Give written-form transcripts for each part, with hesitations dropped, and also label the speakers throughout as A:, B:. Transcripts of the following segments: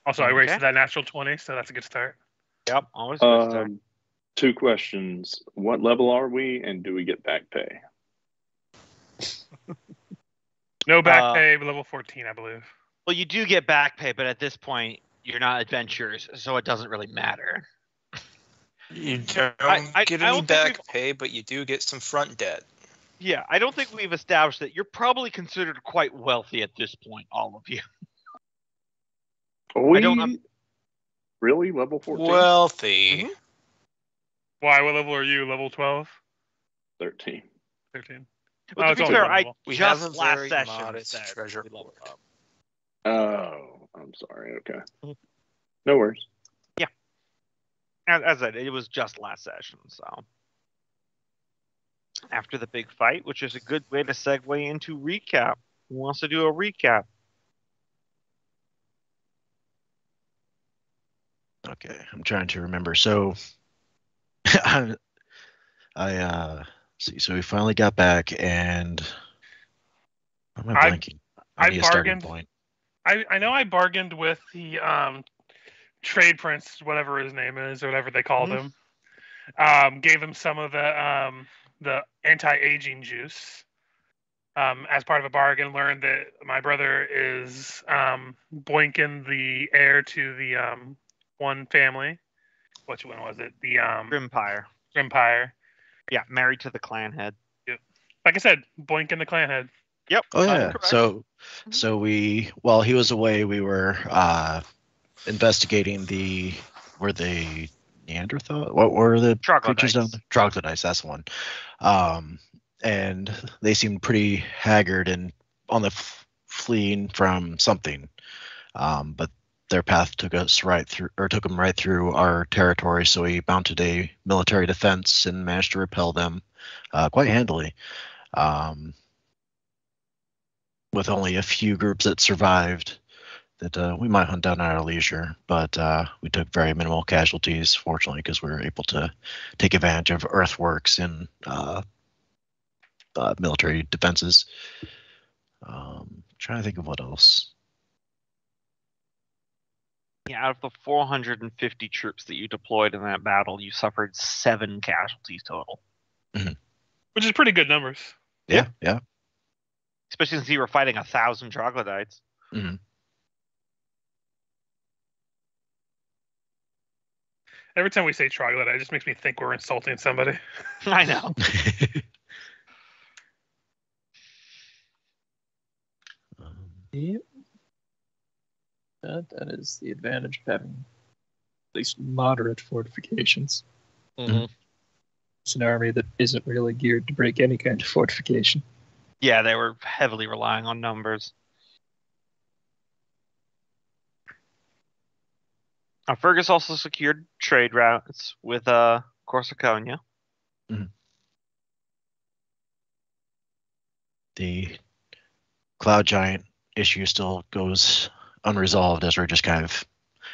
A: Also, I raced that natural 20, so that's a good start.
B: Yep, always a good start.
C: 2 questions. What level are we, and do we get back pay?
A: No back pay, but level 14, I believe.
B: Well, you do get back pay, but at this point, you're not adventurers, so it doesn't really matter.
D: You don't get any back pay, but you do get some front debt.
B: Yeah, I don't think we've established that you're probably considered quite wealthy at this point, all of you.
C: Really? Level 14?
D: Wealthy.
B: Mm-hmm.
A: Why? What level are you? Level 12?
C: 13.
A: 13.
B: Well, to be fair,
D: we
B: just
D: have a
B: last
D: very
B: session
D: modest treasure
B: leveled up.
C: Oh, I'm sorry. Okay. No worries.
B: Yeah. As I said, it was just last session, so. After the big fight, which is a good way to segue into recap. Who wants to do a recap?
E: Okay, I'm trying to remember. So, see. So we finally got back, and am I blanking? I need a starting point.
A: I know I bargained with the trade prince, whatever his name is, or whatever they called him. Gave him some of the anti-aging juice. As part of a bargain, learned that my brother is boinking the heir to the one family. Which one was it? The
B: Grimpire.
A: Grimpire.
B: Yeah, married to the clan head.
A: Yep. Like I said, boinking the clan head.
B: Yep.
E: Oh yeah. So while he was away, we were investigating the Neanderthal. What were the creatures down there? Troglodytes. That's the one. And they seemed pretty haggard and on the fleeing from something. But their path took them right through our territory. So we mounted a military defense and managed to repel them quite handily. With only a few groups that survived, that we might hunt down at our leisure, but we took very minimal casualties, fortunately, because we were able to take advantage of earthworks and military defenses. Trying to think of what else.
B: Yeah, out of the 450 troops that you deployed in that battle, you suffered 7 casualties total.
E: Mm-hmm.
A: Which is pretty good numbers.
E: Yeah.
B: Especially since you were fighting 1,000 troglodytes.
E: Mm-hmm.
A: Every time we say troglodyte, it just makes me think we're insulting somebody.
B: I know.
F: Yep. That is the advantage of having at least moderate fortifications.
B: Mm-hmm.
F: It's an army that isn't really geared to break any kind of fortification.
B: Yeah, they were heavily relying on numbers. Fergus also secured trade routes with Corsiconia.
E: Mm-hmm. The Cloud Giant issue still goes unresolved, as we're just kind of.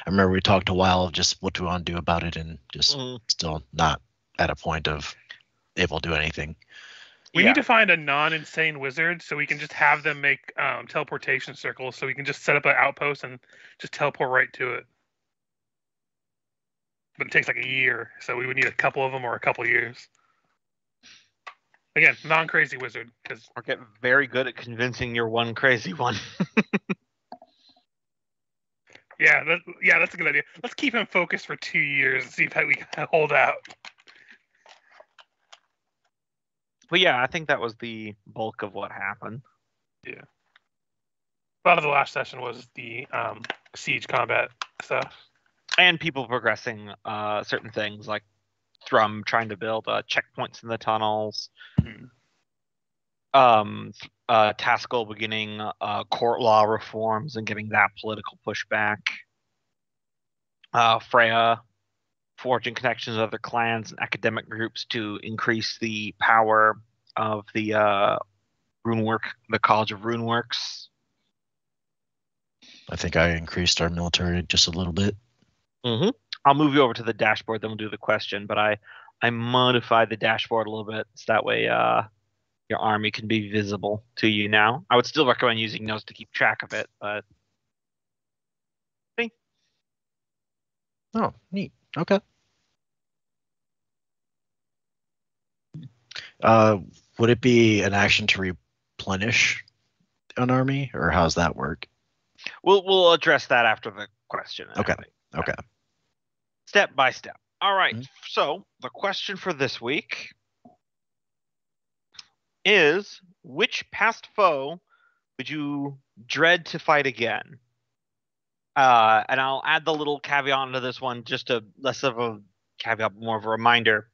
E: I remember we talked a while of just what do we want to do about it, and just still not at a point of able to do anything.
A: We need to find a non-insane wizard so we can just have them make teleportation circles, so we can just set up an outpost and just teleport right to it. But it takes like a year, so we would need a couple of them or a couple years. Again, non-crazy wizard.
B: Or get very good at convincing your one crazy one.
A: Yeah, that's a good idea. Let's keep him focused for 2 years and see if we can hold out.
B: But yeah, I think that was the bulk of what happened.
A: Yeah. A lot of the last session was the siege combat stuff.
B: And people progressing certain things, like Thrum trying to build checkpoints in the tunnels. Taskell beginning court law reforms and getting that political pushback. Freya forging connections with other clans and academic groups to increase the power of the the College of Runeworks.
E: I think I increased our military just a little bit.
B: Mm-hmm. I'll move you over to the dashboard, then we'll do the question. But I modified the dashboard a little bit so that way your army can be visible to you now. I would still recommend using notes to keep track of it, but
E: Oh, neat. Okay. Would it be an action to replenish an army, or how's that work?
B: We'll address that after the question.
E: Okay. Okay.
B: Step by step. All right. So the question for this week is: which past foe would you dread to fight again? And I'll add the little caveat into this one, just a less of a caveat, more of a reminder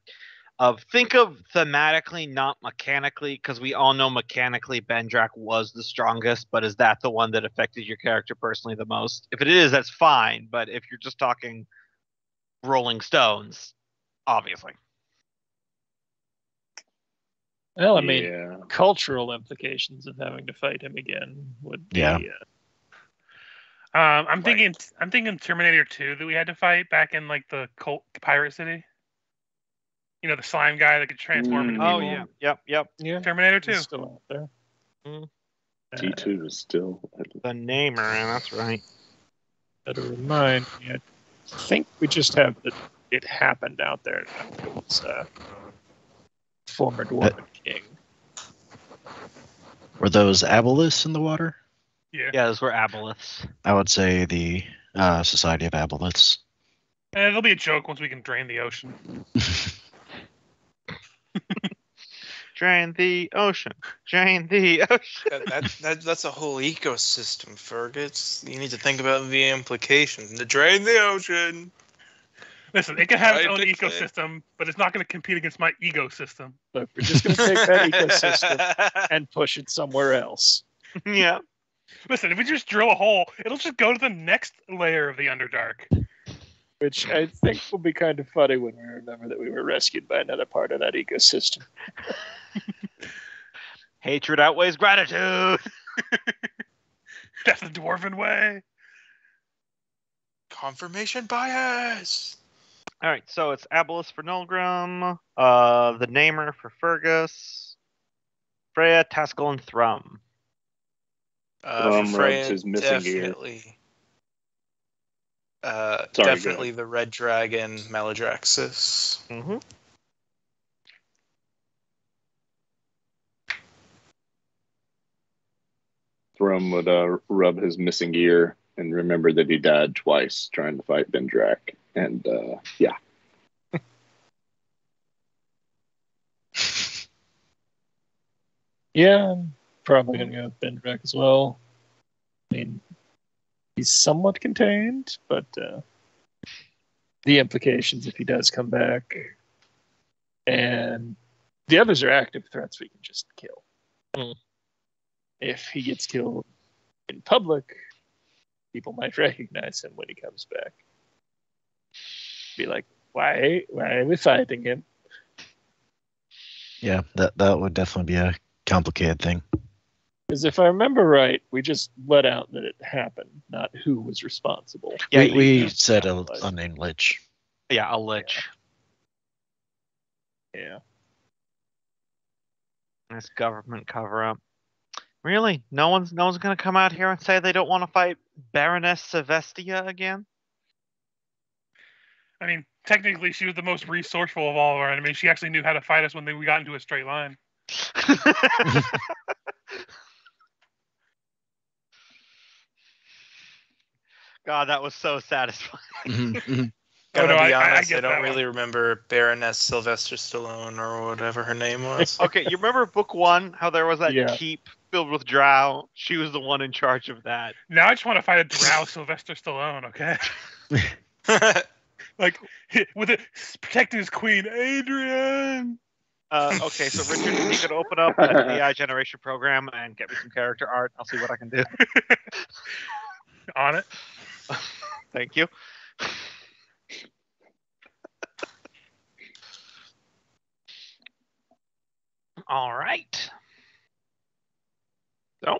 B: of think of thematically, not mechanically, because we all know mechanically Bendrak was the strongest, but is that the one that affected your character personally the most? If it is, that's fine, but if you're just talking Rolling Stones, obviously.
F: Well, I mean, cultural implications of having to fight him again would be.
E: Yeah.
A: I'm thinking Terminator 2 that we had to fight back in like the pirate city. You know, the slime guy that could transform into people.
B: Oh yeah, yep.
F: Yeah.
A: Terminator 2
F: He's still out there.
C: T2 is still
B: the namer, and that's right.
F: Better remind me. I think we just have that it happened out there. It was former Dwarven King.
E: Were those aboleths in the water?
A: Yeah,
B: those were aboleths.
E: I would say the Society of Aboleths.
A: It'll be a joke once we can drain the ocean.
B: Drain the ocean. Drain the ocean.
D: That's a whole ecosystem, Fergus. You need to think about the implications. To drain the ocean.
A: Listen, it can have its own ecosystem, but it's not going to compete against my ecosystem.
F: Look, we're just going to take that ecosystem and push it somewhere else.
B: Yeah.
A: Listen, if we just drill a hole, it'll just go to the next layer of the Underdark.
F: Which I think will be kind of funny when we remember that we were rescued by another part of that ecosystem.
B: Hatred outweighs gratitude.
A: That's the Dwarven way.
D: Confirmation bias.
B: All right, so it's Aboleth for Nulgrim, the Namer for Fergus, Freya, Taskell, and Thrum.
C: Thrum
D: Freya,
C: rubs his missing
D: definitely.
C: Sorry,
D: definitely the Red Dragon, Maladraxxus.
B: Mm-hmm.
C: Thrum would rub his missing ear and remember that he died twice trying to fight Bendrak. And yeah.
F: Yeah, I'm probably going to go with Bendrak as well. I mean, he's somewhat contained, but the implications if he does come back. And the others are active threats we can just kill. If he gets killed in public, people might recognize him when he comes back. Be like, why are we fighting him?
E: Yeah, that would definitely be a complicated thing.
F: Because if I remember right, we just let out that it happened, not who was responsible.
E: Yeah, we said a unnamed lich.
B: Yeah, a lich.
F: Yeah.
B: Nice government cover-up. Really? No one's gonna come out here and say they don't want to fight Baroness Sevestia again?
A: I mean, technically, she was the most resourceful of all of our enemies. She actually knew how to fight us when we got into a straight line.
B: God, that was so satisfying.
D: Gotta be honest, I don't really remember Baroness Sylvester Stallone or whatever her name was.
B: Okay, you remember book 1, how there was that keep filled with drow? She was the one in charge of that.
A: Now I just want to fight a drow Sylvester Stallone, okay? Like, with it, protecting his queen, Adrian!
B: Okay, so Richard, you could open up an AI generation program and get me some character art. I'll see what I can do.
A: On it.
B: Thank you. All right. So,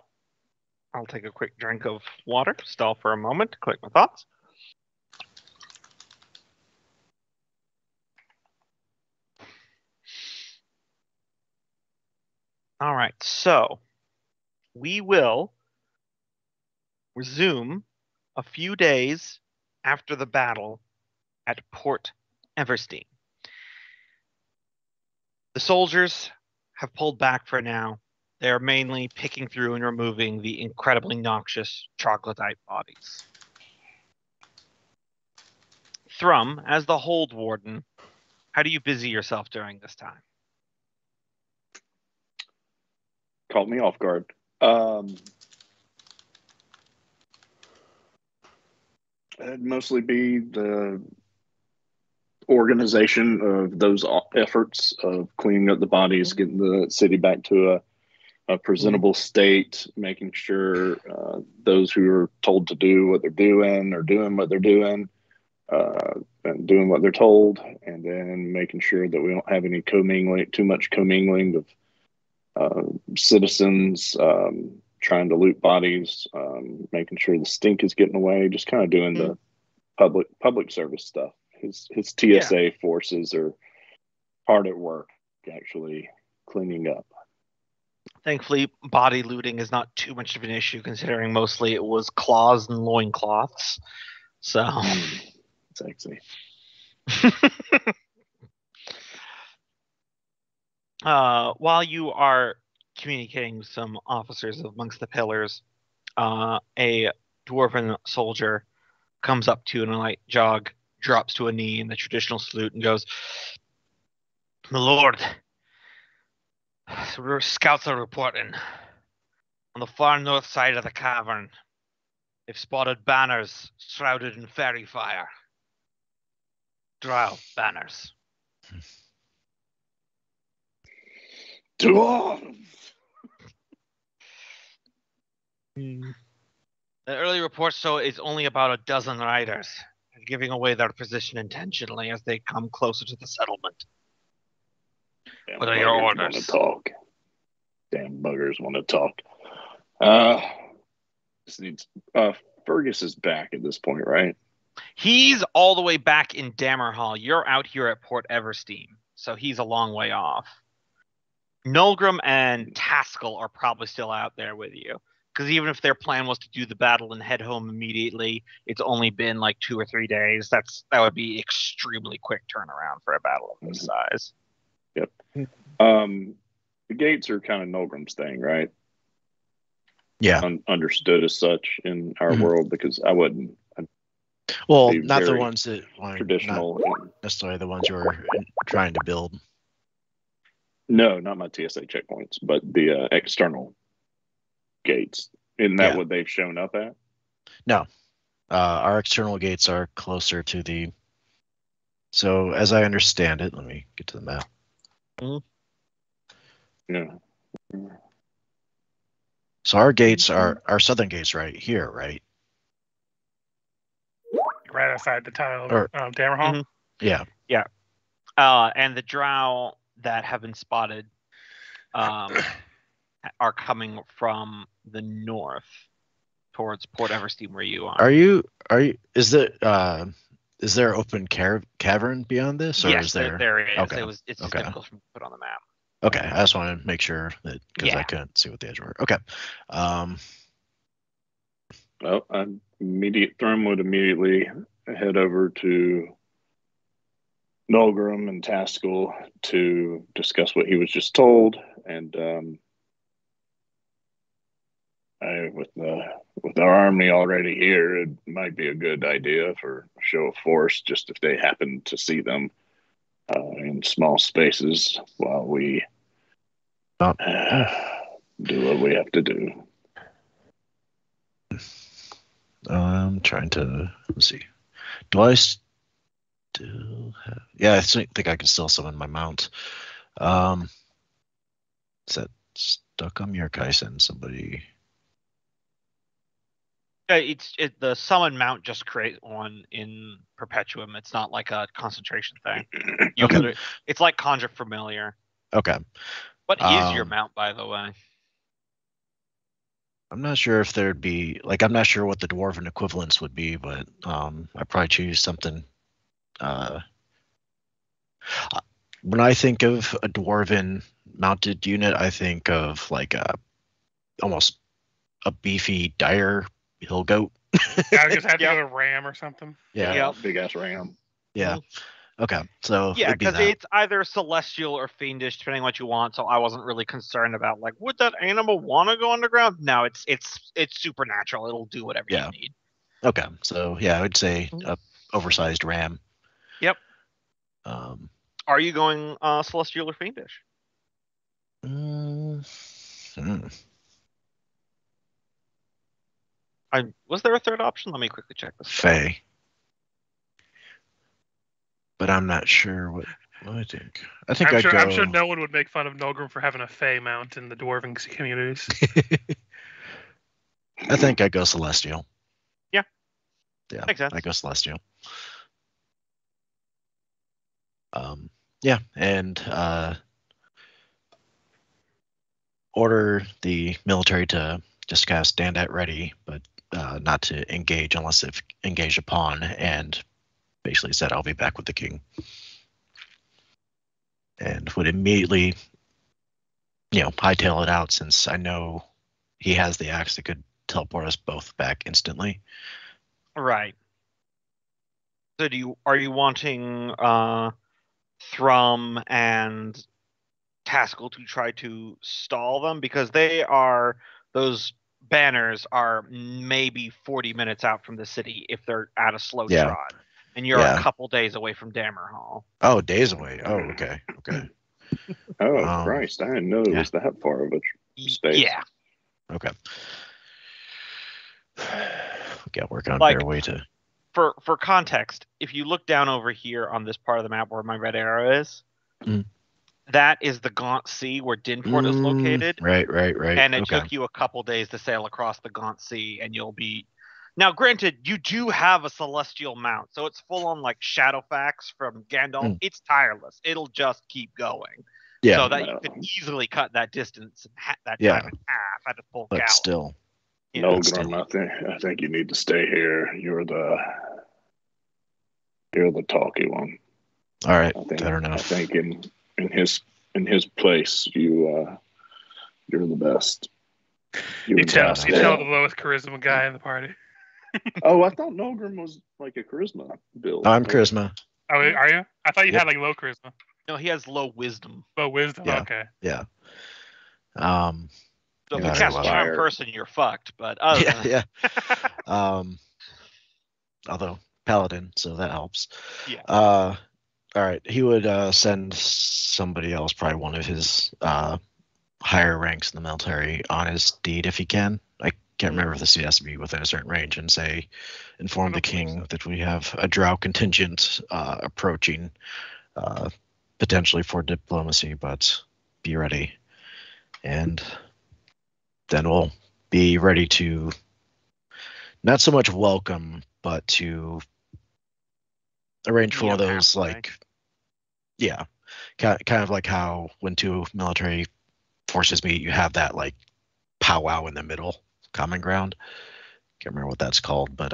B: I'll take a quick drink of water, stall for a moment to collect my thoughts. All right, so we will resume a few days after the battle at Port Everstein. The soldiers have pulled back for now. They are mainly picking through and removing the incredibly noxious troglodyte bodies. Thrum, as the hold warden, how do you busy yourself during this time?
C: Caught me off guard. It'd mostly be the organization of those efforts of cleaning up the bodies, getting the city back to a presentable state, making sure those who are told to do what they're doing are doing what they're doing, and doing what they're told, and then making sure that we don't have any too much commingling of citizens trying to loot bodies, making sure the stink is getting away, just kind of doing the public service stuff. His TSA forces are hard at work, actually cleaning up.
B: Thankfully, body looting is not too much of an issue, considering mostly it was claws and loincloths. So,
C: Sexy.
B: While you are communicating with some officers amongst the pillars, a dwarven soldier comes up to you in a light jog, drops to a knee in the traditional salute, and goes, "My lord, scouts are reporting on the far north side of the cavern. They've spotted banners shrouded in fairy fire. Drow banners."
C: Dwarves!
B: The early reports show it's only about a dozen riders, giving away their position intentionally as they come closer to the settlement.
C: Damn
B: What are your
C: buggers
B: orders?
C: Want to talk. Damn buggers want to talk. This needs. Fergus is back at this point, right?
B: He's all the way back in Dammerhall. You're out here at Port Everstein, so he's a long way off. Nolgrim and Taskell are probably still out there with you. Because even if their plan was to do the battle and head home immediately, it's only been like 2 or 3 days. That would be extremely quick turnaround for a battle of this size.
C: Yep. The gates are kind of Nolgrim's thing, right?
E: Yeah.
C: Understood as such in our world, because I wouldn't.
E: Well, not the ones that
C: traditional.
E: Not necessarily the ones you're trying to build.
C: No, not my TSA checkpoints, but the external gates. Isn't that what they've shown up at?
E: No. Our external gates are closer to the... So, as I understand it, let me get to the map.
C: Yeah.
E: So our gates are... Our southern gates right here, right?
A: Right outside the tile of Dammerhall?
E: Yeah.
B: Yeah. And the drow that have been spotted are coming from the north towards Port Everstein, where you are.
E: Is there open cavern beyond this, or
B: yes,
E: is there?
B: There is.
E: Okay.
B: It's just difficult to put on the map.
E: Okay, I just wanted to make sure that because I couldn't see what the edge were. Okay.
C: Well, Thrum would immediately head over to Nolgrim and Taskell to discuss what he was just told, and with our army already here, it might be a good idea for a show of force, just if they happen to see them in small spaces while we do what we have to do.
E: I'm trying to see. Do I still have? Yeah, I think I can still summon my mount. Is that stuck on your Kaisen? Somebody.
B: The summon mount just create one in Perpetuum. It's not like a concentration thing.
E: Okay.
B: It's like Conjure Familiar.
E: Okay.
B: What is your mount, by the way?
E: I'm not sure if there'd be I'm not sure what the dwarven equivalents would be, but I'd probably choose something. When I think of a dwarven mounted unit, I think of almost a beefy dire hill goat.
A: I just have to go to ram or something.
E: Yeah,
C: big ass ram.
E: Yeah. Okay. So
B: Yeah,
E: it'd be
B: because
E: that.
B: it's either celestial or fiendish, depending on what you want. So I wasn't really concerned about like, would that animal want to go underground? No, it's supernatural. It'll do whatever
E: Yeah.
B: you need.
E: Okay. So yeah, I would say a oversized ram.
B: Yep.
E: Um.
B: Are you going celestial or fiendish? Was there a third option? Let me quickly check this.
E: Fey. But I'm not sure what I think. I think
A: I'm
E: I'd
A: sure
E: go.
A: no one would make fun of Nolgrim for having a Fey mount in the dwarven communities.
E: I think I'd go celestial.
B: Yeah.
E: Yeah.
B: Makes sense.
E: I go celestial. Yeah, and order the military to just kind of stand at ready, but not to engage unless if engaged upon, and basically said, I'll be back with the king. And would immediately, hightail it out, since I know he has the axe that could teleport us both back instantly.
B: Right. So are you wanting Thrum and Taskell to try to stall them? Because those banners are maybe 40 minutes out from the city if they're at a slow trot. And you're a couple days away from Dammerhall.
E: Oh, days away. Oh, okay.
C: Oh, Christ. I didn't know it was that far of a space.
B: Yeah.
E: Okay. Got work on their way to...
B: For context, if you look down over here on this part of the map where my red arrow is, that is the Gaunt Sea where Dinport is located.
E: Right.
B: And it took you a couple days to sail across the Gaunt Sea, and you'll be... Now, granted, you do have a celestial mount, so it's full on like Shadowfax from Gandalf. It's tireless. It'll just keep going.
E: Yeah.
B: So that you could easily cut that distance and that time in half at a full gallop.
E: But still.
C: No, Grim, I think you need to stay here. You're the talky one.
E: All right,
C: fair enough. I think in his place, you're the best.
A: You tell the lowest charisma guy in the party.
C: Oh, I thought Nolgrim was like a charisma build.
E: I'm charisma.
A: Oh, are you? I thought you had like low charisma.
B: No, he has low wisdom.
A: Low wisdom.
E: Yeah.
A: Okay.
E: Yeah.
B: So if you cast charm person, you're fucked. But other
E: although paladin, so that helps.
B: Yeah.
E: All right. He would send somebody else, probably one of his higher ranks in the military, on his deed if he can. I can't remember if this has to be within a certain range, and inform the king that we have a drow contingent approaching, potentially for diplomacy, but be ready. And then we'll be ready to not so much welcome, but to arrange for one of those kind of like how when two military forces meet, you have that like powwow in the middle, common ground. Can't remember what that's called, but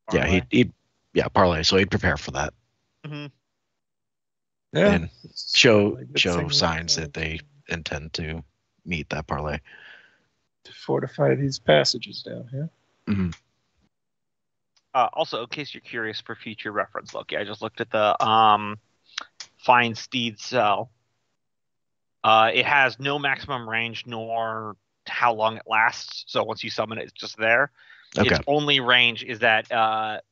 E: parlay. he'd parlay. So he'd prepare for that.
B: Mm-hmm.
F: Yeah,
E: and show signs that they intend to meet that parlay.
F: To fortify these passages down here.
E: Mm-hmm.
B: Also, in case you're curious for future reference, Loki, I just looked at the Find Steed cell. It has no maximum range nor how long it lasts. So once you summon it, it's just there.
E: Okay.
B: Its only range is that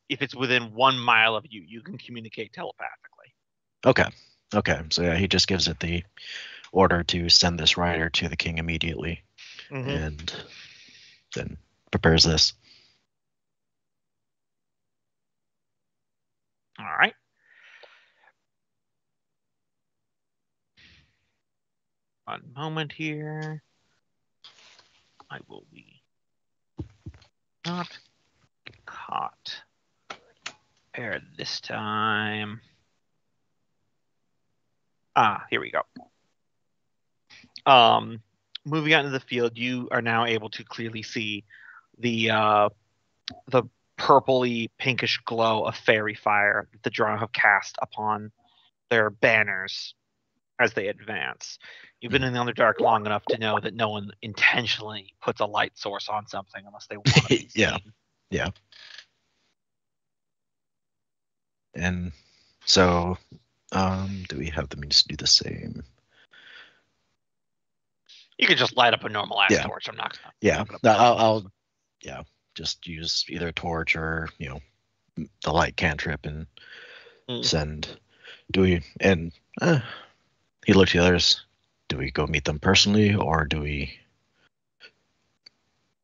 B: if it's within 1 mile of you, you can communicate telepathically.
E: Okay. So yeah, he just gives it the order to send this rider to the king immediately, and then prepares this.
B: All right. One moment here. I will be not caught. Prepare this time. Here we go. Moving out into the field, you are now able to clearly see the purpley pinkish glow of fairy fire that the drow have cast upon their banners as they advance. You've been in the Underdark long enough to know that no one intentionally puts a light source on something unless they want to be seen.
E: Yeah. And so, do we have the means to do the same?
B: You could just light up a normal ass
E: Yeah.
B: torch. I'm not.
E: Yeah,
B: I'm not gonna-
E: I'll just use either a torch or the light cantrip and send. Do we? And he looked at the others. Do we go meet them personally, or do we?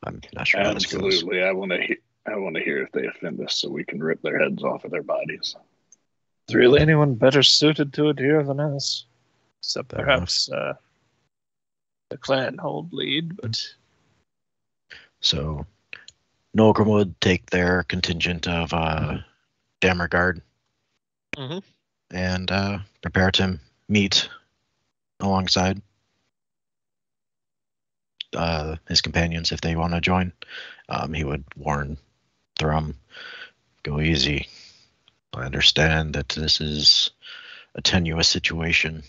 E: I'm not sure how this goes.
C: Absolutely, I want to hear if they offend us, so we can rip their heads off of their bodies.
F: Is really anyone better suited to it here than us? Except perhaps the clan hold lead, but
E: So, Nolgrim would take their contingent of Dammerguard and prepare to meet alongside his companions if they want to join. He would warn Thrum, go easy. I understand that this is a tenuous situation.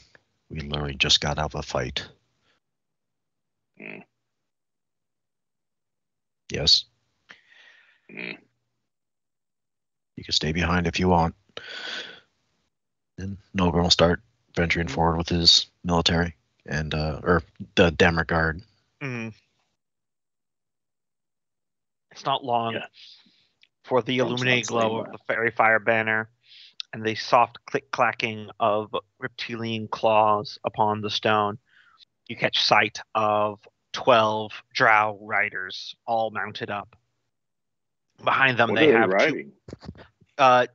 E: We literally just got out of a fight. Yes. You can stay behind if you want. And Nolgrim will start venturing forward with his military and or the Dammerguard.
B: It's not long for the illuminated glow of the fairy fire banner and the soft click-clacking of reptilian claws upon the stone. You catch sight of 12 drow riders, all mounted up. Behind them, they have
C: riding?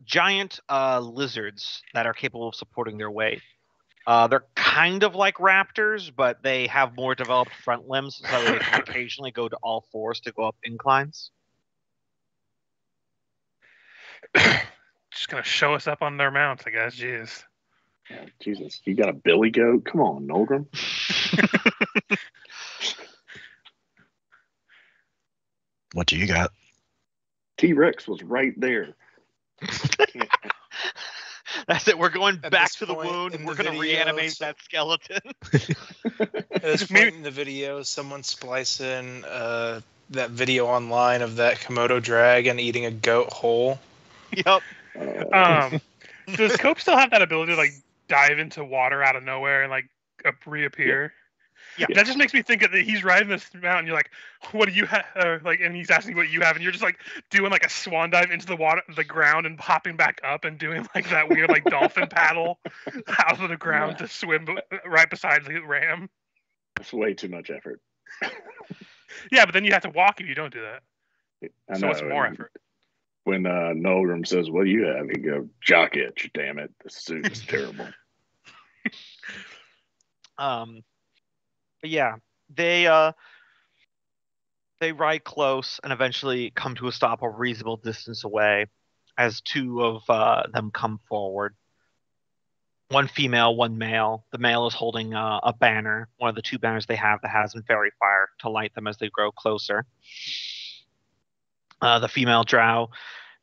B: Giant lizards that are capable of supporting their weight. They're kind of like raptors, but they have more developed front limbs, so they can occasionally go to all fours to go up inclines.
A: Just gonna show us up on their mounts, I guess. Jeez.
C: Yeah, Jesus, you got a billy goat? Come on, Nolgrim.
E: What do you got?
C: T-Rex was right there.
B: That's it. We're going back to the
D: point
B: wound.
D: in
B: We're
D: the
B: going to
D: video,
B: reanimate that skeleton.
D: At this point in the video, someone splice in that video online of that Komodo dragon eating a goat whole.
B: Yep.
A: Does Cope still have that ability to like dive into water out of nowhere and like reappear?
B: Yeah.
A: That just makes me think that he's riding this mountain. You're like, what do you have? Like, and he's asking what you have, and you're just like doing like a swan dive into the water, the ground, and hopping back up and doing like that weird like dolphin paddle out of the ground to swim right beside the ram.
C: It's way too much effort.
A: Yeah, but then you have to walk if you don't do that.
C: I
A: So
C: know,
A: it's more effort.
C: When Nolgrim says, "What do you have?" he go, "Jock itch, damn it! The suit is terrible."
B: But yeah, they ride close and eventually come to a stop a reasonable distance away as two of them come forward. One female, one male. The male is holding a banner, one of the two banners they have that has in fairy fire to light them as they grow closer. The female drow,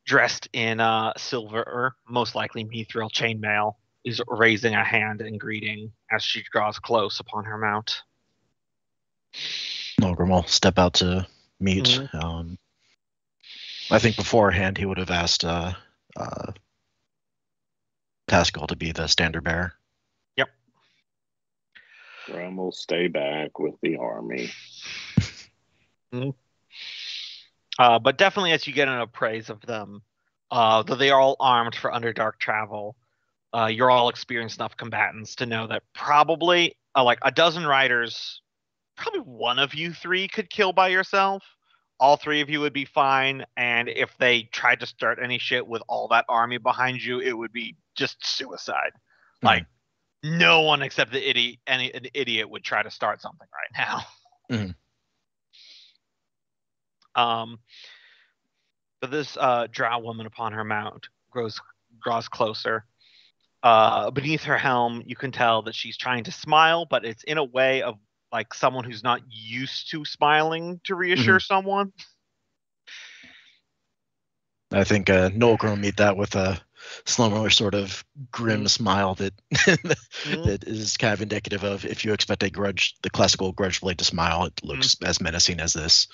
B: dressed in silver, most likely mithril chainmail, is raising a hand in greeting as she draws close upon her mount.
E: Nolgrim will step out to meet. I think beforehand he would have asked Pascal to be the standard bearer.
B: Yep.
C: Grum will stay back with the army.
B: But definitely as you get an appraise of them, though they are all armed for Underdark travel, you're all experienced enough combatants to know that probably like a dozen riders, probably one of you three could kill by yourself. All three of you would be fine, and if they tried to start any shit with all that army behind you, it would be just suicide. Like, no one except an idiot would try to start something right now. But this drow woman upon her mount draws closer. Beneath her helm, you can tell that she's trying to smile, but it's in a way of like someone who's not used to smiling to reassure someone.
E: I think Nolgrim will meet that with a slower sort of grim smile that that is kind of indicative of if you expect the classical grudge blade to smile, it looks as menacing as this.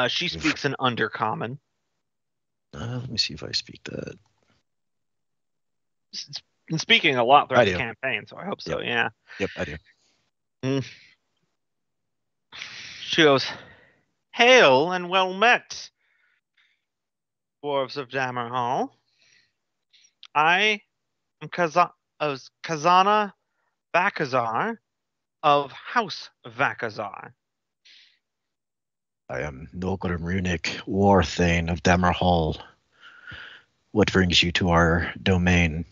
B: She speaks in Undercommon.
E: Let me see if I speak that.
B: It's been speaking a lot throughout
E: I
B: the
E: do.
B: campaign, so I hope so.
E: Yep.
B: Yeah.
E: Yep, I do.
B: She goes, "Hail and well met, dwarves of Dammerhall. I am Kazana Vakazar of House Vakazar."
E: I am Nogrim Runic, Warthane of Dammerhall. What brings you to our domain?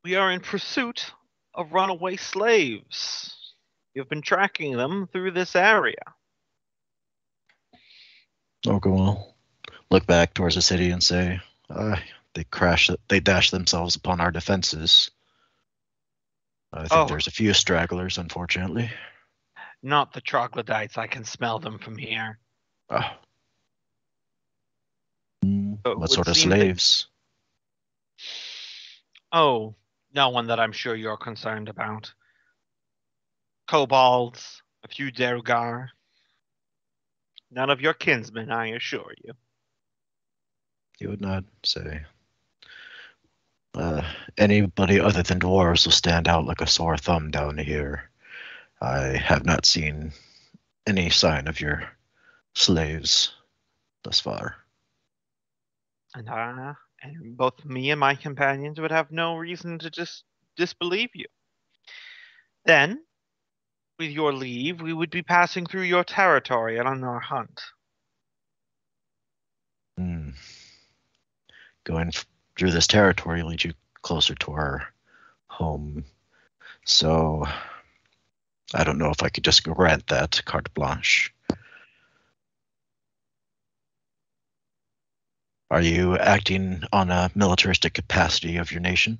B: We are in pursuit of runaway slaves. You've been tracking them through this area.
E: Okay, well, look back towards the city and say, they dashed themselves upon our defenses. I think there's a few stragglers, unfortunately.
B: Not the troglodytes. I can smell them from here.
E: Oh. What sort of slaves?
B: Oh, no one that I'm sure you're concerned about. Kobolds, a few Derugar. None of your kinsmen, I assure you.
E: You would not say. Anybody other than dwarves will stand out like a sore thumb down here. I have not seen any sign of your slaves thus far.
B: And both me and my companions would have no reason to just disbelieve you. Then, with your leave, we would be passing through your territory and on our hunt.
E: Going through this territory leads you closer to our home. So, I don't know if I could just grant that carte blanche. Are you acting on a militaristic capacity of your nation?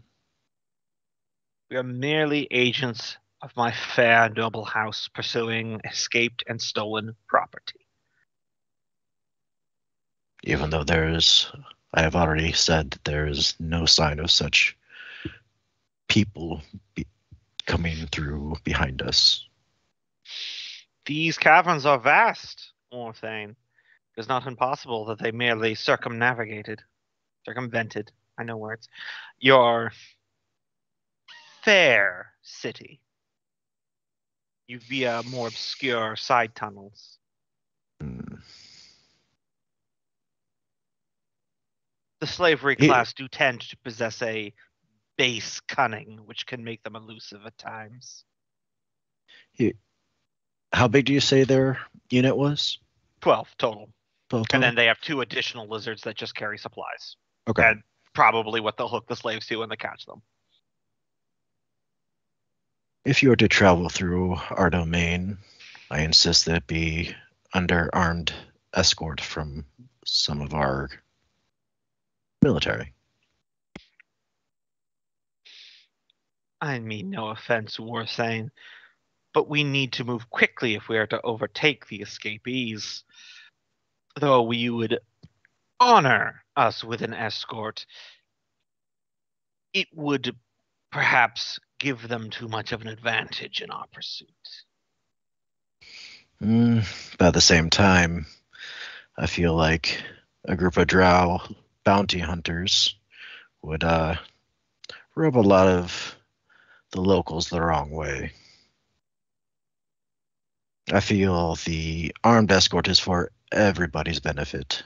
B: We are merely agents of my fair noble house pursuing escaped and stolen property.
E: Even though I have already said that there is no sign of such people coming through behind us.
B: These caverns are vast, Orthane. It is not impossible that they merely circumvented, I know words, your fair city. You via more obscure side tunnels. The slavery class do tend to possess a base cunning, which can make them elusive at times.
E: How big do you say their unit was?
B: 12 total.
E: 12 total?
B: And then they have 2 additional lizards that just carry supplies.
E: Okay.
B: And probably what they'll hook the slaves to when they catch them.
E: If you were to travel through our domain, I insist that it be under armed escort from some of our military.
B: I mean no offense, Warthane, but we need to move quickly if we are to overtake the escapees. Though we would honor us with an escort, it would perhaps give them too much of an advantage in our pursuit.
E: But at the same time, I feel like a group of drow bounty hunters would rub a lot of the locals the wrong way. I feel the armed escort is for everybody's benefit.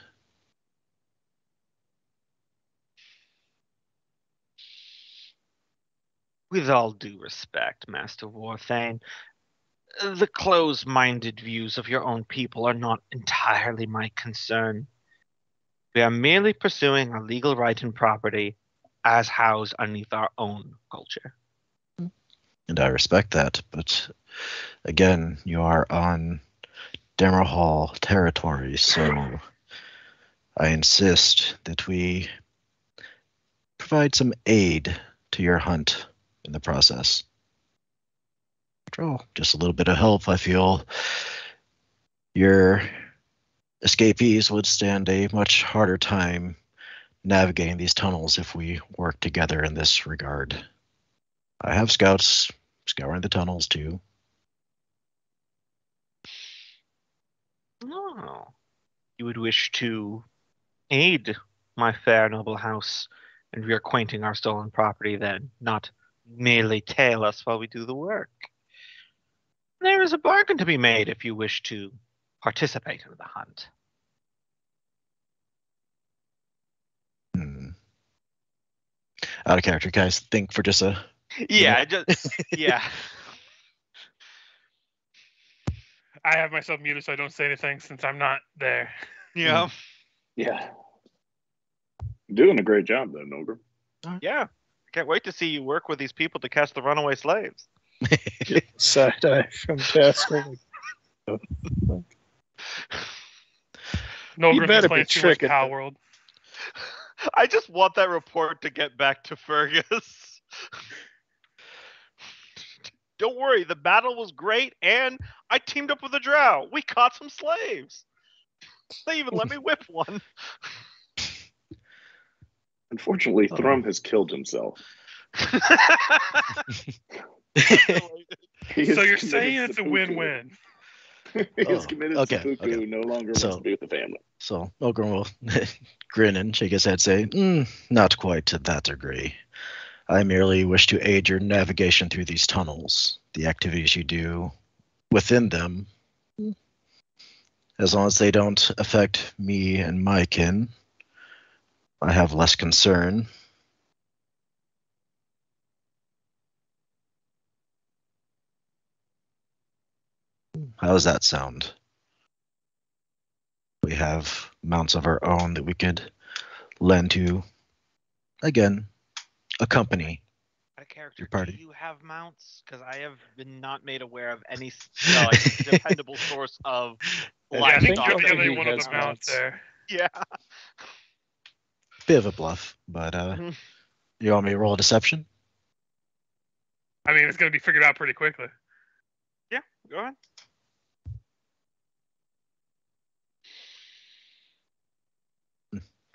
B: With all due respect, Master Warthane, the close-minded views of your own people are not entirely my concern. We are merely pursuing our legal right and property as housed underneath our own culture.
E: And I respect that, but again, you are on Dammerhall territory, so I insist that we provide some aid to your hunt in the process. After all, just a little bit of help, I feel your escapees would stand a much harder time navigating these tunnels if we work together in this regard. I have scouts scouring the tunnels too.
B: Oh. You would wish to aid my fair noble house in reacquainting our stolen property, then, not merely tail us while we do the work. There is a bargain to be made if you wish to participate in the hunt.
E: Out of character, guys. Think for just a
B: Yeah, yeah.
A: I have myself muted so I don't say anything since I'm not there.
B: Yeah.
C: Yeah. Doing a great job, though, Nogre.
B: Yeah. Can't wait to see you work with these people to catch the runaway slaves.
F: Side eye from Tasker.
A: No,
F: You better
A: Griffin's
F: be
A: playing too much
F: tricking
A: Pal
F: them.
A: World.
B: I just want that report to get back to Fergus. Don't worry, the battle was great, and I teamed up with a drow. We caught some slaves. They even let me whip one.
C: Unfortunately, Thrum has killed himself.
A: So you're saying it's a win-win.
C: He is committed seppuku,
E: okay.
C: no longer wants to be with the family.
E: So Ogren will grin and shake his head, say, not quite to that degree. I merely wish to aid your navigation through these tunnels. The activities you do within them, as long as they don't affect me and my kin, I have less concern. How does that sound? We have mounts of our own that we could lend to, again, accompany
B: Character,
E: your party.
B: do you have mounts? Because I have been not made aware of any dependable source of
A: Yeah, I think
B: livestock.
A: you're the only
F: he
A: one of
F: has
A: the mounts
F: mounts.
A: there.
B: Yeah.
E: Bit of a bluff, but you want me to roll a deception?
A: I mean, it's going to be figured out pretty quickly.
B: Yeah, go ahead.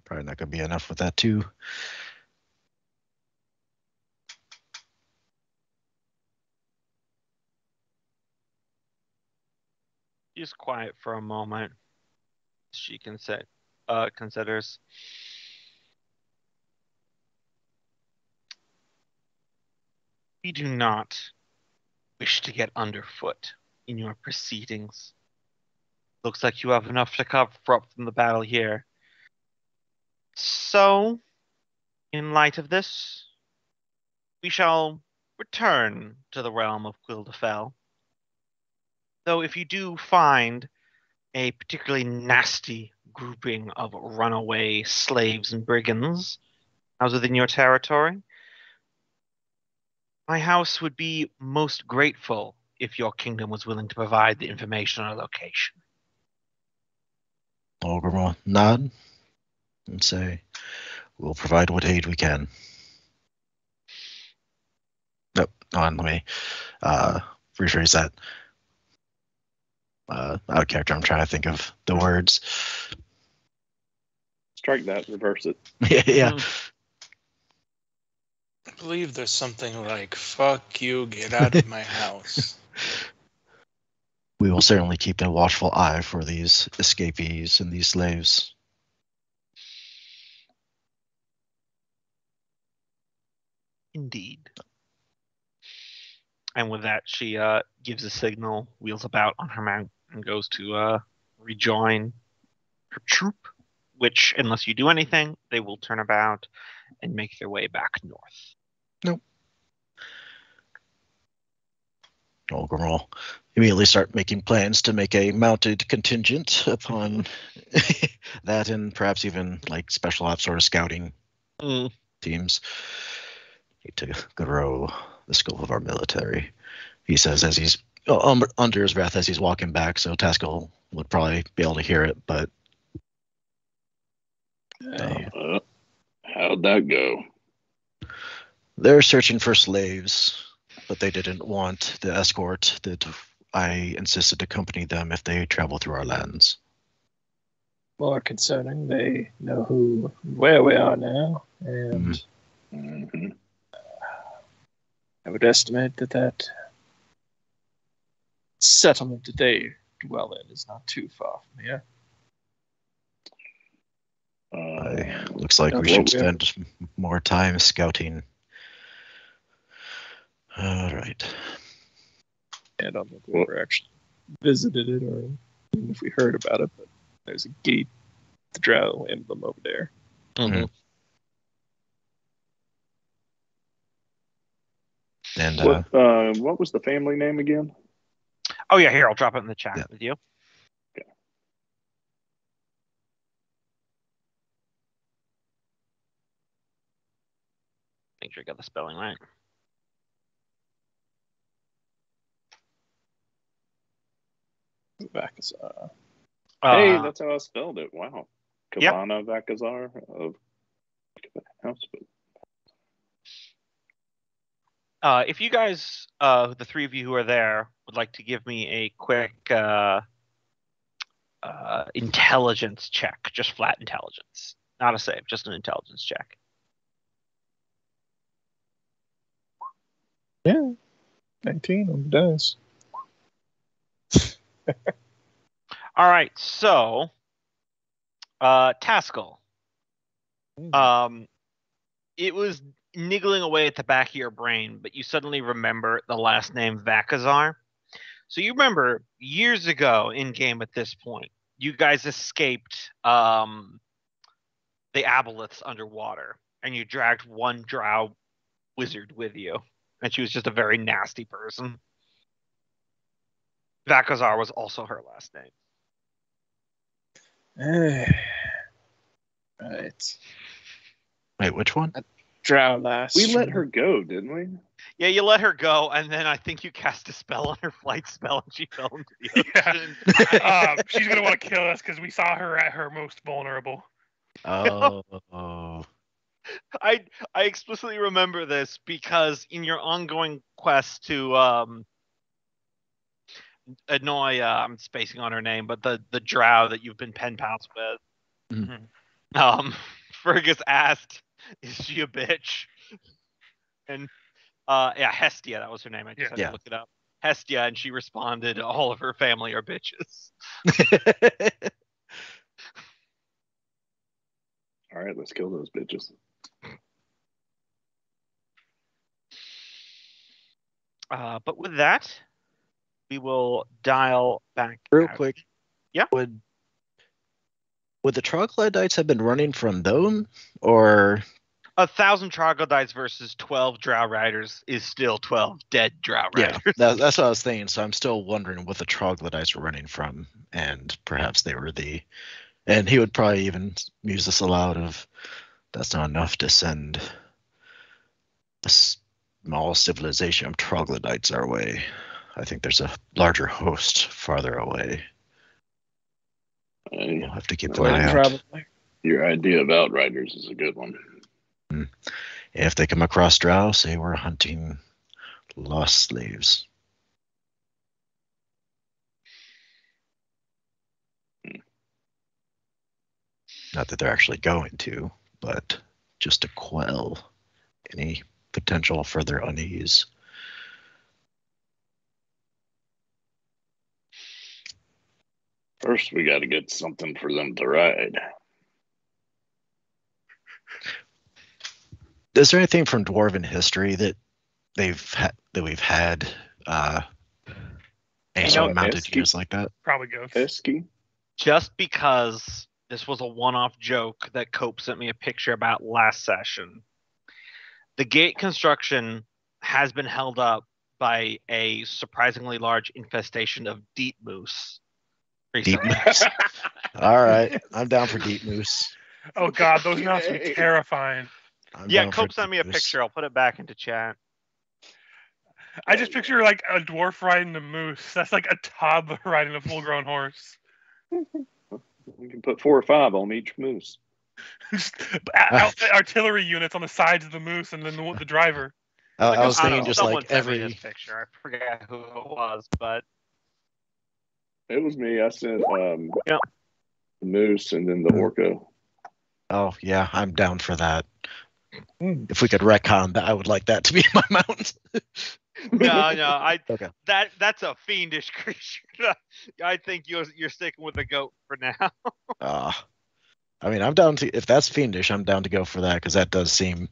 E: Probably not going to be enough with that, too.
B: She's quiet for a moment. She considers. We do not wish to get underfoot in your proceedings. Looks like you have enough to cover up from the battle here. So, in light of this, we shall return to the realm of Quildafell. Though if you do find a particularly nasty grouping of runaway slaves and brigands housed within your territory, my house would be most grateful if your kingdom was willing to provide the information on a location.
E: Ogre will nod and say, we'll provide what aid we can. Nope, let me rephrase that. Out of character, I'm trying to think of the words.
C: Strike that, reverse it.
E: Yeah.
D: I believe there's something like, fuck you, get out of my house.
E: We will certainly keep a watchful eye for these escapees and these slaves.
B: Indeed. And with that, she gives a signal, wheels about on her mount, and goes to rejoin her troop, which, unless you do anything, they will turn about and make their way back north.
E: Nope. Ogre will immediately start making plans to make a mounted contingent upon that, and perhaps even like special ops sort of scouting teams. Need to grow the scope of our military, he says as he's under his breath as he's walking back, so Taskell would probably be able to hear it, but
C: how'd that go?
E: They're searching for slaves, but they didn't want the escort that I insisted to accompany them if they travel through our lands.
F: More concerning, they know where we are now, and I would estimate that settlement that they dwell in is not too far from here.
E: Looks like we should spend more time scouting. All right.
F: I don't think we ever actually visited it, or even if we heard about it, but there's a gate, the Drow emblem over there.
B: Mm-hmm.
E: And
C: what was the family name again?
B: Oh yeah, here I'll drop it in the chat with you.
C: Okay.
B: Make sure you got the spelling right.
F: Vakazar.
C: Hey, that's how I spelled it. Wow.
B: Yep.
C: Kavana Vakazar of House.
B: If you guys, the three of you who are there, would like to give me a quick intelligence check, just flat intelligence, not a save, just an intelligence check.
F: Yeah, 19 on the dice.
B: All right, so Taskell. It was niggling away at the back of your brain, but you suddenly remember the last name Vakazar. So you remember years ago in game at this point, you guys escaped the aboleths underwater, and you dragged one drow wizard with you, and she was just a very nasty person. Vakazar was also her last name.
F: Right.
E: Wait, which one?
F: Drow last.
C: We let her go, didn't we?
B: Yeah, you let her go, and then I think you cast a spell on her flight spell, and she fell into the ocean.
A: Yeah. She's gonna want to kill us because we saw her at her most vulnerable.
E: Oh.
B: I explicitly remember this because in your ongoing quest to annoy, I'm spacing on her name, but the drow that you've been pen pals with, Fergus asked, "Is she a bitch?" And Hestia, that was her name. I just had to look it up. Hestia, and she responded, "All of her family are bitches."
C: All right, let's kill those bitches.
B: But with that, we will dial back
E: real
B: out.
E: quick.
B: Yeah.
E: Would the troglodytes have been running from them, or
B: 1,000 troglodytes versus 12 drow riders is still 12 dead drow riders.
E: Yeah, that's what I was thinking. So I'm still wondering what the troglodytes were running from, and perhaps they were and he would probably even use this aloud of, that's not enough to send a small civilization of troglodytes our way. I think there's a larger host farther away. We'll have to keep an eye out.
C: Your idea of outriders is a good one.
E: If they come across drow, say we're hunting lost slaves. Not that they're actually going to, but just to quell any potential further unease.
C: First, we got to get something for them to ride.
E: Is there anything from Dwarven history that we've had any sort of mounted units like that?
A: Probably goes.
C: Esky?
B: Just because this was a one-off joke that Cope sent me a picture about last session. The gate construction has been held up by a surprisingly large infestation of deep moose.
E: Deep moose. All right, I'm down for deep moose.
A: Oh god, those mounts would be terrifying.
B: Cope sent me a picture. I'll put it back into chat.
A: I just picture like a dwarf riding a moose. That's like a toddler riding a full-grown horse.
C: We can put 4 or 5 on each moose.
A: Artillery units on the sides of the moose, and then the driver.
E: I was thinking just
B: Someone
E: like
B: sent me
E: every
B: this picture. I forget who it was, but
C: it was me. I sent the moose and then the orca.
E: Oh yeah, I'm down for that. If we could retcon that, I would like that to be my mount.
B: No.
E: Okay.
B: That's a fiendish creature. I think you're sticking with the goat for now.
E: I mean, I'm down to, if that's fiendish, I'm down to go for that because that does seem.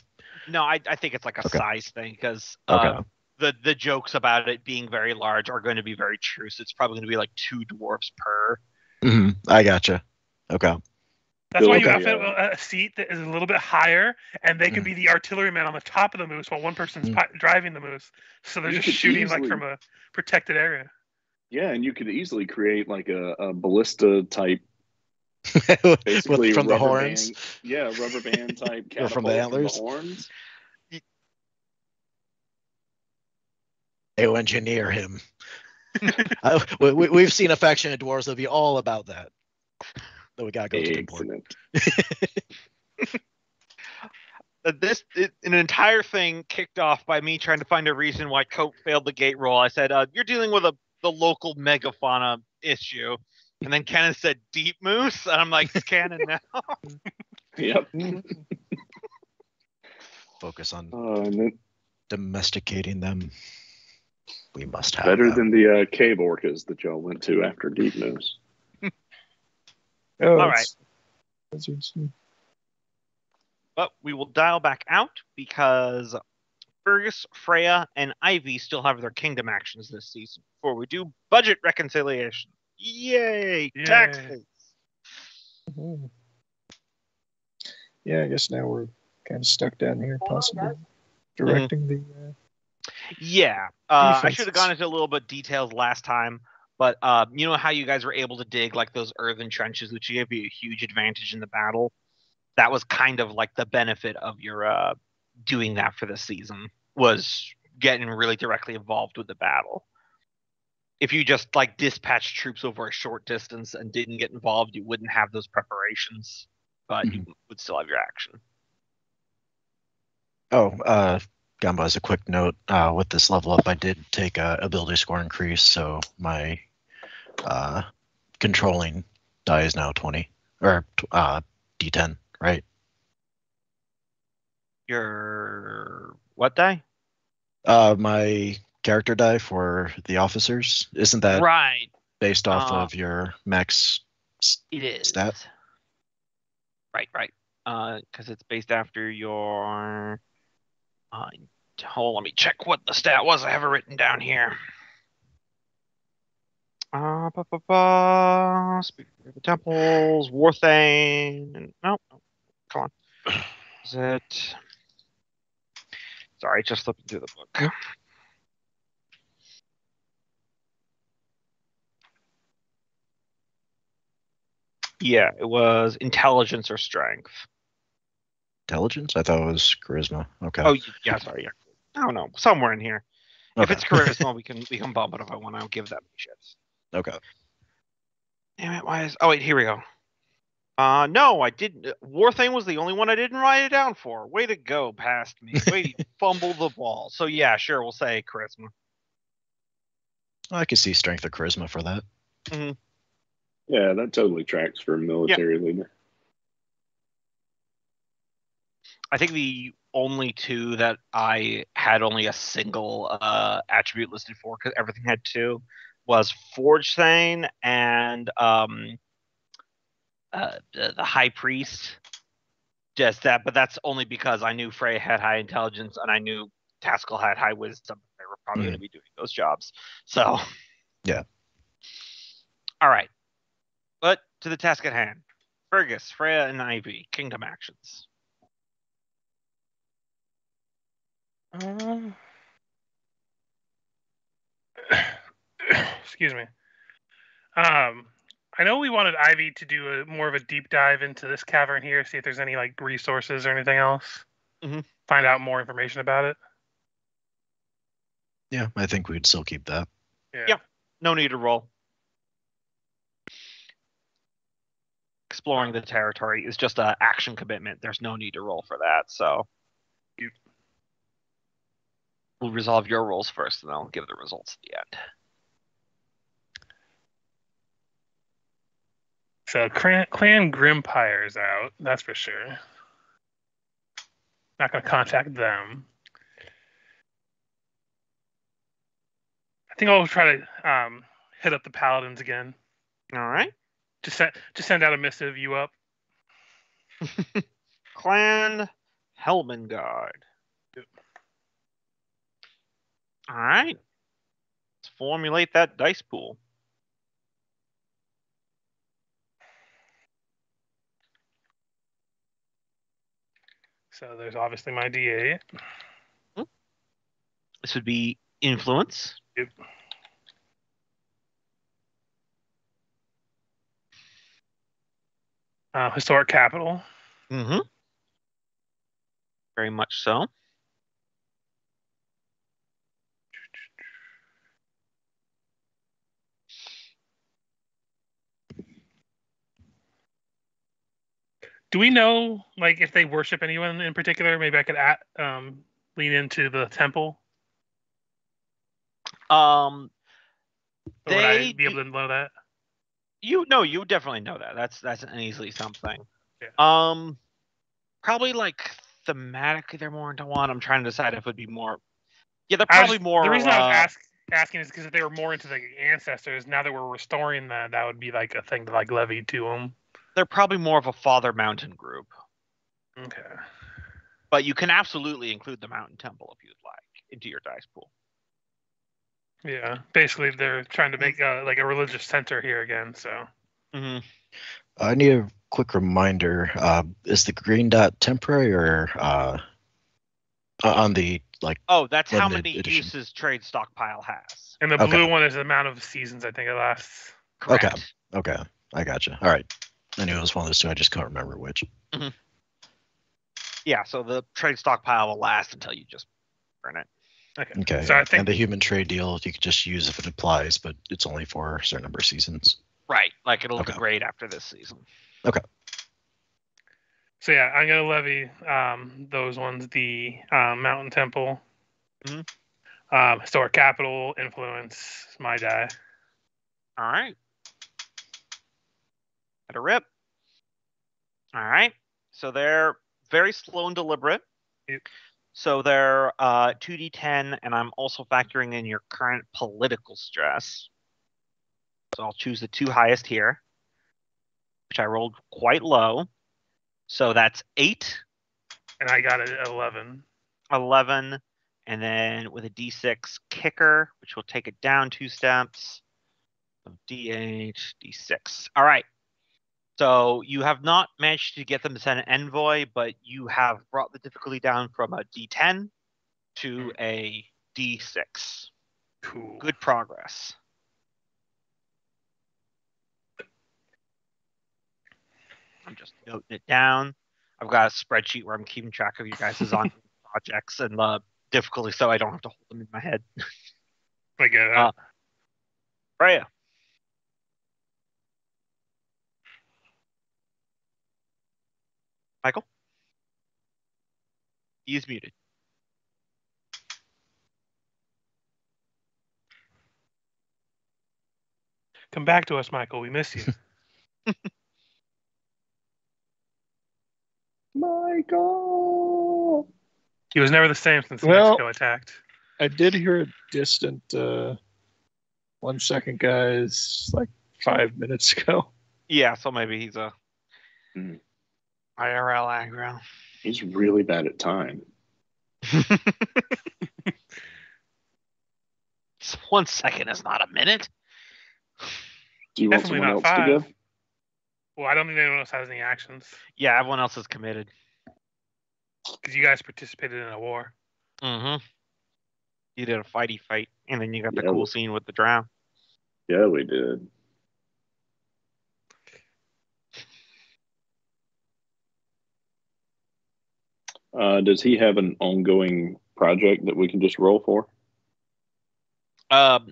B: No, I think it's like a
E: Okay.
B: size thing because
E: Okay.
B: the jokes about it being very large are going to be very true. So it's probably going to be like 2 dwarfs per.
E: I gotcha. Okay.
A: That's why you
C: Okay,
A: outfit a seat that is a little bit higher, and they can
E: Mm.
A: be the artilleryman on the top of the moose while one person's driving the moose. So they're
C: You
A: just
C: could
A: shooting like
C: easily-
A: from a protected area.
C: Yeah, and you could easily create like a ballista type,
E: With, from the
C: rubber
E: horns.
C: band, rubber band type
E: Or
C: catapult
E: from the antlers?
C: horns.
E: They engineer him. We've seen Affectionate Dwarves that'll be all about that. Though we gotta go to the board.
C: Excellent.
B: An entire thing kicked off by me trying to find a reason why Cope failed the gate roll. I said, "You're dealing with the local megafauna issue," and then Kenneth said, "Deep moose," and I'm like, "It's canon now."
C: Yep.
E: Focus on
C: And then
E: domesticating them. We must have
C: better
E: them.
C: than the cave orcas that y'all went to after Deep Moose.
F: Oh,
B: All right. But we will dial back out because Fergus, Freya, and Ivy still have their kingdom actions this season before we do budget reconciliation. Yay!
A: Yay.
B: Taxes!
F: Mhm. Yeah, I guess now we're kind of stuck down here, possibly directing the.
B: Yeah, I
F: Defenses.
B: should have gone into a little bit details last time, but you know how you guys were able to dig like those earthen trenches, which gave you a huge advantage in the battle? That was kind of like the benefit of your doing that for this season, was getting really directly involved with the battle. If you just like dispatched troops over a short distance and didn't get involved, you wouldn't have those preparations, but you would still have your action.
E: Oh, Gamba, as a quick note, with this level up, I did take a ability score increase, so my controlling die is now 20 or D10, right?
B: Your what die?
E: My character die for the officers, isn't that
B: Right.
E: based off of your max
B: It is.
E: stat?
B: Right. Because it's based after your. Hold, let me check what the stat was. I have it written down here. Speaking of the temples, Warthane. No, come on. Is it? Sorry, just flipping through the book. Yeah, it was intelligence or strength.
E: Intelligence? I thought it was charisma. Okay.
B: Oh, yeah, sorry. Yeah. I don't know, somewhere in here.
E: Okay.
B: If it's charisma, we can bump it if I want. I don't give that many shits.
E: Okay.
B: Damn it! Why is? Oh wait, here we go. No, I didn't. Warthane was the only one I didn't write it down for. Way to go, past me. Way to fumble the ball. So yeah, sure, we'll say charisma.
E: I can see strength or charisma for that.
B: Mm-hmm.
C: Yeah, that totally tracks for a military leader.
B: I think the only two that I had only a single attribute listed for, because everything had two, was Forge Thane and the High Priest. Just that, but that's only because I knew Frey had high intelligence and I knew Taskell had high wisdom. They were probably going to be doing those jobs. So,
E: yeah.
B: All right. But to the task at hand. Fergus, Freya, and Ivy, kingdom actions.
A: Excuse me. I know we wanted Ivy to do more of a deep dive into this cavern here, see if there's any like resources or anything else. Find out more information about it.
E: Yeah, I think we'd still keep that.
B: Yeah. No need to roll. Exploring the territory is just an action commitment. There's no need to roll for that. So we'll resolve your rolls first, and I'll give the results at the end.
A: So Clan Grimpire's out, that's for sure. Not going to contact them. think I'll try to hit up the paladins again.
B: All right.
A: Just send out a missive. You up?
B: Clan Helmengard. All right. Let's formulate that dice pool.
A: So there's obviously my D8.
B: This would be influence.
A: Yep. Historic capital.
B: Mm-hmm. Very much so.
A: Do we know, like, if they worship anyone in particular? Maybe I could lean into the temple. Or would I be able to know that?
B: You definitely know that. That's an easily something.
A: Yeah.
B: Probably like thematically they're more into one. I'm trying to decide if it would be more. Yeah, they're probably more.
A: The reason I was asking is because if they were more into the ancestors, now that we're restoring that would be like a thing to like levy to them.
B: They're probably more of a Father Mountain group.
A: Okay.
B: But you can absolutely include the Mountain Temple if you'd like into your dice pool.
A: Yeah, basically they're trying to make like a religious center here again. So.
B: Mm-hmm.
E: I need a quick reminder. Is the green dot temporary or on the like?
B: Oh, that's how many
E: edition
B: uses trade stockpile has.
A: And the blue one is the amount of seasons I think it lasts.
B: Correct.
E: Okay, I gotcha. All right, I knew it was one of those two. I just can't remember which.
B: Mm-hmm. Yeah, so the trade stockpile will last until you just burn it.
E: Okay. So I think, and the human trade deal you can just use if it applies, but it's only for a certain number of seasons.
B: Right, like it'll degrade after this season.
E: Okay.
A: So yeah, I'm gonna levy those ones. The Mountain Temple, Historic Capital, Influence, my die.
B: All right. Let a rip. All right. So they're very slow and deliberate.
A: Yep.
B: So they're 2d10, and I'm also factoring in your current political stress. So I'll choose the two highest here, which I rolled quite low. So that's 8.
A: And I got it at 11.
B: 11. And then with a d6 kicker, which will take it down 2 steps. So d8, d6. All right. So you have not managed to get them to send an envoy, but you have brought the difficulty down from a d10 to a d6.
A: Cool.
B: Good progress. I'm just noting it down. I've got a spreadsheet where I'm keeping track of you guys' on projects and the difficulty, so I don't have to hold them in my head.
A: I get it.
B: Freya. Michael? He is muted.
A: Come back to us, Michael. We miss you.
C: Michael!
A: He was never the same since Mexico attacked.
F: I did hear a distant 1 second, guys, like 5 minutes ago.
B: Yeah, so maybe he's a IRL aggro.
C: He's really bad at time.
B: 1 second is not a minute.
C: Do you want someone else to go?
A: Well, I don't think anyone else has any actions.
B: Yeah, everyone else is committed.
A: Because you guys participated in a war.
B: Mm-hmm. You did a fighty fight, and then you got the cool scene with the drow.
C: Yeah, we did. Does he have an ongoing project that we can just roll for?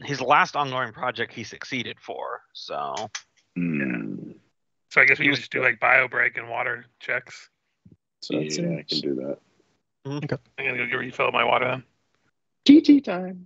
B: His last ongoing project he succeeded for, so.
A: Yeah. So I guess we can just do like bio break and water checks.
C: So yeah, I can do that.
A: Okay. I'm gonna go refill my water then.
C: GG time.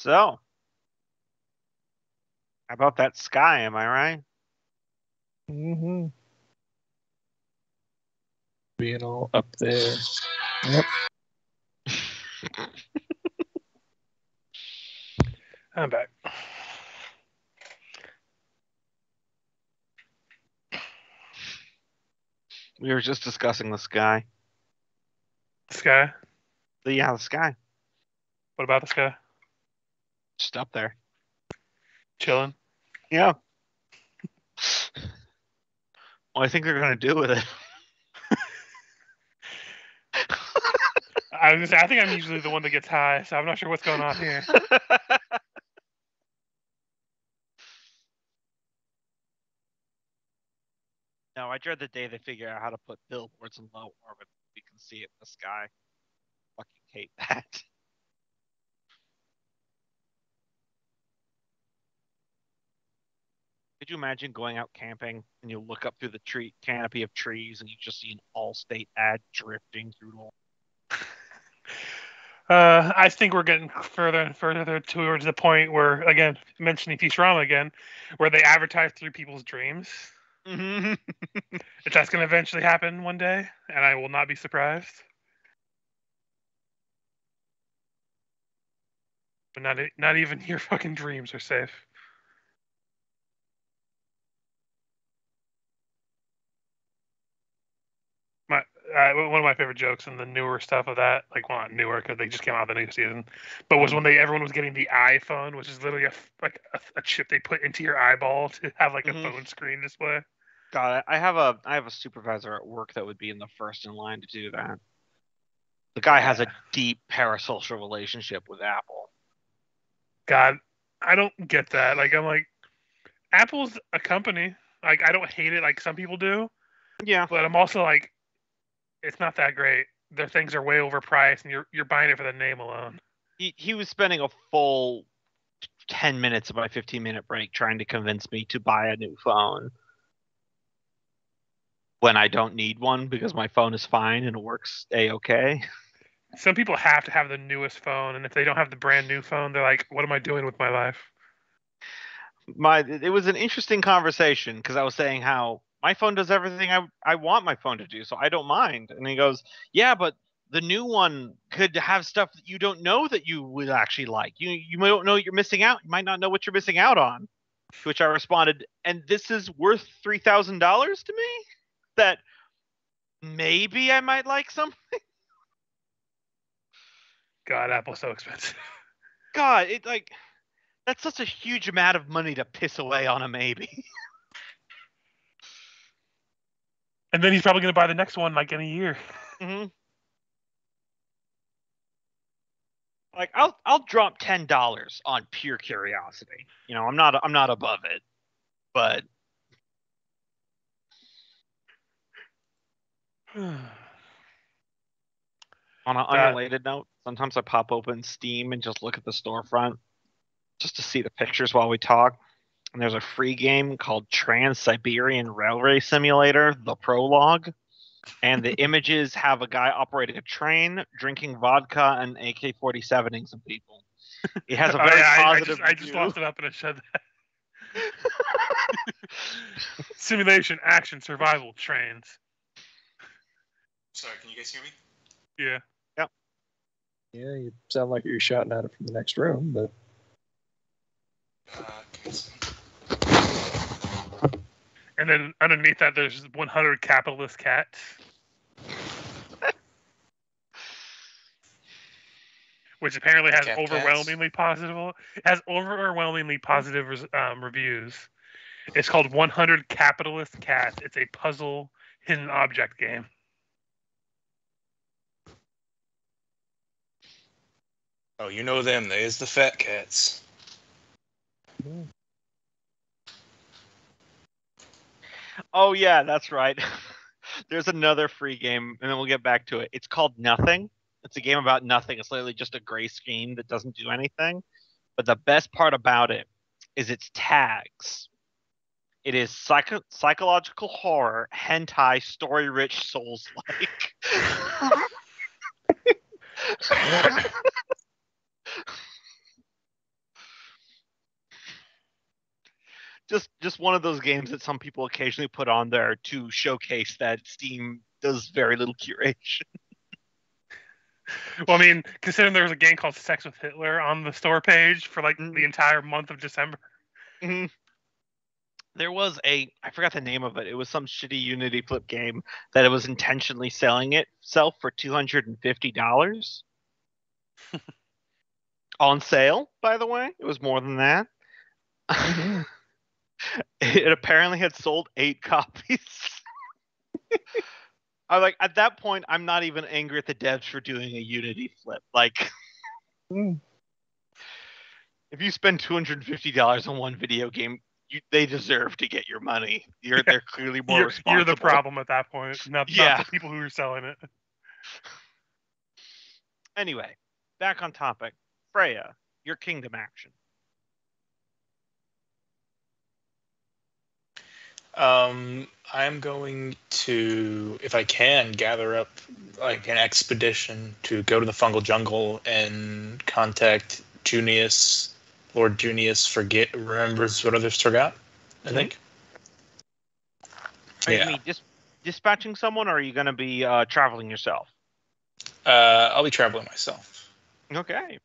B: So, how about that sky? Am I right?
F: Mm-hmm. Being all up there. Yep.
A: I'm back.
B: We were just discussing the sky.
A: Sky.
B: The sky.
A: What about the sky?
B: Just up there.
A: Chilling.
B: Yeah. What I think they're gonna do with it.
A: I was gonna say, I think I'm usually the one that gets high, so I'm not sure what's going on here.
B: No, I dread the day they figure out how to put billboards in low orbit. We can see it in the sky. Fucking hate that. Could you imagine going out camping and you look up through the tree canopy of trees and you just see an Allstate ad drifting through the
A: I think we're getting further and further towards the point where, again, mentioning Futurama again, where they advertise through people's dreams. If that's going to eventually happen one day, and I will not be surprised. But not even your fucking dreams are safe. One of my favorite jokes in the newer stuff of that, like, well, not newer because they just came out of the new season, but was when everyone was getting the iPhone, which is literally a chip they put into your eyeball to have like a phone screen display.
B: Got it. I have a supervisor at work that would be in the first in line to do that. The guy has a deep parasocial relationship with Apple.
A: God, I don't get that. Like, I'm like, Apple's a company. Like, I don't hate it like some people do.
B: Yeah.
A: But I'm also like, it's not that great. Their things are way overpriced, and you're buying it for the name alone.
B: He was spending a full 10 minutes of my 15-minute break trying to convince me to buy a new phone when I don't need one because my phone is fine and it works A-okay.
A: Some people have to have the newest phone, and if they don't have the brand new phone, they're like, what am I doing with my life?
B: It was an interesting conversation because I was saying how my phone does everything I want my phone to do, so I don't mind. And he goes, yeah, but the new one could have stuff that you don't know that you would actually like. You don't know what you're missing out. You might not know what you're missing out on. To which I responded, and this is worth $3,000 to me? That maybe I might like something?
A: God, Apple's so expensive.
B: God, that's such a huge amount of money to piss away on a maybe.
A: And then he's probably going to buy the next one like in a year.
B: Mm-hmm. Like I'll drop $10 on pure curiosity. You know, I'm not above it, but on an unrelated note, sometimes I pop open Steam and just look at the storefront just to see the pictures while we talk. And there's a free game called Trans-Siberian Railway Simulator, the prologue. And the images have a guy operating a train, drinking vodka, and AK-47ing some people. It has a very positive
A: I just lost it up and I said that. Simulation, action, survival, trains.
G: Sorry, can you guys hear me?
A: Yeah.
B: Yep.
F: Yeah, you sound like you're shouting at it from the next room, but...
A: And then underneath that, there's 100 capitalist cats. Which apparently has overwhelmingly positive reviews. It's called 100 Capitalist Cats. It's a puzzle hidden object game.
G: Oh, you know them. There's the fat cats.
B: Oh yeah, that's right. There's another free game, and then we'll get back to it. It's called Nothing. It's a game about nothing. It's literally just a gray screen that doesn't do anything. But the best part about it is its tags. It is psychological horror, hentai, story-rich, souls-like. just one of those games that some people occasionally put on there to showcase that Steam does very little curation.
A: Well, I mean, considering there was a game called Sex with Hitler on the store page for like the entire month of December.
B: Mm-hmm. There was I forgot the name of it. It was some shitty Unity flip game that it was intentionally selling itself for $250 on sale. By the way, it was more than that. It apparently had sold 8 copies. I like at that point, I'm not even angry at the devs for doing a Unity flip. Like, if you spend $250 on one video game, they deserve to get your money. They're clearly more responsible.
A: You're the problem at that point, not the people who are selling it.
B: Anyway, back on topic. Freya, your kingdom action.
G: I'm going to, if I can, gather up like an expedition to go to the fungal jungle and contact Junius. Lord Junius remembers what others forgot, I think.
B: Are you dispatching someone, or are you going to be traveling yourself?
G: I'll be traveling myself.
B: Okay.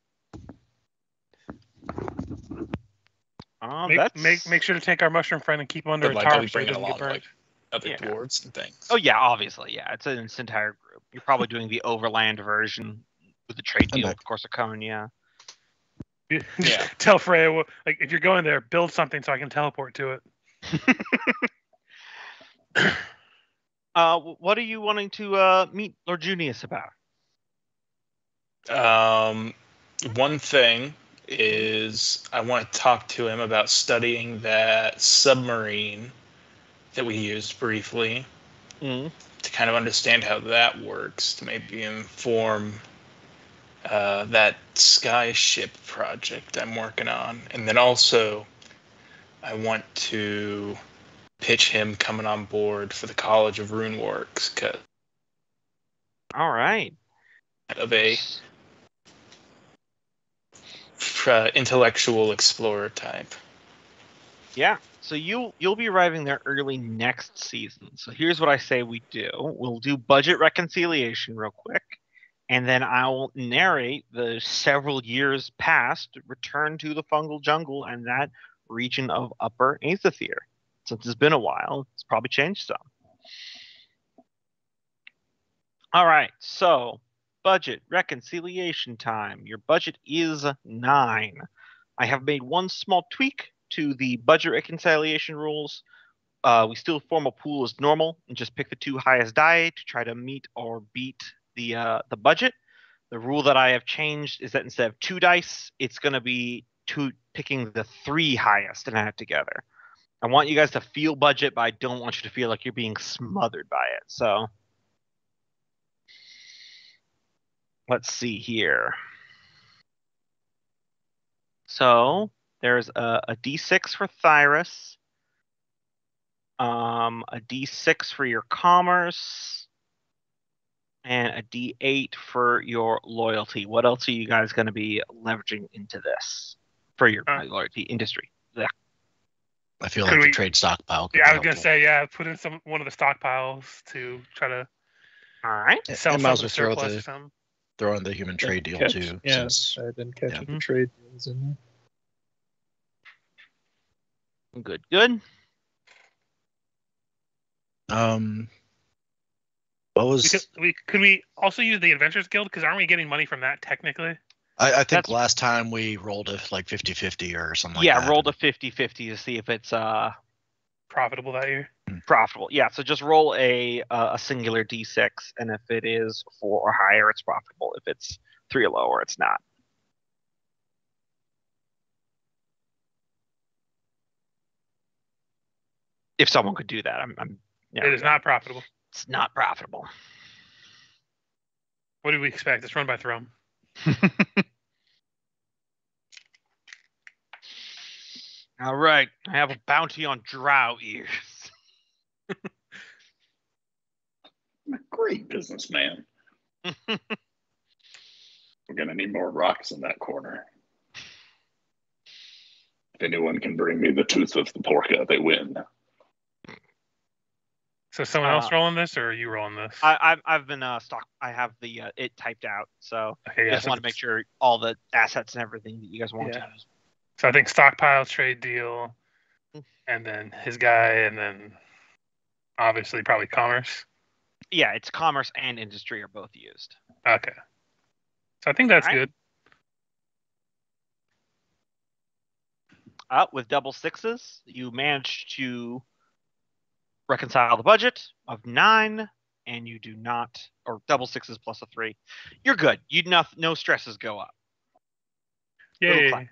A: Make sure to take our mushroom friend and keep him under a
G: I'll be
A: tarp so he
G: bringing
A: doesn't get
G: along
A: burned.
G: other dwarves and things.
B: Oh yeah, obviously, yeah. It's an entire group. You're probably doing the overland version with the trade deal, of course, of Cone, yeah.
A: Yeah. Tell Freya, like, if you're going there, build something so I can teleport to it.
B: What are you wanting to meet Lord Junius about?
G: One thing is I want to talk to him about studying that submarine that we used briefly to kind of understand how that works, to maybe inform that skyship project I'm working on. And then also I want to pitch him coming on board for the College of Runeworks.
B: All right.
G: Of a intellectual explorer type.
B: Yeah. So you'll be arriving there early next season. So here's what I say we do. We'll do budget reconciliation real quick, and then I'll narrate the several years past return to the fungal jungle and that region of Upper Aether. Since it's been a while, it's probably changed some. All right, so budget reconciliation time. Your budget is 9. I have made one small tweak to the budget reconciliation rules. We still form a pool as normal and just pick the 2 highest die to try to meet or beat the budget. The rule that I have changed is that instead of 2 dice, it's going to be picking the 3 highest and add it together. I want you guys to feel budget, but I don't want you to feel like you're being smothered by it. So let's see here. So there's a D6 for Thyrus, a D6 for your commerce, and a D8 for your loyalty. What else are you guys going to be leveraging into this for your loyalty industry? Yeah.
E: I feel like the trade stockpile.
A: Yeah, I was going to say, put in one of the stockpiles to try to sell some of the surplus or something.
E: Throw in the human trade deal too.
F: Yes, I didn't catch the trade deals in there.
B: Good.
E: What was?
A: Could we also use the Adventurers Guild? Because aren't we getting money from that technically?
E: I think last time we rolled a like 50-50 or something like that.
B: Yeah, rolled a 50-50 to see if it's
A: profitable that year.
B: Profitable. Yeah, so just roll a singular D6, and if it is 4 or higher, it's profitable. If it's 3 or lower, it's not. If someone could do that,
A: it is not profitable.
B: It's not profitable.
A: What do we expect? It's run by Thrum.
B: All right, I have a bounty on drow ears.
C: I'm a great businessman. We're gonna need more rocks in that corner. If anyone can bring me the tooth of the porca, they win.
A: So someone else rolling this, or are you rolling this?
B: I've been stock. I have the it typed out, so
A: Okay,
B: I just want to make sure all the assets and everything that you guys want to use.
A: So I think stockpile, trade deal, and then his guy, and then obviously probably commerce.
B: Yeah, it's commerce and industry are both used.
A: Okay. So I think that's good.
B: With double sixes, you managed to reconcile the budget of 9, and you do not, or double sixes plus a 3. You're good. You no stresses go up.
A: Yay.
B: All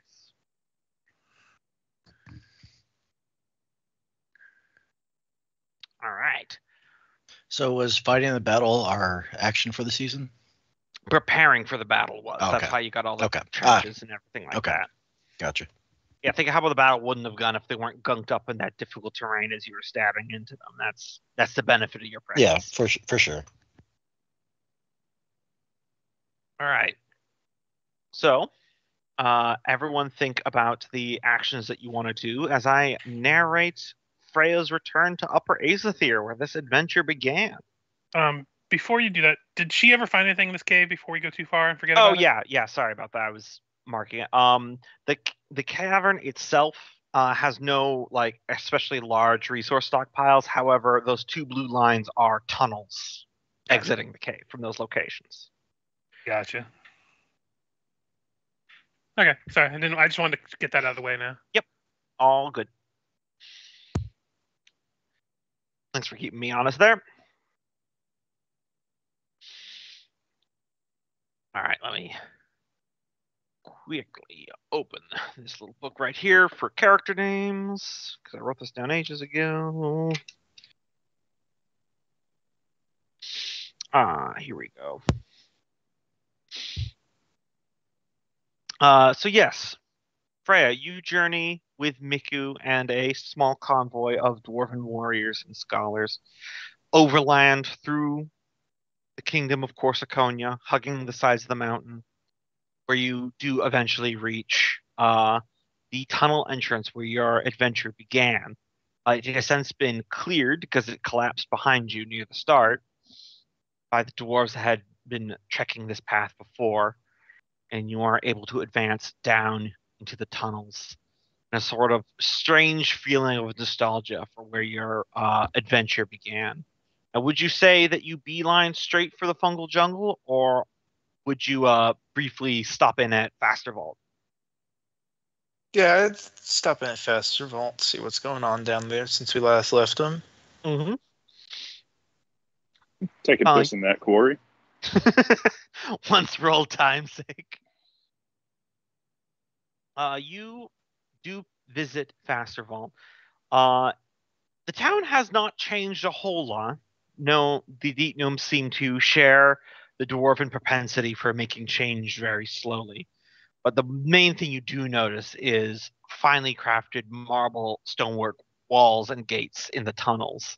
B: right.
E: So was fighting the battle our action for the season?
B: Preparing for the battle was.
E: Okay.
B: That's how you got all the trenches and everything like that.
E: Gotcha.
B: Yeah, think of how the battle wouldn't have gone if they weren't gunked up in that difficult terrain as you were stabbing into them. That's the benefit of your presence.
E: Yeah, for sure.
B: All right. So, everyone think about the actions that you want to do as I narrate Freya's return to Upper Aether, where this adventure began.
A: Before you do that, did she ever find anything in this cave before we go too far and forget about it?
B: Oh, yeah. Sorry about that. I was marking it. The cavern itself has no, especially large resource stockpiles. However, those 2 blue lines are tunnels exiting the cave from those locations.
A: Gotcha. Okay, sorry. I just wanted to get that out of the way now.
B: Yep. All good. Thanks for keeping me honest there. All right, let me quickly open this little book right here for character names, because I wrote this down ages ago. Here we go. So yes, Freya, you journey with Miku and a small convoy of dwarven warriors and scholars overland through the kingdom of Corsiconia, hugging the sides of the mountain, where you do eventually reach the tunnel entrance where your adventure began. It has since been cleared because it collapsed behind you near the start by the dwarves that had been checking this path before, and you are able to advance down into the tunnels. And a sort of strange feeling of nostalgia for where your adventure began. Now, would you say that you beeline straight for the fungal jungle, or would you briefly stop in at Faster Vault?
D: Yeah, I'd stop in at Faster Vault, see what's going on down there since we last left them.
B: Mm-hmm.
C: Take a piss in that quarry.
B: Once for old time's sake. You do visit Faster Vault. The town has not changed a whole lot. No, the Deep Gnomes seem to share the dwarven propensity for making change very slowly. But the main thing you do notice is finely crafted marble stonework walls and gates in the tunnels.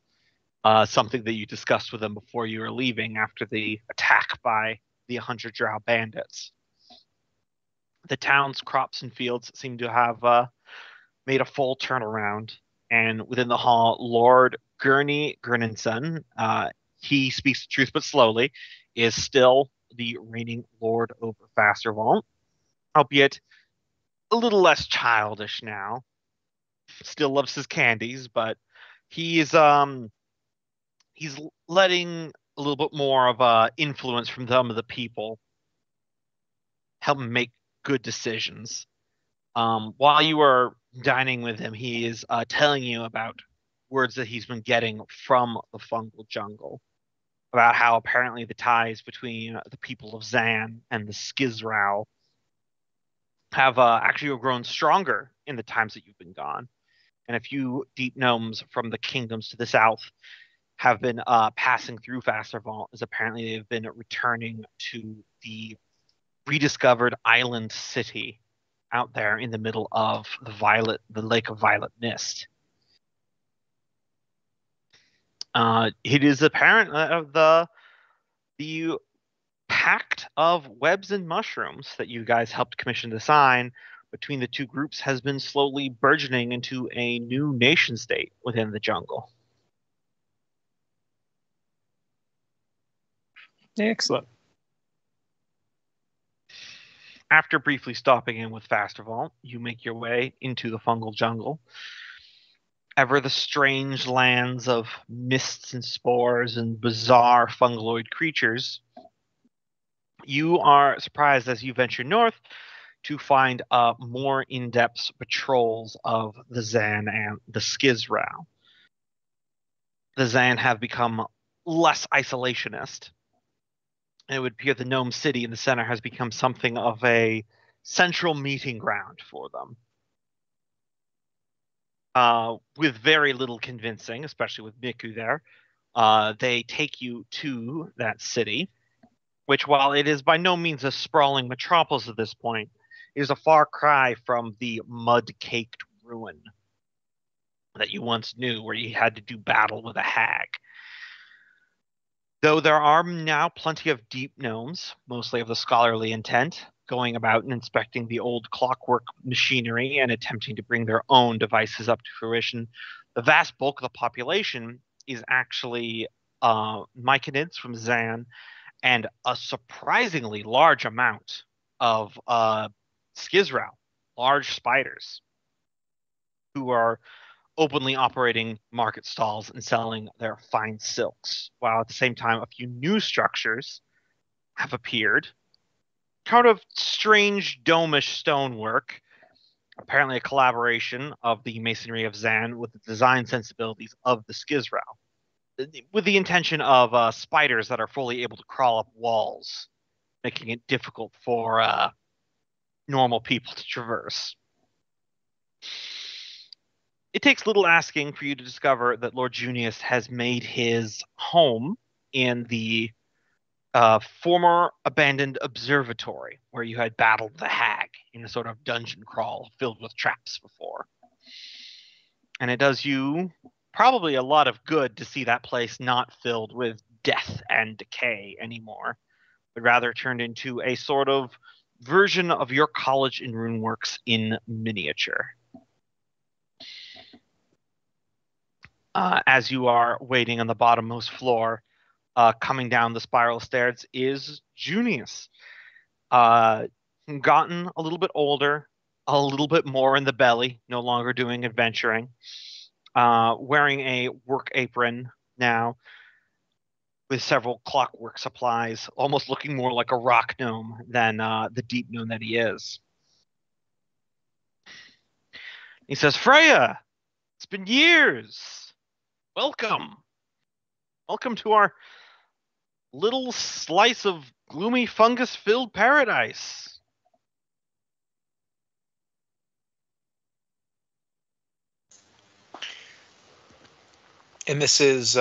B: Something that you discussed with them before you were leaving after the attack by the 100 Drow bandits. The town's crops and fields seem to have made a full turnaround. And within the hall, Lord Gurney Gurninson, he speaks the truth but slowly, is still the reigning lord over Faster Vault, albeit a little less childish now. Still loves his candies, but he's letting a little bit more of influence from some of the people help him make good decisions. While you are dining with him, he is telling you about words that he's been getting from the fungal jungle, about how apparently the ties between the people of Zan and the Skizrau have actually grown stronger in the times that you've been gone. And a few deep gnomes from the kingdoms to the south have been passing through Faster Vault, as apparently they've been returning to the rediscovered island city out there in the middle of the Lake of Violet Mist. It is apparent of the pact of webs and mushrooms that you guys helped commission to sign between the two groups has been slowly burgeoning into a new nation state within the jungle.
F: Excellent.
B: After briefly stopping in with Fasterval, you make your way into the fungal jungle. Ever the strange lands of mists and spores and bizarre fungaloid creatures, you are surprised as you venture north to find more in-depth patrols of the Zan and the Skizrau. The Zan have become less isolationist. It would appear the Gnome City in the center has become something of a central meeting ground for them. With very little convincing, especially with Miku there, they take you to that city, which, while it is by no means a sprawling metropolis at this point, is a far cry from the mud-caked ruin that you once knew, where you had to do battle with a hag. Though there are now plenty of deep gnomes, mostly of the scholarly intent, going about and inspecting the old clockwork machinery and attempting to bring their own devices up to fruition, the vast bulk of the population is actually Myconids from Zan and a surprisingly large amount of Skizrau, large spiders, who are openly operating market stalls and selling their fine silks, while at the same time a few new structures have appeared. Kind of strange domish stonework, apparently a collaboration of the masonry of Zan with the design sensibilities of the Skizrau, with the intention of spiders that are fully able to crawl up walls, making it difficult for normal people to traverse. It takes little asking for you to discover that Lord Junius has made his home in the former abandoned observatory where you had battled the hag in a sort of dungeon crawl filled with traps before. And it does you probably a lot of good to see that place not filled with death and decay anymore, but rather turned into a sort of version of your college in Runeworks in miniature. As you are waiting on the bottommost floor, coming down the spiral stairs is Junius. Gotten a little bit older, a little bit more in the belly, no longer doing adventuring, wearing a work apron now with several clockwork supplies, almost looking more like a rock gnome than the deep gnome that he is. He says, "Freya, it's been years. Welcome. Welcome to our little slice of gloomy fungus-filled paradise."
D: And this is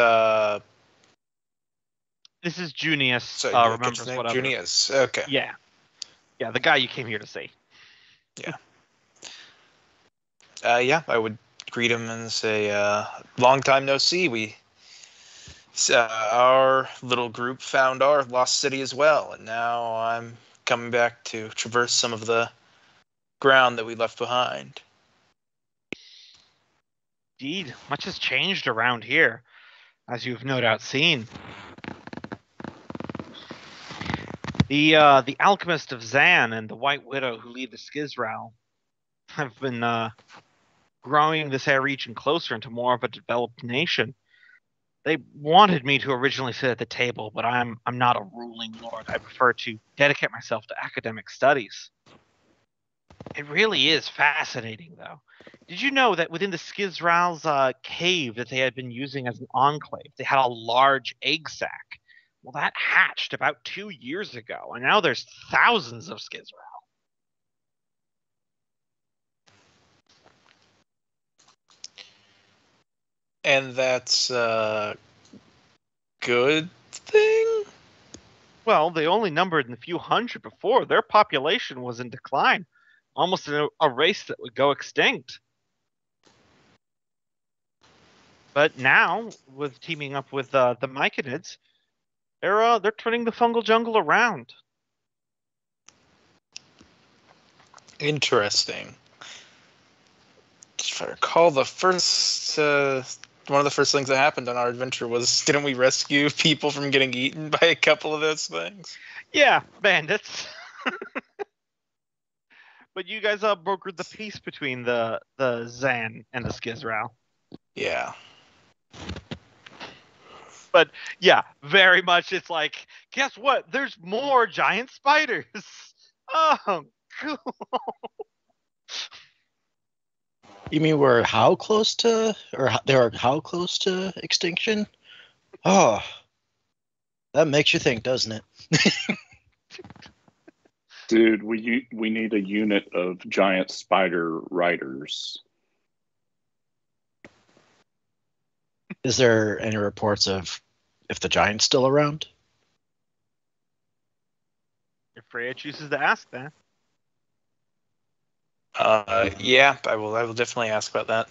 B: Junius.
D: so
B: remembers whatever.
D: Junius. Okay.
B: Yeah, the guy you came here to see.
D: Yeah. Yeah, I would greet him and say, "Long time no see. Our little group found our lost city as well, and now I'm coming back to traverse some of the ground that we left behind."
B: Indeed, much has changed around here, as you've no doubt seen. The alchemist of Zan and the White Widow who lead the Skizrau have been growing this air region closer into more of a developed nation. They wanted me to originally sit at the table, but I'm not a ruling lord. I prefer to dedicate myself to academic studies. It really is fascinating, though. Did you know that within the Skizrau's cave that they had been using as an enclave, they had a large egg sac? Well, that hatched about 2 years ago, and now there's thousands of Skizrau.
D: And that's a good thing?
B: Well, they only numbered in a few hundred before. Their population was in decline, almost a race that would go extinct. But now, with teaming up with the Myconids, they're turning the fungal jungle around.
G: Interesting. If I recall, the first one of the first things that happened on our adventure was, didn't we rescue people from getting eaten by a couple of those things?
B: Yeah, bandits. But you guys brokered the peace between the Zan and the Skizral.
G: Yeah.
B: But yeah, very much it's like, guess what? There's more giant spiders. Oh, cool.
E: You mean we're how close to extinction? Oh, that makes you think, doesn't it?
C: Dude, we need a unit of giant spider riders.
E: Is there any reports of if the giant's still around?
B: If Freya chooses to ask that.
G: Yeah, I will definitely ask about that.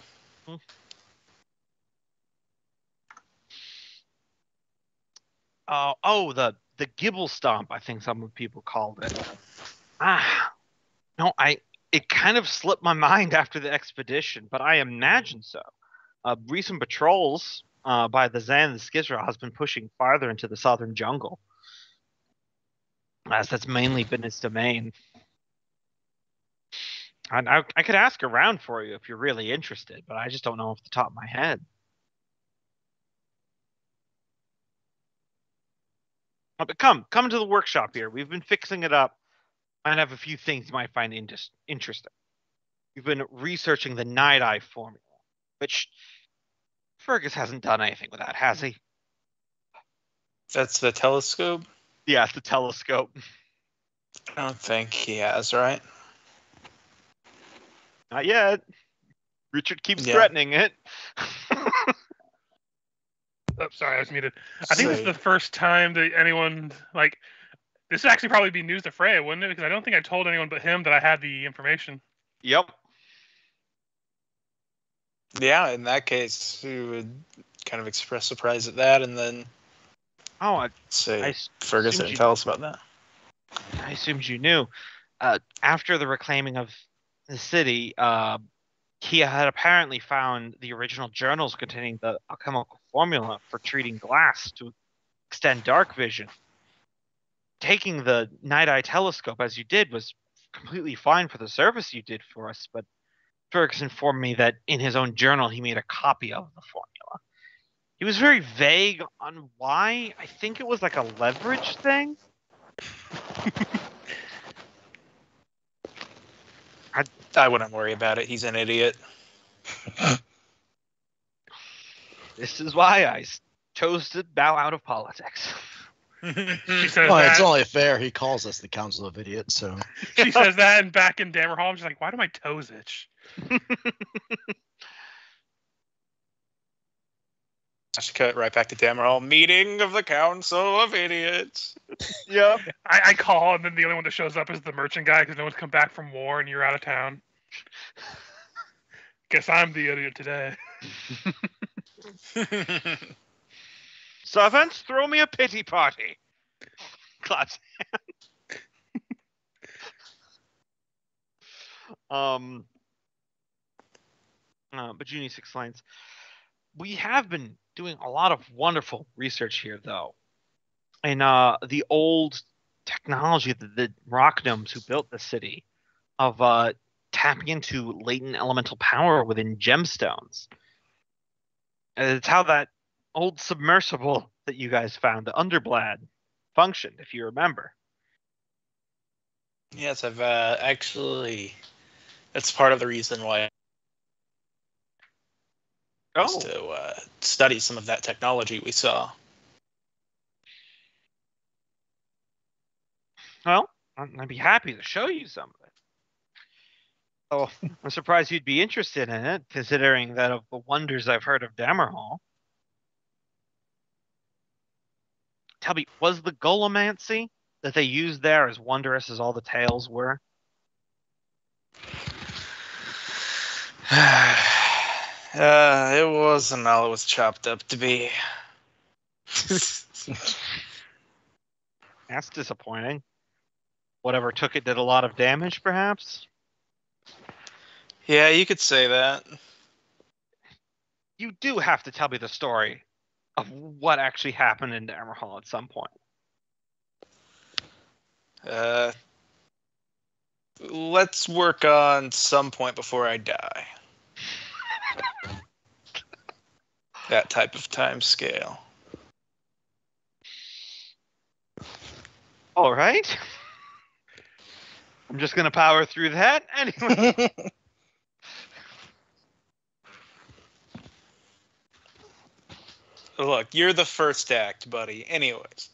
B: The Gibble Stomp, I think some people called it. No, it kind of slipped my mind after the expedition, but I imagine so. Recent patrols by the Zan and the Skizra has been pushing farther into the southern jungle, as that's mainly been its domain. I could ask around for you if you're really interested, but I just don't know off the top of my head. But come to the workshop here. We've been fixing it up. I have a few things you might find interesting. We've been researching the Night-Eye formula, which Fergus hasn't done anything with that, has he?
G: That's the telescope?
B: Yeah, it's the telescope.
G: I don't think he has, right?
B: Not yet. Richard keeps threatening it.
A: Oh, sorry, I was muted. I think this is the first time that anyone, this would actually probably be news to Freya, wouldn't it? Because I don't think I told anyone but him that I had the information.
B: Yep.
G: Yeah, in that case, we would kind of express surprise at that, and then say Fergus didn't tell us about that.
B: I assumed you knew. After the reclaiming of the city, Kia had apparently found the original journals containing the alchemical formula for treating glass to extend dark vision. Taking the Night-Eye telescope as you did was completely fine for the service you did for us, but Fergus informed me that in his own journal he made a copy of the formula. He was very vague on why. I think it was like a leverage thing.
G: I wouldn't worry about it. He's an idiot.
B: This is why I chose to bow out of politics.
A: She says
E: it's only fair. He calls us the Council of Idiots, so.
A: She says that, and back in Dammerhall, she's like, why do my toes itch?
G: Just cut right back to Dammerhall. Meeting of the Council of Idiots.
B: Yep.
A: I call, and then the only one that shows up is the merchant guy because no one's come back from war and you're out of town. Guess I'm the idiot today.
B: Servants, throw me a pity party. Claps. But Junius explains, we have been doing a lot of wonderful research here, though. And the old technology that the rock gnomes who built the city of tapping into latent elemental power within gemstones. And it's how that old submersible that you guys found, the Underblad, functioned, if you remember.
G: Yes, I've actually... That's part of the reason why to study some of that technology we saw.
B: Well, I'd be happy to show you some of it. Oh, I'm surprised you'd be interested in it, considering that of the wonders I've heard of Dammerhall. Tell me, was the Golomancy that they used there as wondrous as all the tales were?
G: It wasn't all it was chopped up to be.
B: That's disappointing. Whatever took it did a lot of damage, perhaps?
D: Yeah, you could say that.
B: You do have to tell me the story of what actually happened in Dammerhall at some point.
D: Let's work on some point before I die. That type of time scale.
B: All right. I'm just going to power through that. Anyway.
D: Look, you're the first act, buddy. Anyways.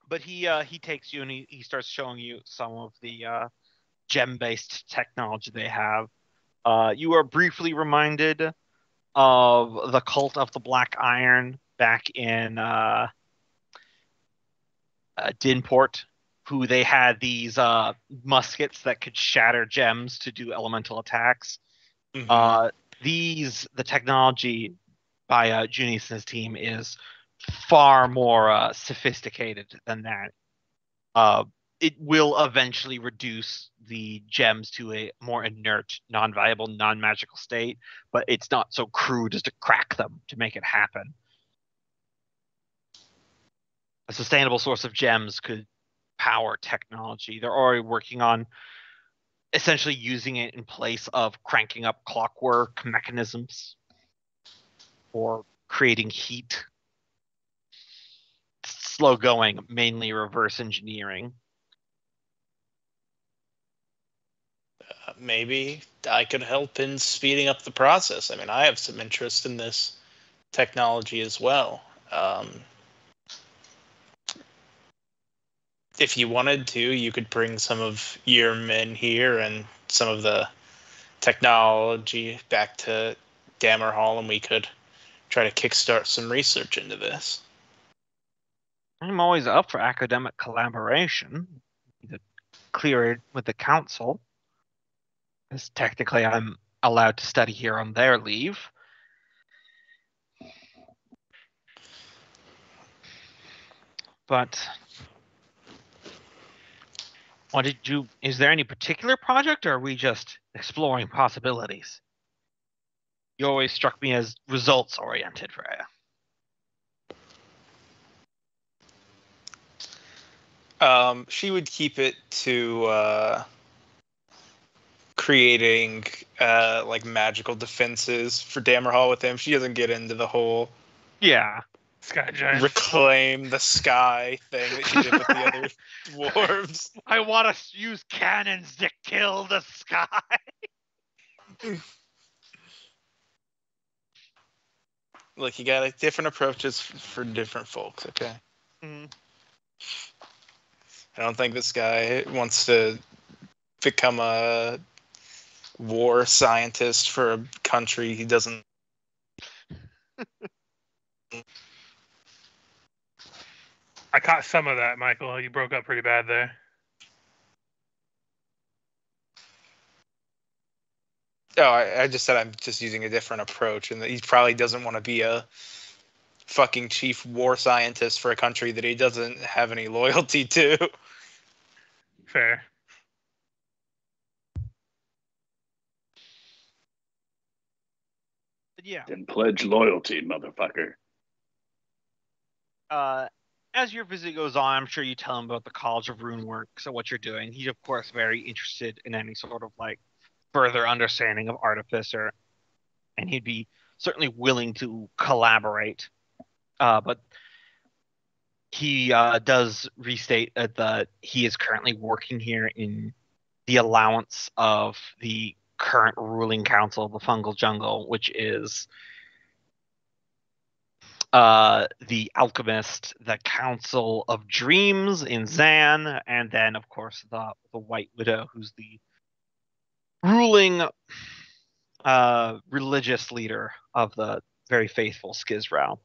B: But he takes you and he starts showing you some of the gem-based technology they have. You are briefly reminded of the cult of the Black Iron back in Dinport, who they had these muskets that could shatter gems to do elemental attacks.
D: Mm-hmm.
B: The technology by Junius and his team is far more sophisticated than that. It will eventually reduce the gems to a more inert, non-viable, non-magical state, but it's not so crude as to crack them to make it happen. A sustainable source of gems could power technology. They're already working on essentially using it in place of cranking up clockwork mechanisms or creating heat. Slow going, mainly reverse engineering.
D: Maybe I could help in speeding up the process. I mean, I have some interest in this technology as well. If you wanted to, you could bring some of your men here and some of the technology back to Dammerhall, and we could try to kickstart some research into this.
B: I'm always up for academic collaboration. To clear it with the council, because technically I'm allowed to study here on their leave. But is there any particular project, or are we just exploring possibilities? You always struck me as results oriented, Freya.
D: She would keep it to creating like magical defenses for Dammerhall with him. She doesn't get into the whole
A: Sky Giant
D: reclaim the sky thing that she did with the other dwarves.
B: I want to use cannons to kill the sky.
D: Look, you got different approaches for different folks, okay?
B: Mm-hmm.
D: I don't think this guy wants to become a war scientist for a country he doesn't.
A: I caught some of that, Michael. You broke up pretty bad there.
D: Oh, I just said I'm just using a different approach, and that he probably doesn't want to be a fucking chief war scientist for a country that he doesn't have any loyalty to.
A: Fair.
B: Yeah.
C: Then pledge loyalty, motherfucker.
B: As your visit goes on, I'm sure you tell him about the College of Runework, so what you're doing. He's of course very interested in any sort of like further understanding of Artificer, and he'd be certainly willing to collaborate. But he does restate that he is currently working here in the allowance of the current ruling council of the Fungal Jungle, which is the Alchemist, the Council of Dreams in Zan, and then of course the White Widow, who's the ruling religious leader of the very faithful Skizrao.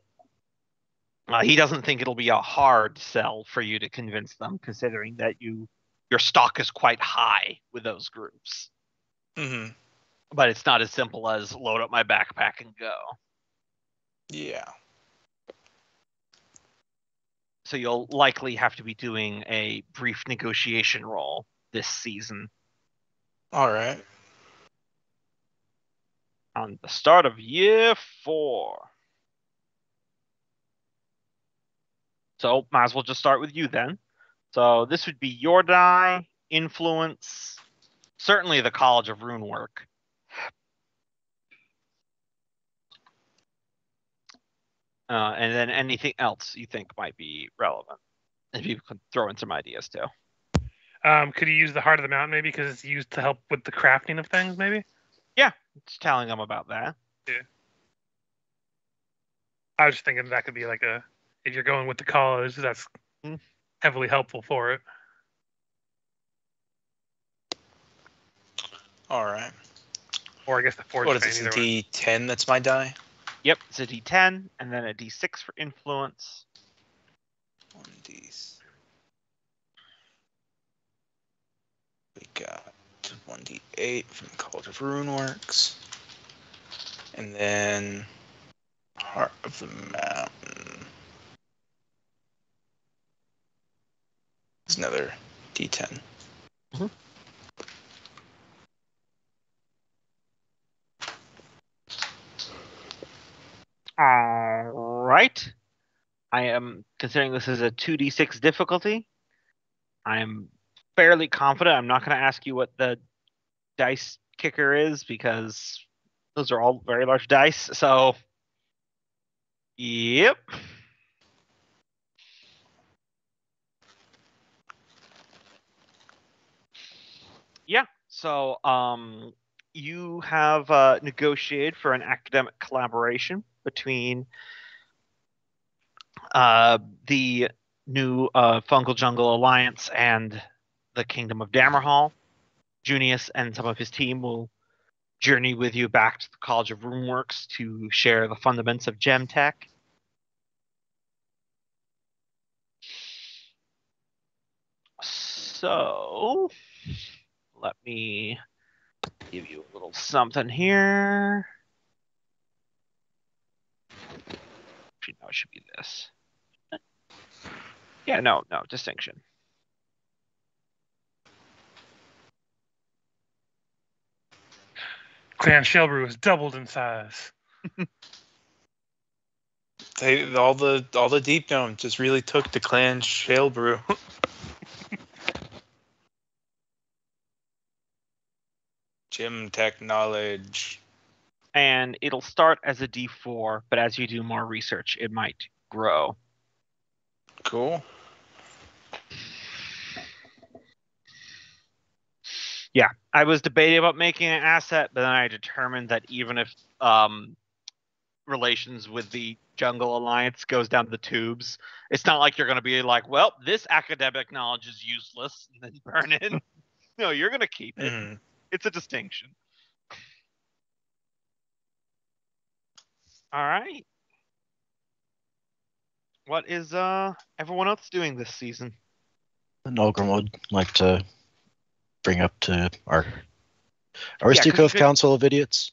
B: He doesn't think it'll be a hard sell for you to convince them, considering that your stock is quite high with those groups.
D: Mm-hmm.
B: But it's not as simple as load up my backpack and go.
D: Yeah.
B: So you'll likely have to be doing a brief negotiation roll this season.
G: All right.
B: On the start of year 4. So might as well just start with you then. So this would be your die, influence, certainly the College of Rune Work. And then anything else you think might be relevant. If you could throw in some ideas too.
A: Could you use the Heart of the Mountain maybe because it's used to help with the crafting of things maybe?
B: Yeah, just telling them about that.
A: Yeah. I was just thinking that could be like if you're going with the college, that's heavily helpful for it.
G: All right.
A: Or I guess the forge.
G: What is this? A D10? That's my die.
B: Yep, it's a D10 and then a D6 for influence.
G: 1D. We got 1D8 from the College of Runeworks, and then Heart of the Mountain. It's another D10.
B: Mm-hmm. All right. I am considering this is a 2d6 difficulty. I am fairly confident. I'm not going to ask you what the dice kicker is because those are all very large dice. So, yep. Yeah. So, you have negotiated for an academic collaboration between the new Fungal Jungle Alliance and the Kingdom of Dammerhall. Junius and some of his team will journey with you back to the College of Runeworks to share the fundamentals of gem tech. So, let me give you a little something here. Actually, no, it should be this. Yeah, no, distinction.
A: Clan Shelbrew has doubled in size.
G: All the deep gnome just really took the Clan Shale Brew. Gym tech knowledge.
B: And it'll start as a D4, but as you do more research, it might grow.
G: Cool.
B: Yeah, I was debating about making an asset, but then I determined that even if relations with the Jungle Alliance goes down the tubes, it's not like you're going to be like, well, this academic knowledge is useless, and then burn it. No, you're going to keep it. Mm-hmm. It's a distinction. All right. What is everyone else doing this season?
E: Nolgrim would like to bring up to our... Are we still with Council of Idiots?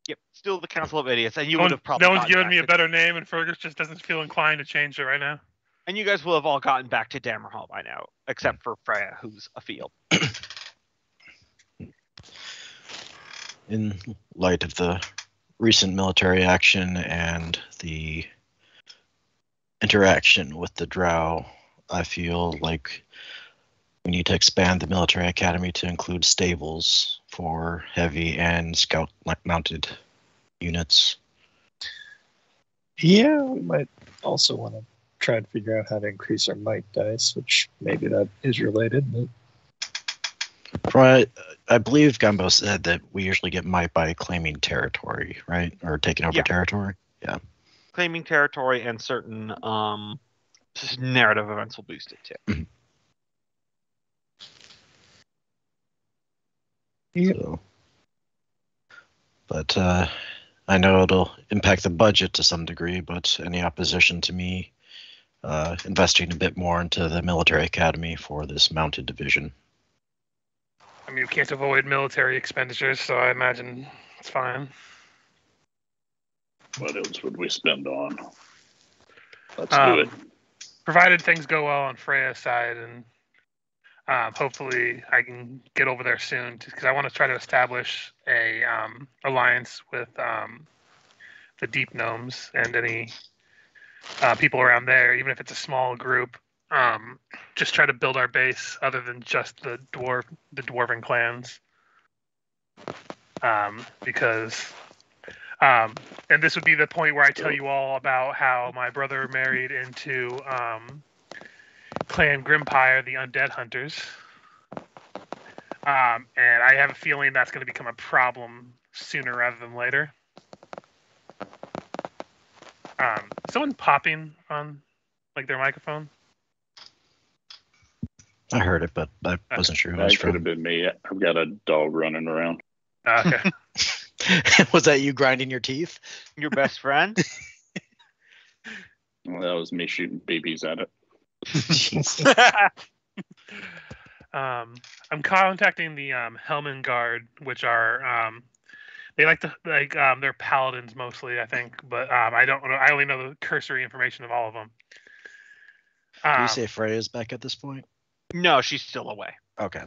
B: Yep, still the Council of Idiots. And you would have probably...
A: No one's given me a better name, and Fergus just doesn't feel inclined to change it right now.
B: And you guys will have all gotten back to Dammerhall by now, except for Freya, who's afield.
E: In light of the recent military action and the interaction with the Drow, I feel like we need to expand the military academy to include stables for heavy and scout mounted units.
F: Yeah, we might also want to try and figure out how to increase our might dice, which maybe that is related.
E: But... I believe Gumbo said that we usually get might by claiming territory, right? Or taking over territory? Yeah.
B: Claiming territory and certain narrative events will boost it too.
E: So, but I know it'll impact the budget to some degree, but any opposition to me investing a bit more into the military academy for this mounted division?
A: I mean, you can't avoid military expenditures, so I imagine it's fine.
C: What else would we spend on? Let's do it.
A: provided things go well on Freya's side, and hopefully I can get over there soon, because I want to try to establish a alliance with the Deep Gnomes and any people around there, even if it's a small group. Just try to build our base other than just the dwarven clans. Because and this would be the point where I tell you all about how my brother married into Clan Grimpire, the Undead Hunters. And I have a feeling that's going to become a problem sooner rather than later. Someone popping on their microphone?
E: I heard it, but I wasn't sure who it was
C: That could have been me. I've got a dog running around.
A: Okay.
E: Was that you grinding your teeth?
B: Your best friend?
C: Well, that was me shooting BBs at it.
A: I'm contacting the Helman Guard, which are they they're paladins mostly, I think, but I don't know. I only know the cursory information of all of them.
E: Do you say Freya's back at this point?
B: No, she's still away.
E: Okay.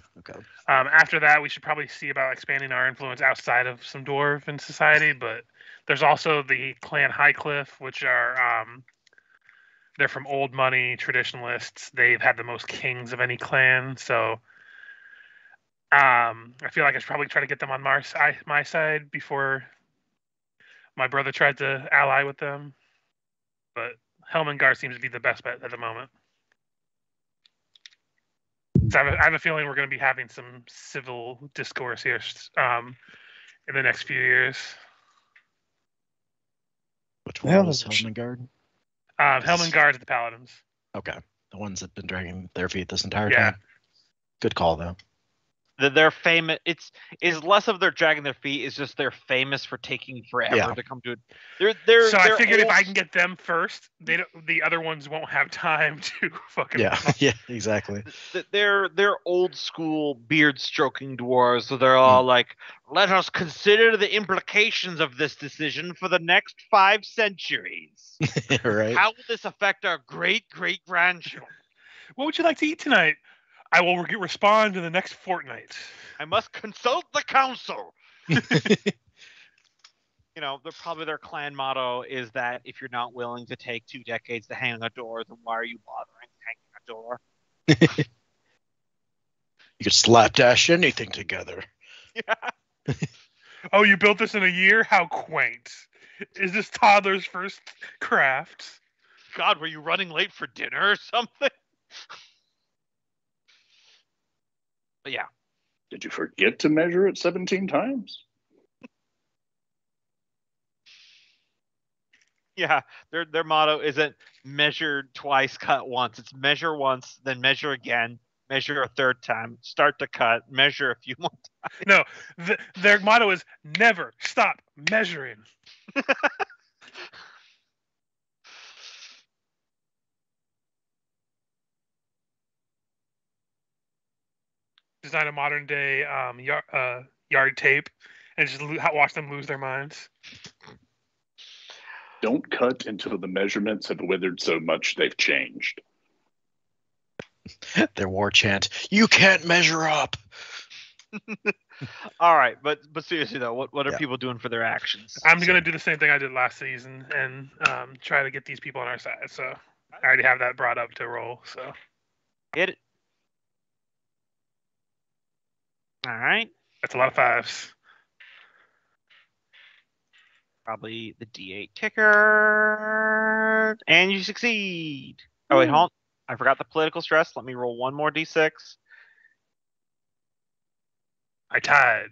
A: After that, we should probably see about expanding our influence outside of some dwarven society, but there's also the Clan Highcliff, which are they're from old money traditionalists. They've had the most kings of any clan, so I feel like I should probably try to get them on my side before my brother tried to ally with them. But Helmengar seems to be the best bet at the moment. So I have a feeling we're going to be having some civil discourse here in the next few years.
E: Which one was Helmengard?
A: Helmengard is the Paladins.
E: Okay. The ones that have been dragging their feet this entire time. Good call, though.
B: They're famous. It's less of their dragging their feet. It's just they're famous for taking forever to come to it.
A: So I figured if I can get them first, the other ones won't have time to fucking.
E: Yeah, exactly.
B: They're old school beard stroking dwarves, so they're all like, "Let us consider the implications of this decision for the next 5 centuries."
E: Right.
B: How will this affect our great grandchildren?
A: What would you like to eat tonight? I will respond in the next fortnight.
B: I must consult the council. Their clan motto is that if you're not willing to take 2 decades to hang a door, then why are you bothering hanging a door?
E: You could slapdash anything together.
B: Yeah.
A: Oh, you built this in a year? How quaint. Is this toddler's first craft?
B: God, were you running late for dinner or something? But yeah.
C: Did you forget to measure it 17 times?
B: Yeah, their motto isn't measure twice, cut once. It's measure once, then measure again, measure a third time, start to cut, measure a few more times.
A: No, their motto is never stop measuring. Design a modern day yard tape and just watch them lose their minds.
C: Don't cut until the measurements have withered so much they've changed.
E: Their war chant, "You can't measure up."
B: All right, but seriously though, what are people doing for their actions?
A: I'm going to do the same thing I did last season and try to get these people on our side. So I already have that brought up to roll. So
B: hit it. All right.
A: That's a lot of 5s.
B: Probably the D8 ticker. And you succeed. Oh, wait, hold on. I forgot the political stress. Let me roll one more D6.
A: I tied.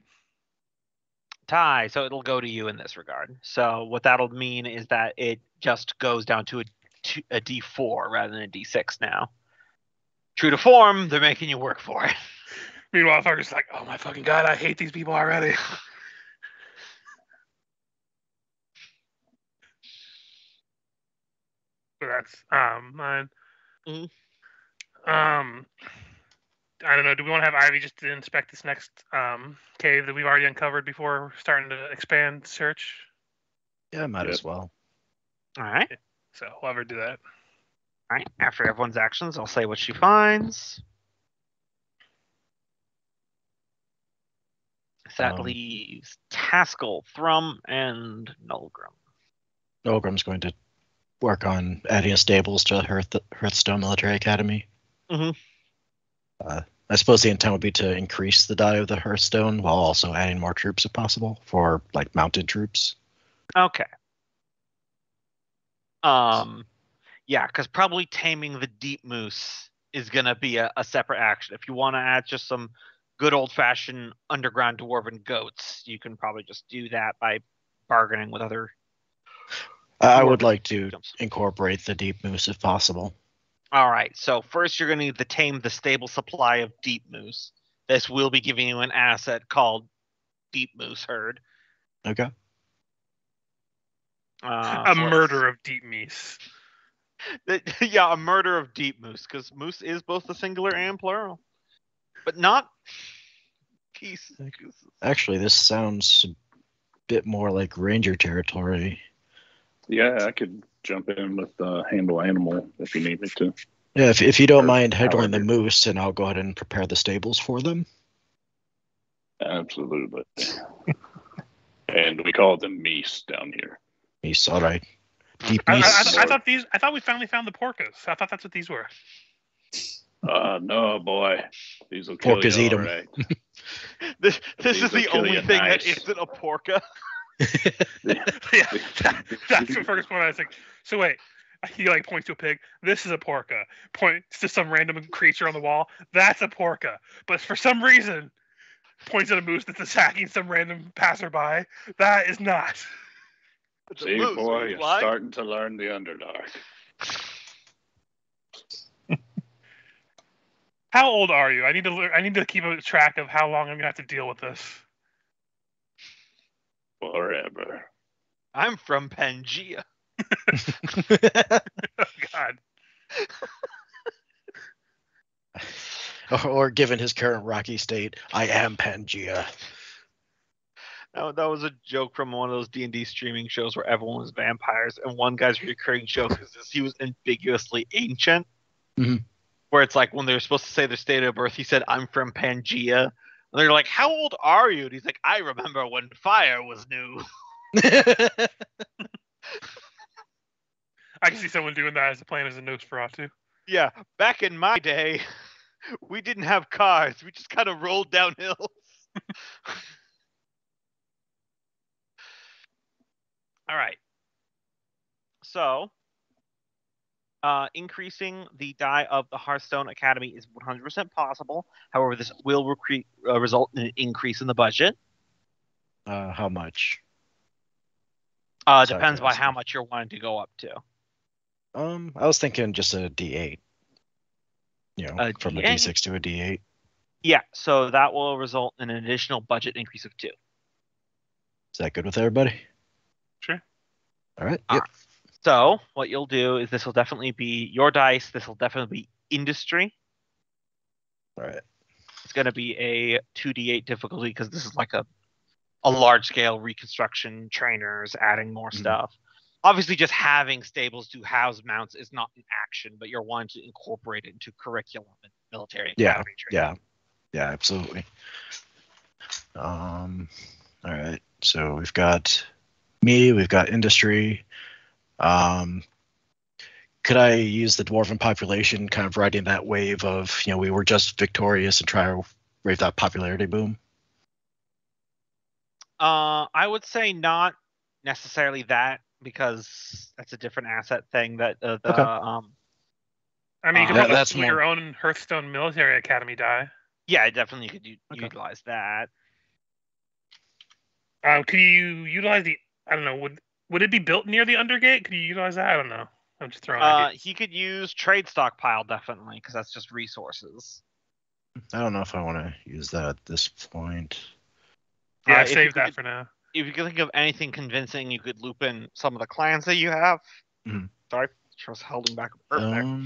B: Tie, so it'll go to you in this regard. So what that'll mean is that it just goes down to a D4 rather than a D6 now. True to form, they're making you work for it.
A: Meanwhile, Fargus like, oh my fucking god, I hate these people already. So that's mine.
B: Mm-hmm.
A: I don't know. Do we want to have Ivy just to inspect this next cave that we've already uncovered before starting to expand search?
E: Yeah, might as well.
B: All right.
A: So we'll have her do that.
B: Alright, after everyone's actions, I'll say what she finds. That leaves Taskell, Thrum, and Nulgrim.
E: Nulgrim's going to work on adding stables to Hearthstone Military Academy.
B: Mm-hmm.
E: I suppose the intent would be to increase the die of the Hearthstone while also adding more troops if possible for like mounted troops.
B: Okay. Yeah, because probably taming the deep moose is gonna be a separate action. If you want to add just some good old-fashioned underground dwarven goats, you can probably just do that by bargaining with other.
E: I would like to incorporate the deep moose if possible.
B: All right, so first you're going to need to tame the stable supply of deep moose. This will be giving you an asset called Deep Moose Herd.
E: Okay.
A: A murder of deep moose.
B: Yeah, a murder of deep moose, because moose is both the singular and plural. But not geese.
E: Actually, this sounds a bit more like ranger territory.
C: Yeah, I could jump in with handle animal if you need me to.
E: Yeah, if you don't mind handling the moose, and I'll go ahead and prepare the stables for them.
C: Absolutely. And we call them meese down here.
E: Meese, all right. Deep
A: meese. I thought we finally found the porcas. I thought that's what these were.
C: No, boy. These will kill
E: porcas
C: you,
E: eat them.
C: right.
B: This is the only thing that isn't a porca.
A: Yeah, that's the first one I was like. So wait, he like points to a pig. This is a porca. Points to some random creature on the wall. That's a porca. But for some reason, points at a moose that's attacking some random passerby. That is not.
C: See, moose, boy, you're starting to learn the Underdark.
A: How old are you? I need to keep a track of how long I'm gonna have to deal with this.
C: Forever.
B: I'm from Pangea.
A: Oh, God.
E: Or given his current rocky state, I am Pangea.
B: No, that was a joke from one of those D&D streaming shows where everyone was vampires, and one guy's recurring joke is this: he was ambiguously ancient.
E: Mm-hmm.
B: Where it's like when they were supposed to say their state of birth, he said, "I'm from Pangea." And they're like, "How old are you?" And he's like, "I remember when fire was new."
A: I can see someone doing that as a plan as a Nosferatu.
B: Yeah, back in my day, we didn't have cars. We just kind of rolled down hills. All right. So, increasing the die of the Hearthstone Academy is 100% possible. However, this will result in an increase in the budget.
E: How much?
B: Depends by how much you're wanting to go up to.
E: I was thinking just a D8. From a D6 to a D8.
B: Yeah, so that will result in an additional budget increase of 2.
E: Is that good with everybody?
A: Sure.
E: All right. Yep.
B: So what you'll do is this will definitely be your dice. This will definitely be industry.
E: All right.
B: It's going to be a 2d8 difficulty because this is like a large scale reconstruction, trainers, adding more stuff. Obviously, just having stables to house mounts is not an action, but you're wanting to incorporate it into curriculum and military academy training.
E: Yeah, absolutely. All right. So we've got me. We've got industry. Could I use the dwarven population, kind of riding that wave of, we were just victorious and try to rave that popularity boom?
B: I would say not necessarily that, because that's a different asset thing that
A: I mean, you could probably do your own Hearthstone Military Academy die.
B: Yeah, definitely could utilize that.
A: Could you utilize the? I don't know. Would it be built near the Undergate? Could you utilize that? I don't know. I'm just throwing.
B: He could use trade stockpile definitely, because that's just resources.
E: I don't know if I want to use that at this point.
A: Yeah, save that for now.
B: If you can think of anything convincing, you could loop in some of the clans that you have.
E: Mm-hmm.
B: Sorry, I was holding back a burp there.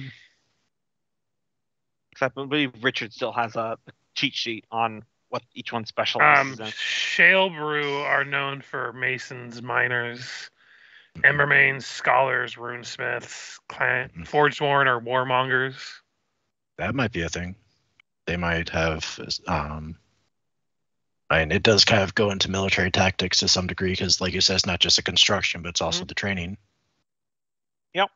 B: Except I believe Richard still has a cheat sheet on what each one specializes in.
A: Shale Brew are known for masons, miners, Embermanes, scholars, runesmiths, forgesworn, or warmongers.
E: That might be a thing. They might have. And it does kind of go into military tactics to some degree because, like you said, it's not just the construction, but it's also the training.
B: Yep.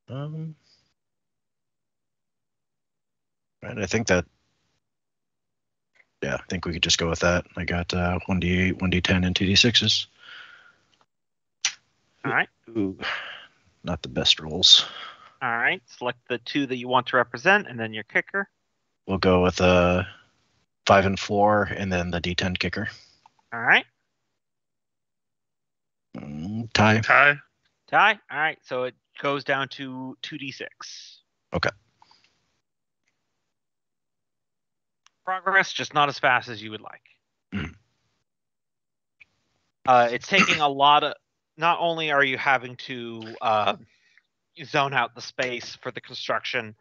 E: And I think that. Yeah, I think we could just go with that. I got 1d8, 1d10, and 2d6s.
B: All right.
E: Ooh, not the best rolls.
B: All right. Select the 2 that you want to represent, and then your kicker.
E: We'll go with 5 and 4, and then the d10 kicker.
B: All right.
E: Tie.
A: Tie.
B: All right. So it goes down to 2d6.
E: Okay.
B: Progress, just not as fast as you would like.
E: Mm.
B: It's taking a lot of. Not only are you having to zone out the space for the construction,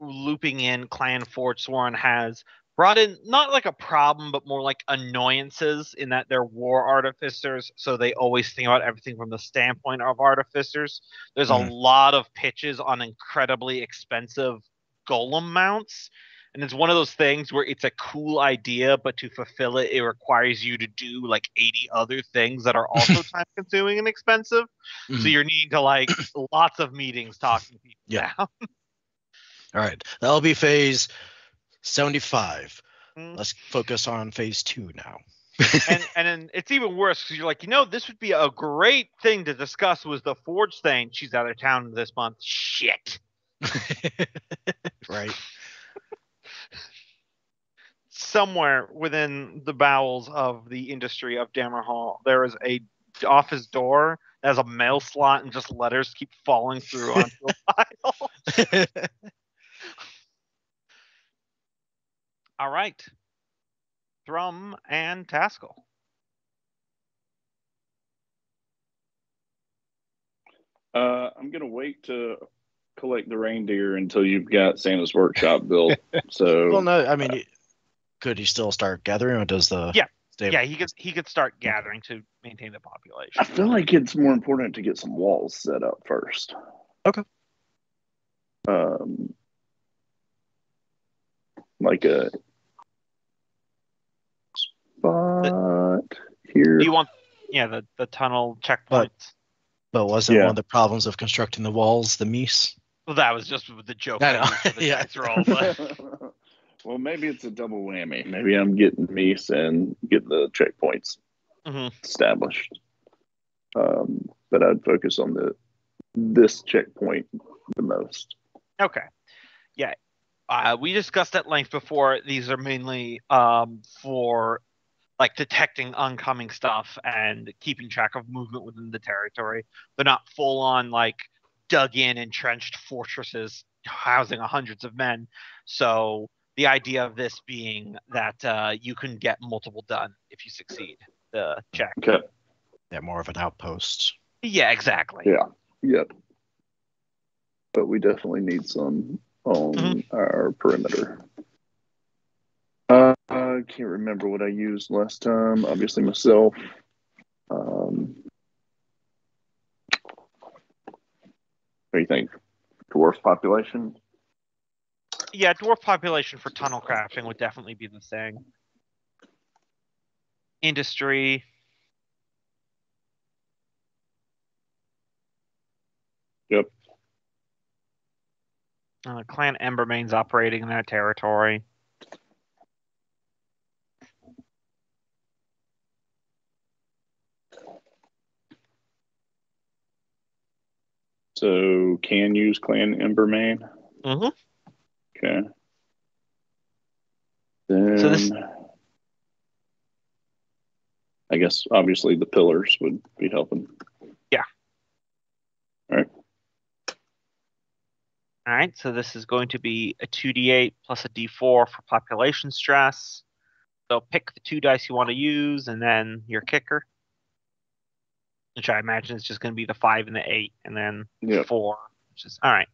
B: looping in Clan Forgesworn has brought in not like a problem, but more like annoyances in that they're war artificers, so they always think about everything from the standpoint of artificers. There's a lot of pitches on incredibly expensive golem mounts. And it's one of those things where it's a cool idea, but to fulfill it, it requires you to do like 80 other things that are also time consuming and expensive. So you're needing to like lots of meetings talking people down.
E: All right. That'll be phase 75. Let's focus on phase 2 now.
B: and then it's even worse because you're like, this would be a great thing to discuss was the Forge thing. She's out of town this month. Shit.
E: Right.
B: Somewhere within the bowels of the industry of Dammerhall, there is a office door that has a mail slot and just letters keep falling through onto a pile. All right. Thrum and Taskell.
C: I'm going to wait to collect the reindeer until you've got Santa's workshop built. So,
E: well, no, I mean, could he still start gathering, or does the
B: he could start gathering to maintain the population.
C: I feel like it's more important to get some walls set up first.
E: Okay.
C: Like a spot here.
B: Do you want the tunnel checkpoints?
E: But wasn't one of the problems of constructing the walls the meese?
B: Well, that was just the joke.
E: I know.
B: Roll, but...
C: Well, maybe it's a double whammy. Maybe I'm getting meese and get the checkpoints established. But I'd focus on this checkpoint the most.
B: Okay. Yeah. We discussed at length before. These are mainly for like detecting oncoming stuff and keeping track of movement within the territory. They're not full on like dug in entrenched fortresses housing hundreds of men. So the idea of this being that you can get multiple done if you succeed the check.
C: Okay.
E: Yeah, more of an outpost.
B: Yeah, exactly.
C: Yeah. Yep. But we definitely need some on our perimeter. I can't remember what I used last time. Obviously myself. What do you think? Dwarf population?
B: Yeah, dwarf population for tunnel crafting would definitely be the thing. Industry.
C: Yep.
B: Clan Embermane's operating in that territory.
C: So can use Clan Embermane?
B: Mm-hmm.
C: Okay. Then
B: so this...
C: I guess obviously the pillars would be helping.
B: Yeah.
C: All right.
B: All right, so this is going to be a 2d8 plus a d4 for population stress. So pick the 2 dice you want to use, and then your kicker, which I imagine is just going to be the 5 and the 8, and then 4, which is all right.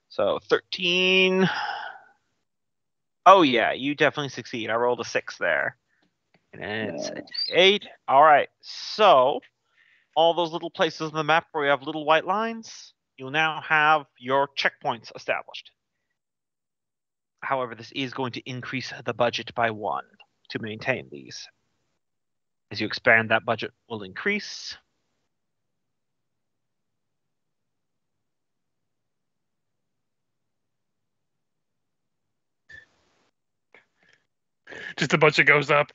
B: So 13 Oh yeah, you definitely succeed. I rolled a 6 there. And it's a 8. All right. So all those little places on the map where you have little white lines, you'll now have your checkpoints established. However, this is going to increase the budget by 1 to maintain these. As you expand, that budget will increase.
A: Just the budget goes up.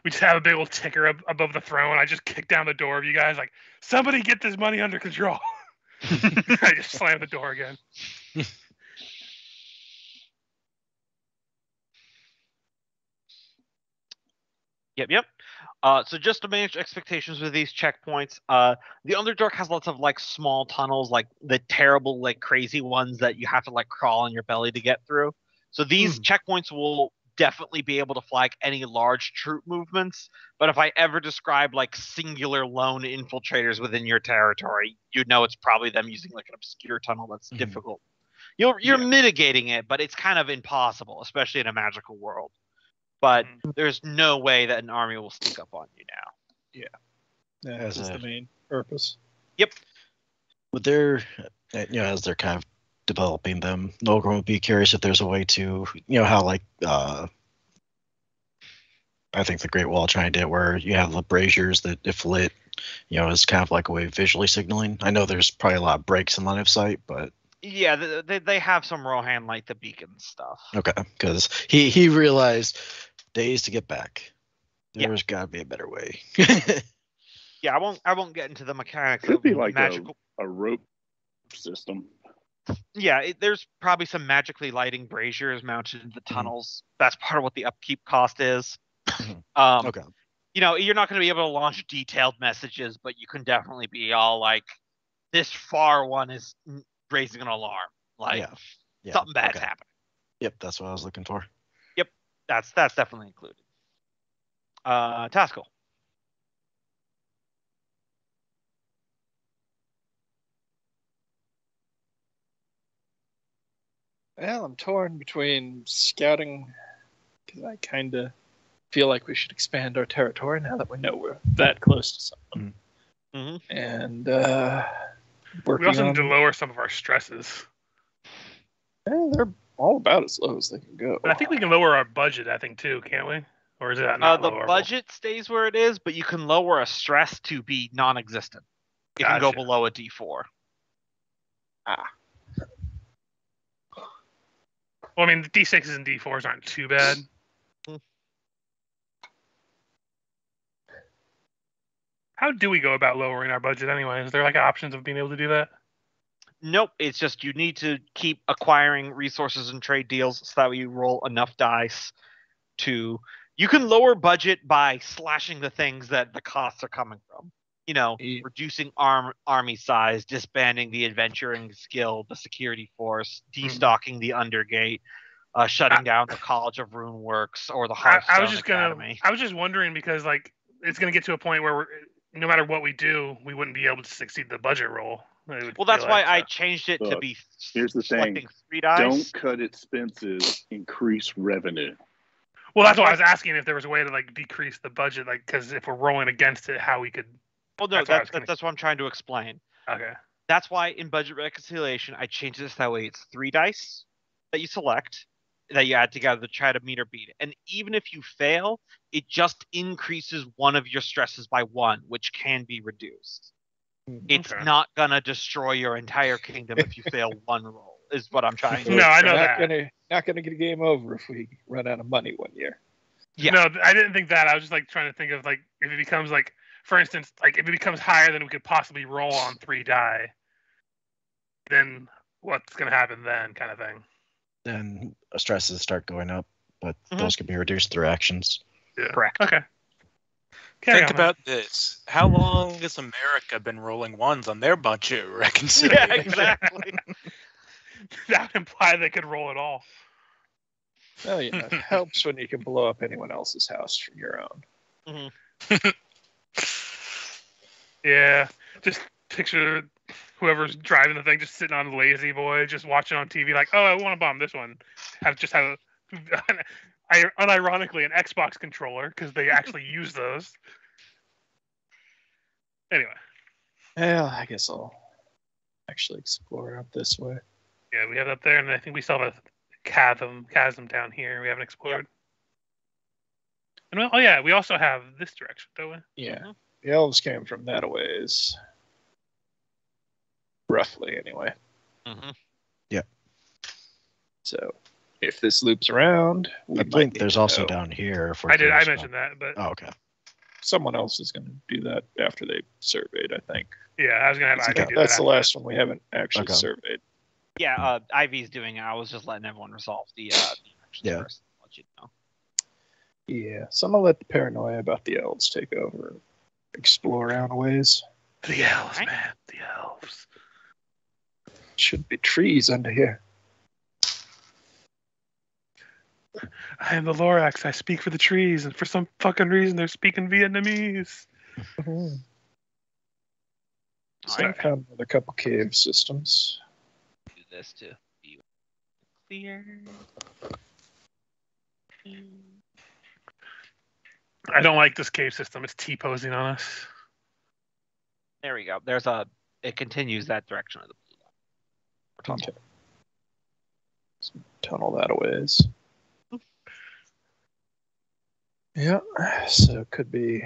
A: We just have a big old ticker above the throne. I just kick down the door of you guys, like, somebody get this money under control. I just slam the door again.
B: Yep. So just to manage expectations with these checkpoints, the Underdark has lots of like small tunnels, like the terrible, like crazy ones that you have to like crawl on your belly to get through. So these checkpoints will definitely be able to flag any large troop movements. But if I ever describe like singular lone infiltrators within your territory, you'd know it's probably them using like an obscure tunnel that's difficult. You're mitigating it, but it's kind of impossible, especially in a magical world. But there's no way that an army will sneak up on you now.
F: Yeah, that's the main purpose.
B: Yep.
E: But they're, as they're kind of developing them, Nogren would be curious if there's a way to, how like, I think the Great Wall trying to do it, where you have the braziers that if lit, is kind of like a way of visually signaling. I know there's probably a lot of breaks in line of sight, but.
B: Yeah, they have some Rohan light the beacon stuff.
E: Okay, because he realized days to get back. There's got to be a better way.
B: Yeah, I won't get into the mechanics.
C: Could
B: of
C: be like
B: magical
C: a rope system.
B: Yeah, there's probably some magically lighting braziers mounted in the tunnels. That's part of what the upkeep cost is.
E: Okay.
B: You're not going to be able to launch detailed messages, but you can definitely be all like, "This far one is raising an alarm. Like something bad's happening."
E: Yep, that's what I was looking for.
B: Yep, that's definitely included. Taskell.
F: Well, I'm torn between scouting, because I kind of feel like we should expand our territory now that we know we're that close to something. And working
A: we also
F: on...
A: need to lower some of our stresses.
F: Yeah, they're all about as low as they can go.
A: But I think we can lower our budget, too, can't we? Or is that not
B: the
A: lowerable?
B: budget stays where it is, but you can lower a stress to be non-existent. It can go below a D4.
A: Well, I mean, the D6s and D4s aren't too bad. How do we go about lowering our budget anyway? Is there like options of being able to do that?
B: Nope. It's just you need to keep acquiring resources and trade deals so that you roll enough dice to... You can lower budget by slashing the things that the costs are coming from. Reducing army size, disbanding the adventuring skill, the security force, destocking the Undergate, shutting down the College of Runeworks or the Hearthstone Academy.
A: I was just wondering because like it's going to get to a point where no matter what we do, we wouldn't be able to succeed the budget roll.
B: Well, that's why I changed it to be.
C: Here's the thing:
B: 3 dice.
C: Don't cut expenses, increase revenue.
A: Well, that's why I was asking if there was a way to like decrease the budget, like because if we're rolling against it, how we could.
B: Well, no, that's what I'm trying to explain.
A: Okay.
B: That's why in budget reconciliation, I changed this that way. It's 3 dice that you select, that you add together to try to meet or beat it. And even if you fail, it just increases one of your stresses by 1, which can be reduced. It's not going to destroy your entire kingdom if you fail 1 roll, is what I'm trying to
A: No, I know that.
F: Not going to get a game over if we run out of money one year.
B: Yeah.
A: No, I didn't think that. I was just like trying to think of like if it becomes like, for instance, like if it becomes higher than we could possibly roll on 3 die, then what's going to happen then, kind of thing.
E: Then stresses start going up, but those can be reduced through actions.
A: Yeah.
B: Correct.
A: Okay.
G: Think about this. How long has America been rolling 1s on their budget reconciliation?
B: Yeah, exactly.
A: That would imply they could roll it all.
F: Well, it helps when you can blow up anyone else's house from your own.
A: Yeah, just picture whoever's driving the thing just sitting on the lazy boy, just watching on TV like, oh, I want to bomb this one. Have unironically, an Xbox controller because they actually use those. Anyway.
F: Yeah, I guess I'll actually explore out this way.
A: Yeah, we have it up there, and I think we still have a chasm down here. We haven't explored. Yep. And we also have this direction, don't we?
F: Yeah, the elves came from that a ways, roughly, anyway.
B: Mm-hmm.
E: Yeah.
F: So, if this loops around,
E: I think there's also down here.
A: I mentioned that, but
E: okay.
F: Someone else is going to do that after they surveyed, I think.
A: Yeah, I was going to have Ivy do that.
F: That's the last one we haven't actually surveyed.
B: Yeah, Ivy's doing it. I was just letting everyone resolve the first. Let you know.
F: Yeah, so I'm going to let the paranoia about the elves take over and explore around a ways.
A: The elves, man. The elves.
F: Should be trees under here.
A: I am the Lorax. I speak for the trees, and for some fucking reason, they're speaking Vietnamese.
F: Mm-hmm. So I found another couple cave systems.
B: Do this to be clear.
A: I don't like this cave system. It's T-posing on us.
B: There we go. It continues that direction of the blue line.
F: Okay. Tunnel that a ways. Yeah, so it could be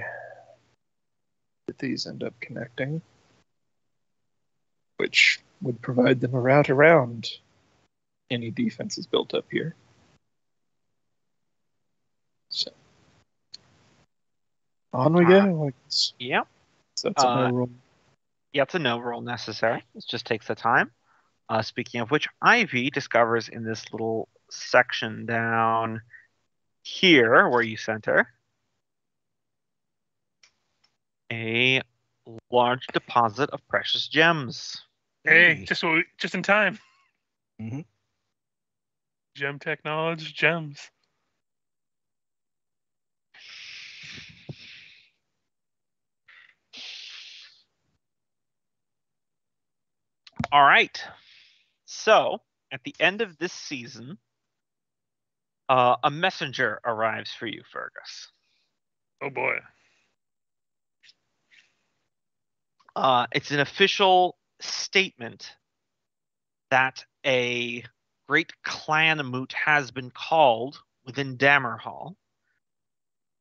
F: that these end up connecting, which would provide them a route around any defenses built up here. So, on we go.
B: Yep.
F: So that's a no roll.
B: Yeah, it's a no roll necessary. It just takes the time. Speaking of which, Ivy discovers in this little section down here, where you sent her, a large deposit of precious gems.
A: Hey, just in time.
E: Mm-hmm.
A: Gem technology, gems.
B: All right. So, at the end of this season, a messenger arrives for you, Fergus.
A: Oh boy.
B: It's an official statement that a great clan moot has been called within Dammerhall.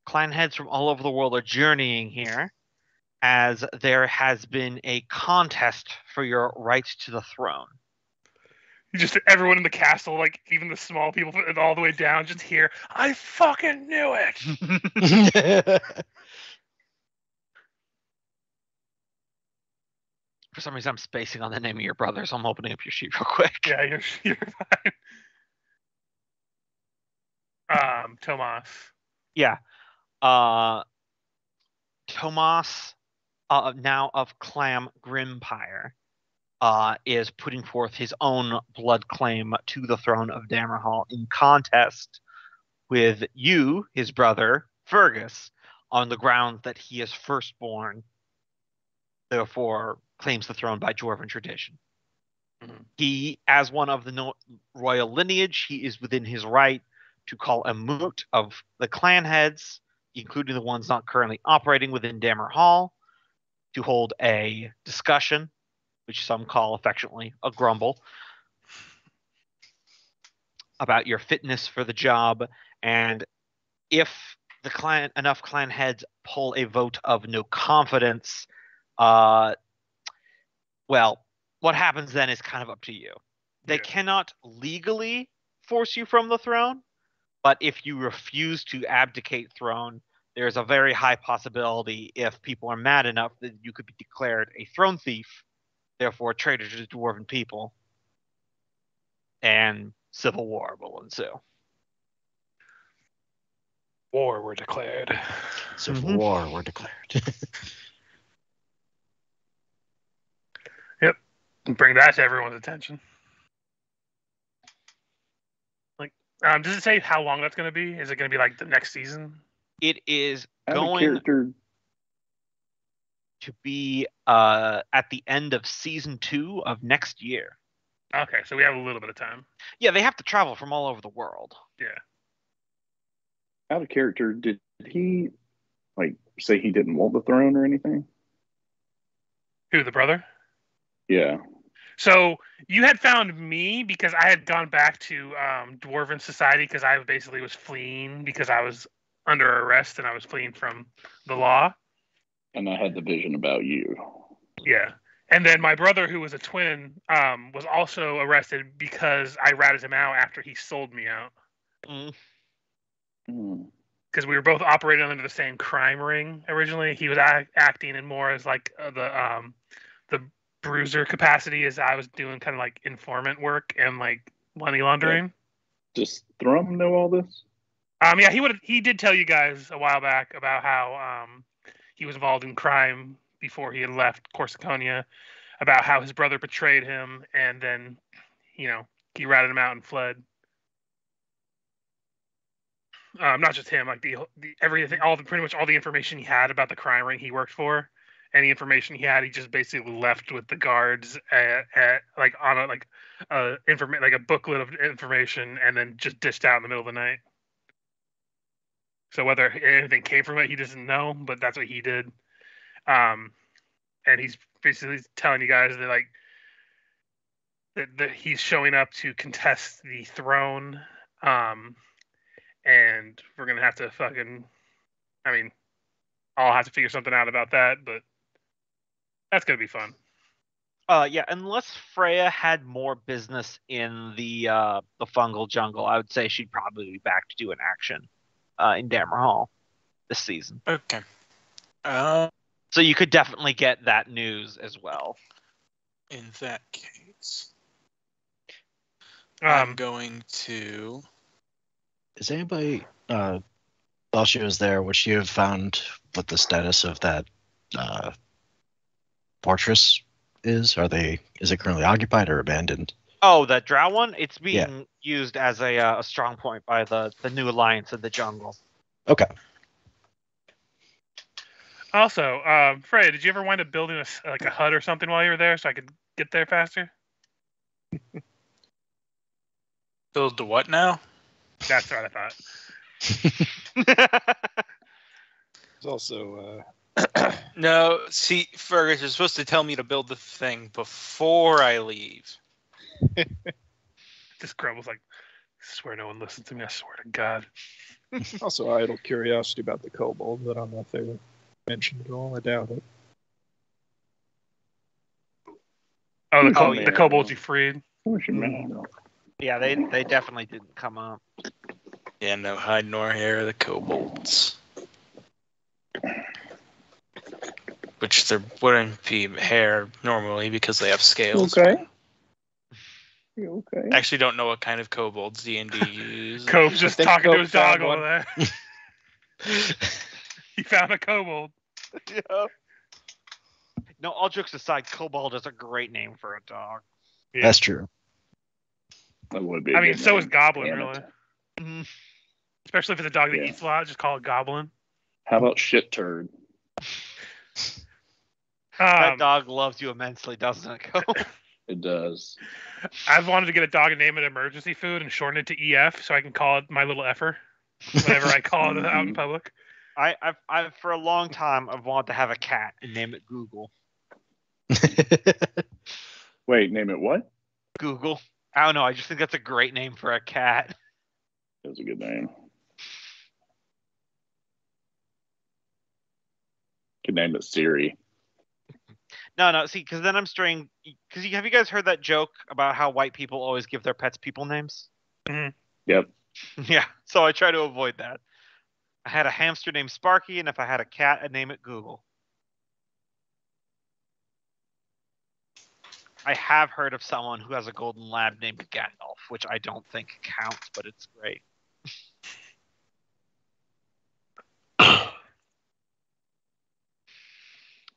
B: Clan heads from all over the world are journeying here, as there has been a contest for your right to the throne.
A: Just everyone in the castle, like even the small people all the way down, just hear, I fucking knew it!
B: For some reason, I'm spacing on the name of your brother, so I'm opening up your sheet real quick.
A: Yeah, you're fine. Tomas.
B: Yeah. Tomas, now of Clam Grimpire, is putting forth his own blood claim to the throne of Dammerhall in contest with you, his brother, Fergus, on the grounds that he is firstborn, therefore claims the throne by Dwarven tradition. Mm-hmm. He, as one of the royal lineage, he is within his right to call a moot of the clan heads, including the ones not currently operating within Dammerhall, to hold a discussion, which some call affectionately a grumble, about your fitness for the job, and if enough clan heads pull a vote of no confidence, well, what happens then is kind of up to you. They cannot legally force you from the throne, but if you refuse to abdicate throne, there's a very high possibility, if people are mad enough, that you could be declared a throne thief, therefore a traitor to the dwarven people, and civil war will ensue.
A: War were declared.
E: Civil war were declared.
A: Yep. Bring that to everyone's attention. Like, does it say how long that's going to be? Is it going to be like the next season?
B: It is going to be at the end of season 2 of next year.
A: Okay, so we have a little bit of time.
B: Yeah, they have to travel from all over the world.
A: Yeah.
C: Out of character, did he like say he didn't want the throne or anything?
A: Who, the brother?
C: Yeah.
A: So you had found me because I had gone back to Dwarven Society because I basically was fleeing because I was under arrest and I was fleeing from the law.
C: And I had the vision about you.
A: Yeah. And then my brother, who was a twin, was also arrested because I ratted him out after he sold me out. Because we were both operating under the same crime ring originally. He was acting in more as like the bruiser capacity as I was doing kind of like informant work and like money laundering.
C: Does Thrum know all this?
A: Yeah, he did tell you guys a while back about how he was involved in crime before he had left Corsiconia, about how his brother betrayed him and then, he ratted him out and fled. Not just him, like the everything, pretty much all the information he had about the crime ring he worked for. Any information he had, he just basically left with the guards like on a like a booklet of information, and then just dished out in the middle of the night. So whether anything came from it, he doesn't know, but that's what he did. And he's basically telling you guys that like that he's showing up to contest the throne, and we're gonna have to I'll have to figure something out about that, but that's gonna be fun.
B: Yeah, unless Freya had more business in the fungal jungle, I would say she'd probably be back to do an action in Dammerhall this season.
G: Okay.
B: So you could definitely get that news as well.
G: In that case, I'm going to.
E: Is anybody, while she was there, would she have found what the status of that fortress is? Is it currently occupied or abandoned?
B: Oh, that drow one? It's being used as a strong point by the new alliance in the jungle.
E: Okay.
A: Also, Freya, did you ever wind up building a hut or something while you were there so I could get there faster?
G: Build the what now?
A: That's what I thought.
F: There's also
G: No, see, Fergus, you're supposed to tell me to build the thing before I leave.
A: This Grumbles like, I swear no one listens to me. I swear to God.
F: also idle curiosity about the kobolds. I don't know if they were mentioned at all. I doubt it.
A: Oh, the kobolds you freed.
B: Yeah, they definitely didn't come up.
G: Yeah, no hide nor hair of the kobolds. Which there wouldn't be hair normally because they have scales.
C: Okay. Okay.
G: Actually, don't know what kind of kobolds D&D use.
A: Cove's just talking to his dog over there. He found a kobold.
B: Yeah. No, all jokes aside, kobold is a great name for a dog.
E: Yeah. That's true.
C: That would be.
A: I mean, so is goblin,
C: Damn
A: really.
B: Mm-hmm.
A: Especially if it's a dog that eats a lot, just call it goblin.
C: How about shit turd?
B: That dog loves you immensely, doesn't it, Cole?
C: It does.
A: I've wanted to get a dog and name it emergency food and shorten it to EF so I can call it my little effer whenever I call it out in public.
B: I've for a long time I've wanted to have a cat and name it Google.
C: Wait, name it what?
B: Google. I don't know. I just think that's a great name for a cat.
C: That's a good name. Could name it Siri.
B: No. See, because then I'm straying. Because have you guys heard that joke about how white people always give their pets people names?
A: Mm-hmm.
C: Yep.
B: Yeah. So I try to avoid that. I had a hamster named Sparky, and if I had a cat, I'd name it Google. I have heard of someone who has a golden lab named Gandalf, which I don't think counts, but it's great.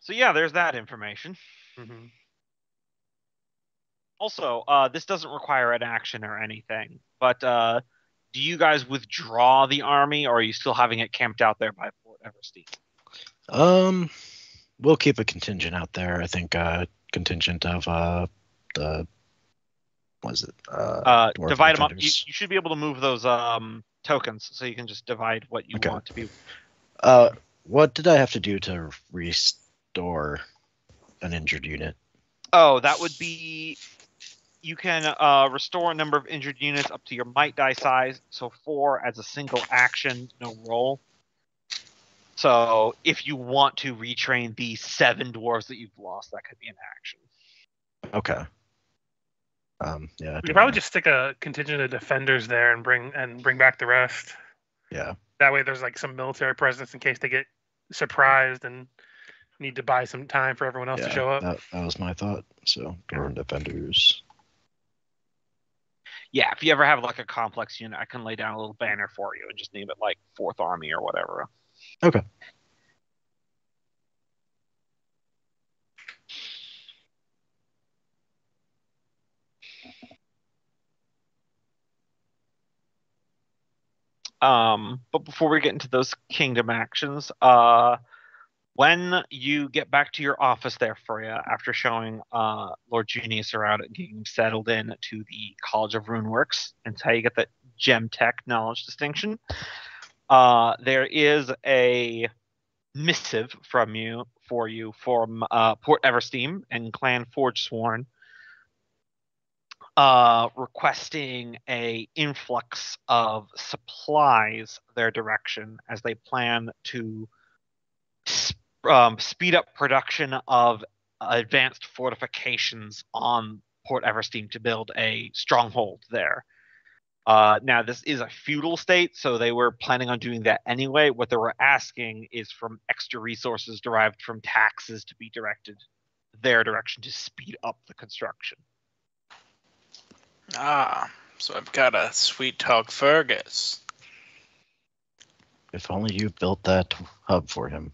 B: So yeah, there's that information.
A: Mm-hmm.
B: Also, this doesn't require an action or anything, but do you guys withdraw the army, or are you still having it camped out there by Fort Everstein?
E: We'll keep a contingent out there. I think contingent of the what is it?
B: Divide them up. You should be able to move those tokens, so you can just divide what you want to be.
E: What did I have to do to restore an injured unit?
B: Oh, that would be... You can restore a number of injured units up to your might die size, so 4 as a single action, no roll. So if you want to retrain the 7 dwarves that you've lost, that could be an action.
E: Okay. Yeah.
A: We could probably just stick a contingent of defenders there and bring back the rest.
E: Yeah.
A: That way, there's like some military presence in case they get surprised and need to buy some time for everyone else to show up.
E: That was my thought. So, Dwarven defenders.
B: Yeah, if you ever have like a complex unit, I can lay down a little banner for you and just name it like 4th Army or whatever.
E: Okay.
B: But before we get into those kingdom actions, when you get back to your office there, Freya, after showing Lord Junius around and getting settled in to the College of Runeworks, and how you get that Gem Tech knowledge distinction, there is a missive from Port Eversteam and Clan Forgesworn, requesting a influx of supplies their direction as they plan to speed up production of advanced fortifications on Port Eversteam to build a stronghold there. Now, this is a feudal state, so they were planning on doing that anyway. What they were asking is from extra resources derived from taxes to be directed their direction to speed up the construction.
G: So I've got a sweet talk Fergus.
E: If only you built that hub for him.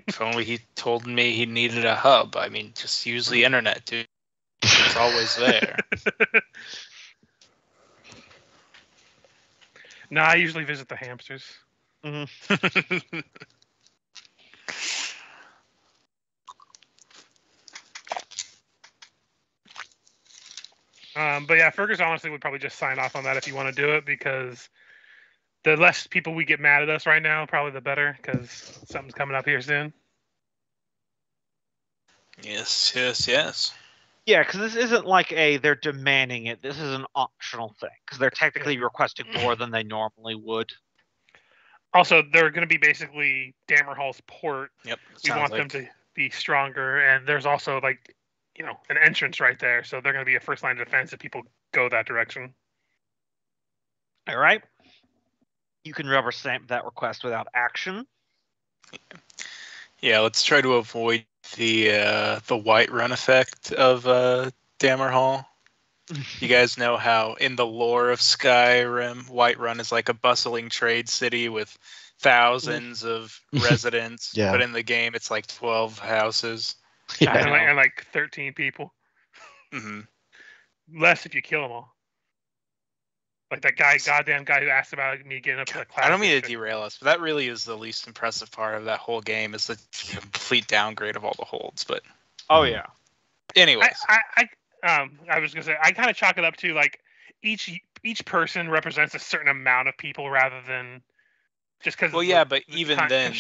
G: If only he told me he needed a hub. I mean, just use the internet, dude. It's always there.
A: No, I usually visit the hamsters.
B: Mm-hmm.
A: But yeah, Fergus honestly would probably just sign off on that if you want to do it, because the less people we get mad at us right now, probably the better, because something's coming up here soon.
G: Yes.
B: Yeah, because this isn't like they're demanding it. This is an optional thing, because they're technically requesting more than they normally would.
A: Also, they're going to be basically Dammerhall's port.
G: Yep.
A: We want them to be stronger, and there's also an entrance right there, so they're going to be a first line of defense if people go that direction.
B: All right. You can rubber stamp that request without action.
G: Yeah, let's try to avoid the White Run effect of Dammerhall. You guys know how in the lore of Skyrim, White Run is like a bustling trade city with thousands of residents, but in the game it's like 12 houses.
A: Yeah. And like 13 people.
G: Mm-hmm.
A: Less if you kill them all. Like that goddamn guy who asked about me getting up to the class.
G: I don't mean to derail us, but that really is the least impressive part of that whole game, is the complete downgrade of all the holds. But
B: yeah.
G: Anyways,
A: I was gonna say I kind of chalk it up to like each person represents a certain amount of people rather than just because.
G: Well, yeah, but even then,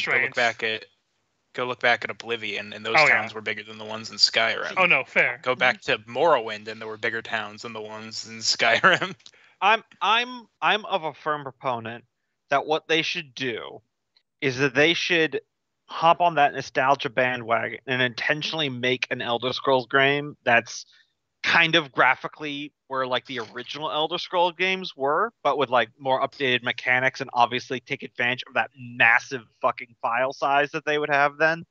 G: go look back at Oblivion, and those towns were bigger than the ones in Skyrim.
A: Oh no, fair.
G: Go back to Morrowind, and there were bigger towns than the ones in Skyrim.
B: I'm of a firm proponent that what they should do is that they should hop on that nostalgia bandwagon and intentionally make an Elder Scrolls game that's kind of graphically where like the original Elder Scrolls games were, but with like more updated mechanics, and obviously take advantage of that massive fucking file size that they would have then.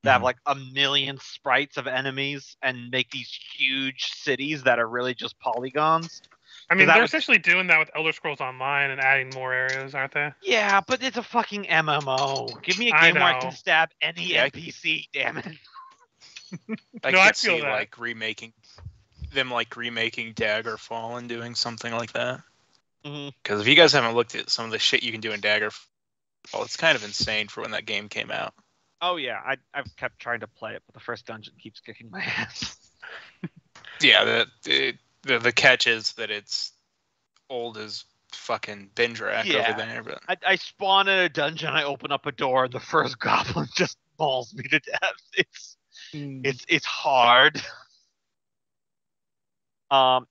B: They have like 1 million sprites of enemies and make these huge cities that are really just polygons.
A: I mean, they're essentially doing that with Elder Scrolls Online and adding more areas, aren't they?
B: Yeah, but it's a fucking MMO. Give me a game where I can stab any NPC, damn it.
G: I feel that. Like remaking Daggerfall and doing something like that. Because if you guys haven't looked at some of the shit you can do in Daggerfall, it's kind of insane for when that game came out.
B: Oh yeah, I've kept trying to play it, but the first dungeon keeps kicking my ass.
G: Yeah, the catch is that it's old as fucking Bindrak
B: Yeah.
G: over there. But
B: I spawn in a dungeon, I open up a door, and the first goblin just mauls me to death. It's hard.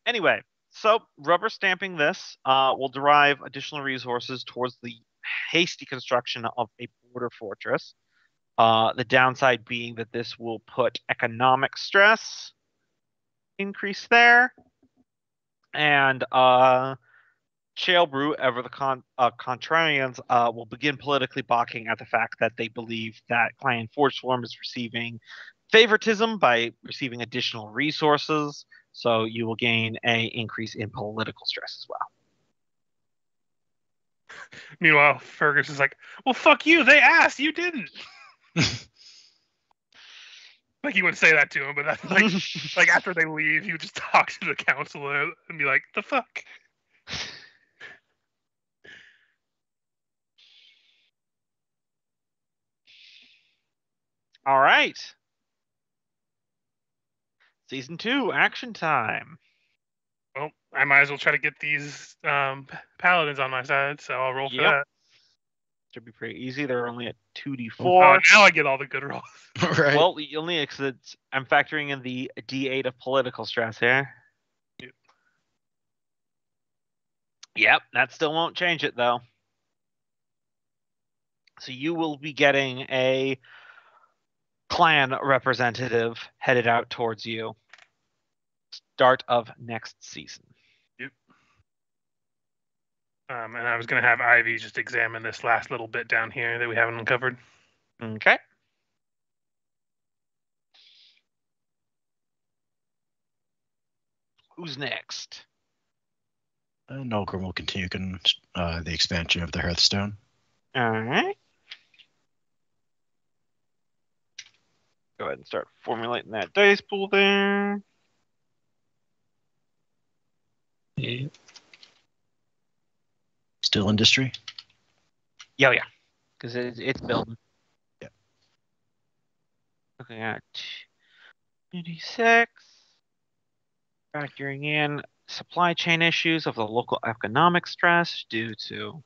B: Anyway, so rubber stamping this will derive additional resources towards the hasty construction of a border fortress. The downside being that this will put economic stress increase there, and Brew, ever the contrarians, will begin politically balking at the fact that they believe that Clan Forgesworm is receiving favoritism by receiving additional resources, so you will gain an increase in political stress as well.
A: Meanwhile, Fergus is like, well, fuck you, they asked, you didn't. Like, he wouldn't say that to him, but that's like after they leave, he would just talk to the counselor and be like, the fuck?
B: All right. Season 2, action time.
A: Well, I might as well try to get these paladins on my side, so I'll roll for that.
B: Should be pretty easy. They're only at 2d4.
A: Oh, now I get all the good rolls.
E: Right.
B: Well, only because I'm factoring in the d8 of political stress here. Yep, that still won't change it, though. So you will be getting a clan representative headed out towards you. Start of next season.
A: Yep. And I was going to have Ivy just examine this last little bit down here that we haven't uncovered.
B: Okay. Who's next?
E: Nolgrim will continue the expansion of the Hearthstone.
B: All right. Go ahead and start formulating that dice pool there.
F: Yeah.
E: Still industry?
B: Yeah. Because it's building.
E: Yeah.
B: Looking at 2d6. Factoring in supply chain issues of the local economic stress due to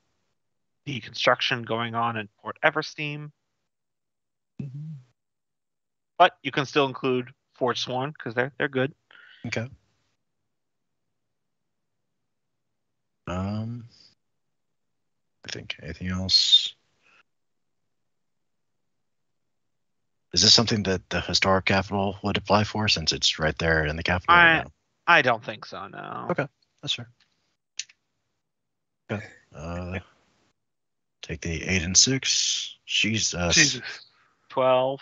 B: the construction going on in Port Eversteam.
F: Mm-hmm.
B: But you can still include Forgesworn because they're good.
E: Okay. I think anything else? Is this something that the historic capital would apply for since it's right there in the capital?
B: I don't think so, no.
E: Okay, that's fair. Okay. Take the 8 and 6.
A: Jesus.
B: 12.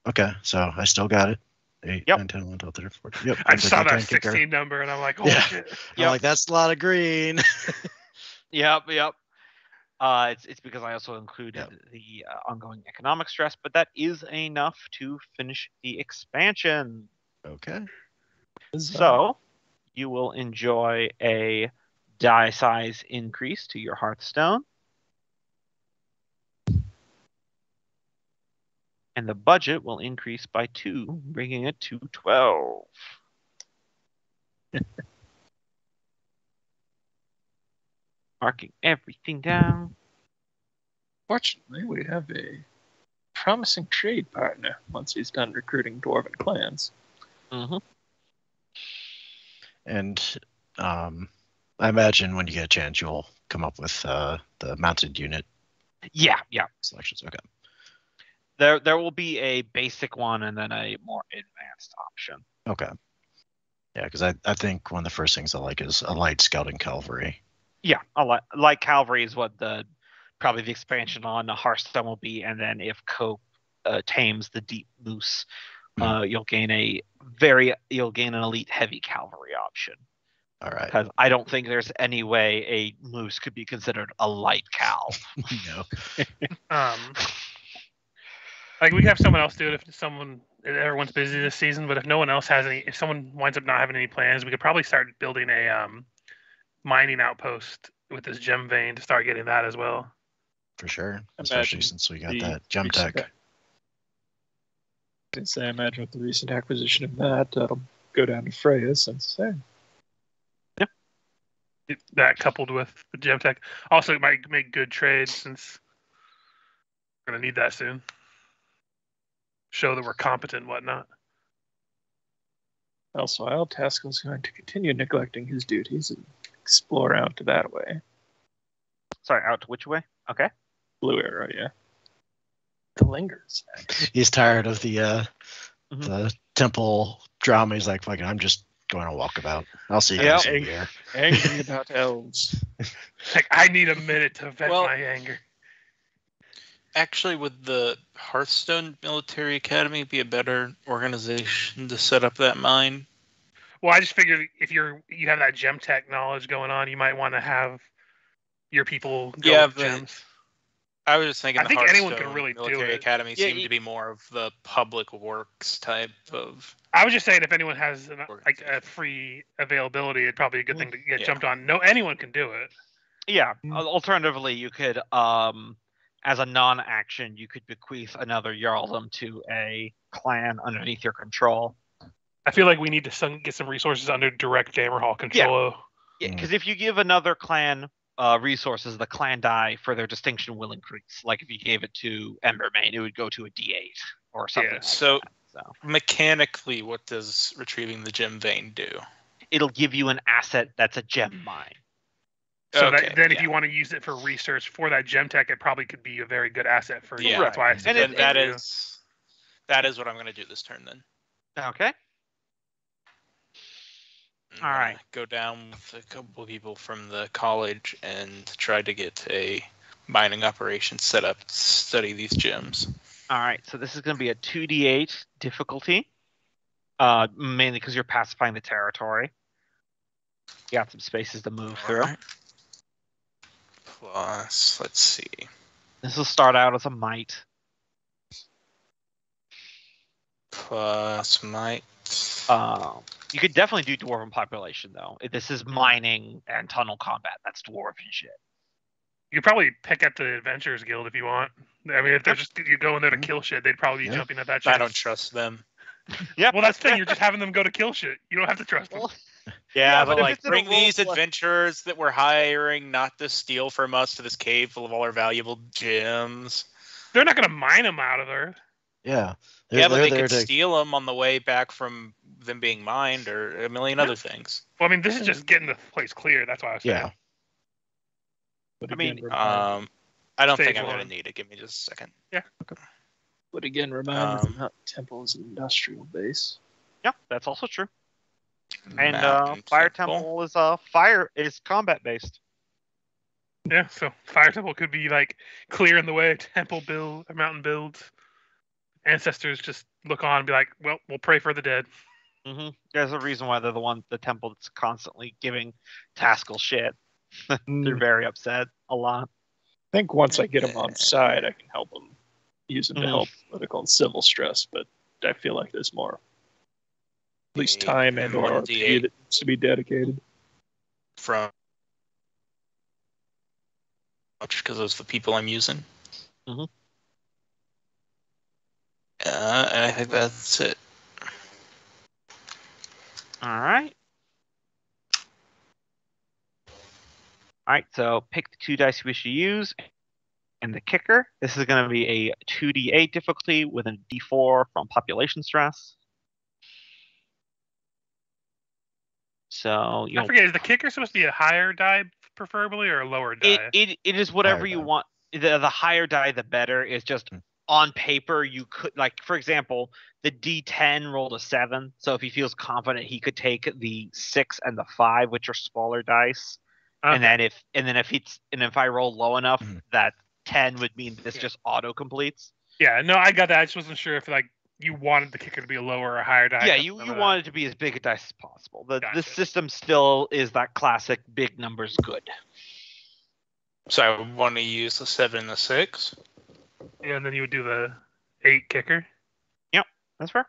E: Okay, so I still got it. 8,
B: Yep.
E: 9, 10, 11, 12, 13, 14. Yep.
A: I saw that 16 number and I'm like, holy shit.
E: I'm like, that's a lot of green.
B: Yep. It's because I also included the ongoing economic stress, but that is enough to finish the expansion.
E: Okay.
B: So you will enjoy a die size increase to your Hearthstone. And the budget will increase by 2, bringing it to 12. Marking everything down.
F: Fortunately, we have a promising trade partner once he's done recruiting dwarven clans.
B: Mm-hmm.
E: And I imagine when you get a chance, you'll come up with the mounted unit.
B: Yeah.
E: Selections. Okay.
B: There will be a basic one and then a more advanced option.
E: Okay. Yeah, because I think one of the first things I like is a light scouting cavalry.
B: Yeah, light cavalry is what probably the expansion on the Hearthstone will be, and then if Cope tames the deep moose, you'll gain an elite heavy cavalry option.
E: All right.
B: Because I don't think there's any way a moose could be considered a light cal.
E: No.
A: Like, we have someone else do it if everyone's busy this season, but if no one else has any, if someone winds up not having any plans, we could probably start building a mining outpost with this gem vein to start getting that as well.
E: For sure. Especially since we got that gem tech.
F: I imagine with the recent acquisition of that'll go down to Freya since then.
B: Yep.
A: That coupled with the gem tech. Also, it might make good trades since we're going to need that soon. Show that we're competent and whatnot.
F: Also, Tasco's going to continue neglecting his duties and explore out to that way.
B: Sorry, out to which way? Okay.
F: Blue arrow, yeah. The lingers.
E: He's tired of the temple drama. He's like, fucking, I'm just going to walk about. I'll see you guys in here.
F: Angry about elves.
A: Like, I need a minute to vent my anger.
G: Actually, would the Hearthstone Military Academy be a better organization to set up that mine?
A: Well, I just figured if you have that gem tech knowledge going on, you might want to have your people go with gems.
G: I was just thinking
A: I think
G: Hearthstone
A: anyone can really
G: Military
A: do it.
G: Academy seemed to be more of the public works type of.
A: I was just saying if anyone has a free availability, it'd probably be a good thing to get jumped on. No, anyone can do it.
B: Yeah. Alternatively, you could, as a non-action, you could bequeath another Jarldom to a clan underneath your control.
A: I feel like we need to get some resources under direct Dammerhall control.
B: Yeah, because if you give another clan resources, the clan die for their distinction will increase. Like if you gave it to Embermane, it would go to a D8 or something.
G: Yeah, so mechanically, what does retrieving the gem vein do?
B: It'll give you an asset that's a gem mine.
A: So if you want to use it for research for that gem tech, it probably could be a very good asset for you.
G: Yeah,
A: that's why I said
G: that is what I'm going to do this turn then.
B: Okay. All right.
G: Go down with a couple of people from the college and try to get a mining operation set up to study these gems.
B: All right. So this is going to be a 2d8 difficulty, mainly because you're pacifying the territory. You got some spaces to move through.
G: Right. Plus, let's see.
B: This will start out as a might.
G: Plus might.
B: You could definitely do dwarven population though. This is mining and tunnel combat. That's dwarven shit.
A: You could probably pick up the Adventurers Guild if you want. I mean, if they're just you go in there to kill shit, they'd probably be jumping at that shit.
G: I don't trust them.
B: Yeah.
A: Well, that's the thing. You're just having them go to kill shit. You don't have to trust them.
G: Yeah, but like bring these adventurers that we're hiring not to steal from us to this cave full of all our valuable gems.
A: They're not going to mine them out of there.
E: Yeah.
G: But they could steal them on the way back from them being mined or a million other things.
A: Well, I mean, this is just getting the place clear. That's why I was saying.
E: Yeah.
B: I mean,
G: I don't think I'm going to need it. Give me just a second.
A: Yeah.
F: Okay. But again, remind me that temple is an industrial base.
B: Yeah, that's also true. And Fire Temple is combat based.
A: Yeah, so Fire Temple could be like clearing the way, temple build, or mountain builds. Ancestors just look on and be like, well, we'll pray for the dead.
B: Mm-hmm. There's a reason why they're the temple that's constantly giving Taskell shit. They're very upset a lot.
F: I think once I get them on side, I can help them. Use them to help political and civil stress, but I feel like there's more, at least time and or RP that needs to be dedicated.
G: From because those are the people I'm using.
B: Mm-hmm.
G: And I think that's it.
B: All right. All right, so pick the 2 dice you wish to use. And the kicker, this is going to be a 2d8 difficulty with a d4 from population stress. So
A: I forget, is the kicker supposed to be a higher die, preferably, or a lower die?
B: It is whatever you want. The higher die, the better. It's just on paper, you could, like, for example, the d10 rolled a 7. So if he feels confident, he could take the 6 and the 5, which are smaller dice. And then if I roll low enough, that 10 would mean this just auto completes.
A: Yeah, no, I got that. I just wasn't sure if like you wanted the kicker to be a lower or a higher die.
B: Yeah, you want it to be as big a dice as possible. The system still is that classic big numbers good.
G: So I would want to use the 7 and the 6.
A: Yeah, and then you would do the 8 kicker.
B: Yep, that's fair.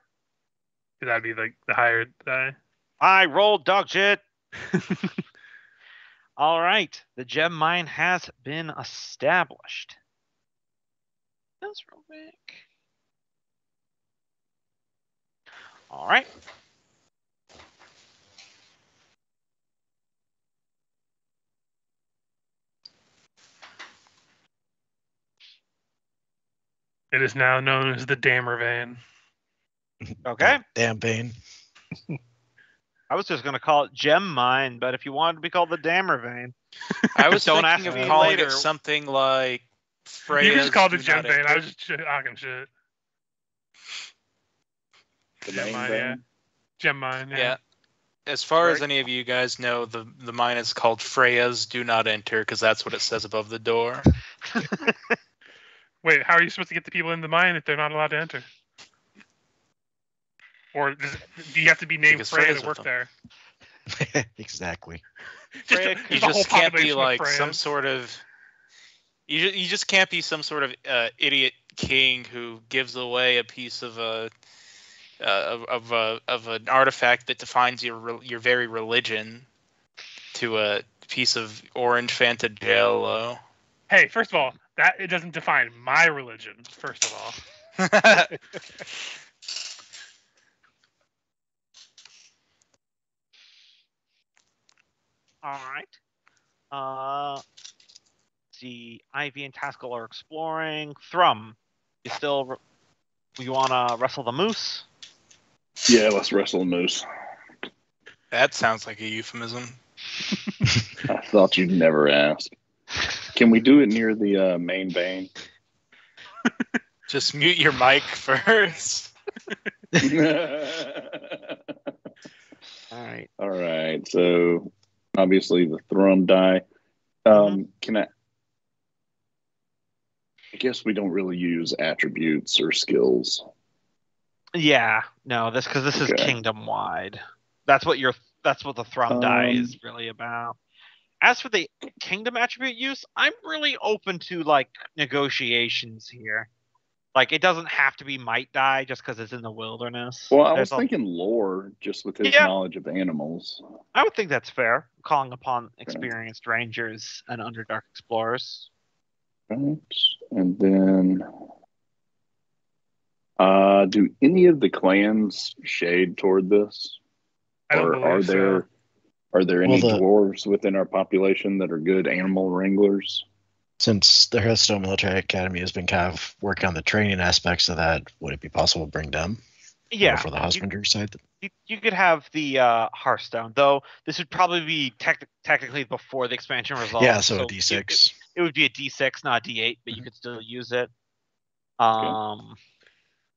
A: That'd be like the higher die.
B: I rolled dog shit. All right, the gem mine has been established. That's real quick. All right.
A: It is now known as the Dammer vein.
B: Okay.
E: Damn vein.
B: I was just going to call it Gem Mine, but if you wanted to be called the Dammer vein,
G: I was
B: Don't
G: thinking
B: ask
G: of
B: me
G: calling
B: later.
G: it something like Freya's.
A: You can just call it the
G: Do
A: Gem
G: Not
A: vein. I
G: Enter.
A: was just talking shit.
C: The
A: Gem
C: main
A: mine,
C: vein?
A: yeah. Gem mine, yeah.
G: Yeah. As far as
B: Right.
G: any of you guys know, the mine is called Freya's Do Not Enter because that's what it says above the door.
A: Wait, how are you supposed to get the people in the mine if they're not allowed to enter? Or do you have to be named
G: Because
A: Freya
G: Freya's
A: to
G: with
A: work
G: them.
A: there?
E: Exactly.
B: Freya,
G: You
A: a whole
G: just can't be
A: population of
G: like
A: Freyas.
G: some sort of. You just can't be some sort of idiot king who gives away a piece of a of an artifact that defines your very religion to a piece of orange Fanta Jello.
A: Hey, first of all, that it doesn't define my religion. First of all,
B: all right. See, Ivy and Taskell are exploring. Thrum, you want to wrestle the moose?
C: Yeah, let's wrestle a moose.
G: That sounds like a euphemism.
C: I thought you'd never ask. Can we do it near the main vein?
G: Just mute your mic first.
B: All right.
C: All right. So obviously the thrum die. Can I guess we don't really use attributes or skills.
B: Yeah, no, this is
C: Okay.
B: kingdom wide. That's what the thrum die is really about. As for the kingdom attribute use, I'm really open to like negotiations here. Like it doesn't have to be might die just because it's in the wilderness.
C: Well, I was thinking lore, just with his
B: Yeah.
C: knowledge of animals.
B: I would think that's fair. Calling upon experienced rangers and underdark explorers.
C: Right. And then do any of the clans shade toward this?
A: I don't
C: Or
A: believe so.
C: are there any
E: Well,
C: dwarves within our population that are good animal wranglers?
E: Since the Hearthstone Military Academy has been kind of working on the training aspects of that, would it be possible to bring them?
B: Yeah.
E: For the husbandry side?
B: You could have the Hearthstone, though this would probably be technically before the expansion resolves.
E: Yeah, so a D6.
B: It would be a D6, not a D8, but you could still use it.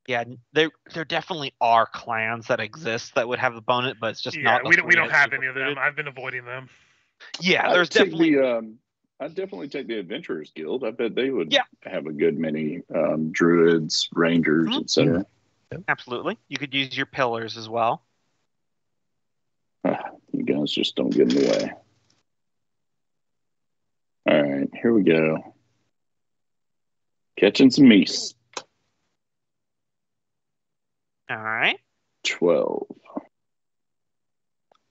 B: Yeah, there definitely are clans that exist that would have the bonus, but it's just not.
A: We don't have any of them. I've been avoiding them.
B: Yeah, there's definitely.
C: I'd definitely take the Adventurers Guild. I bet they would
B: Yeah.
C: have a good many druids, rangers, etc.
B: Absolutely, you could use your pillars as well.
C: You guys just don't get in the way. All right, here we go. Catching some meese.
B: All right.
C: 12.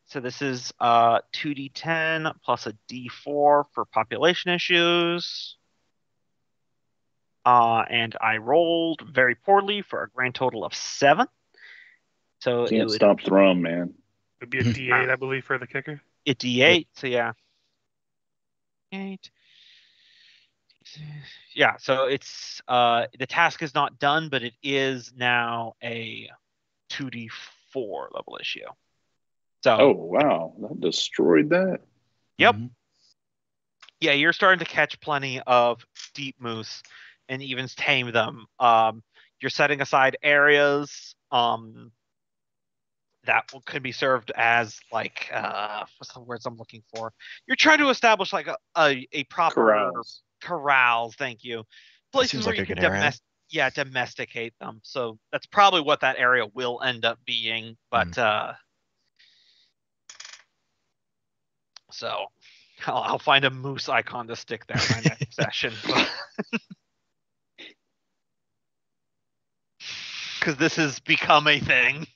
B: So this is 2d10 plus a d4 for population issues. And I rolled very poorly for a grand total of 7. So
C: Can't stop thrum, man.
A: It would be a D8, I believe, for the kicker.
B: A D8, so yeah. 8. Yeah, so it's the task is not done, but it is now a 2d4 level issue. So
C: Oh wow, that destroyed that.
B: Yep. Yeah, you're starting to catch plenty of deep moose and even tame them. You're setting aside areas that could be served as like what's the words I'm looking for? You're trying to establish like a proper corrals. Thank you. Places where you can domesticate them. So that's probably what that area will end up being. But so I'll find a moose icon to stick there in my next session. Because this has become a thing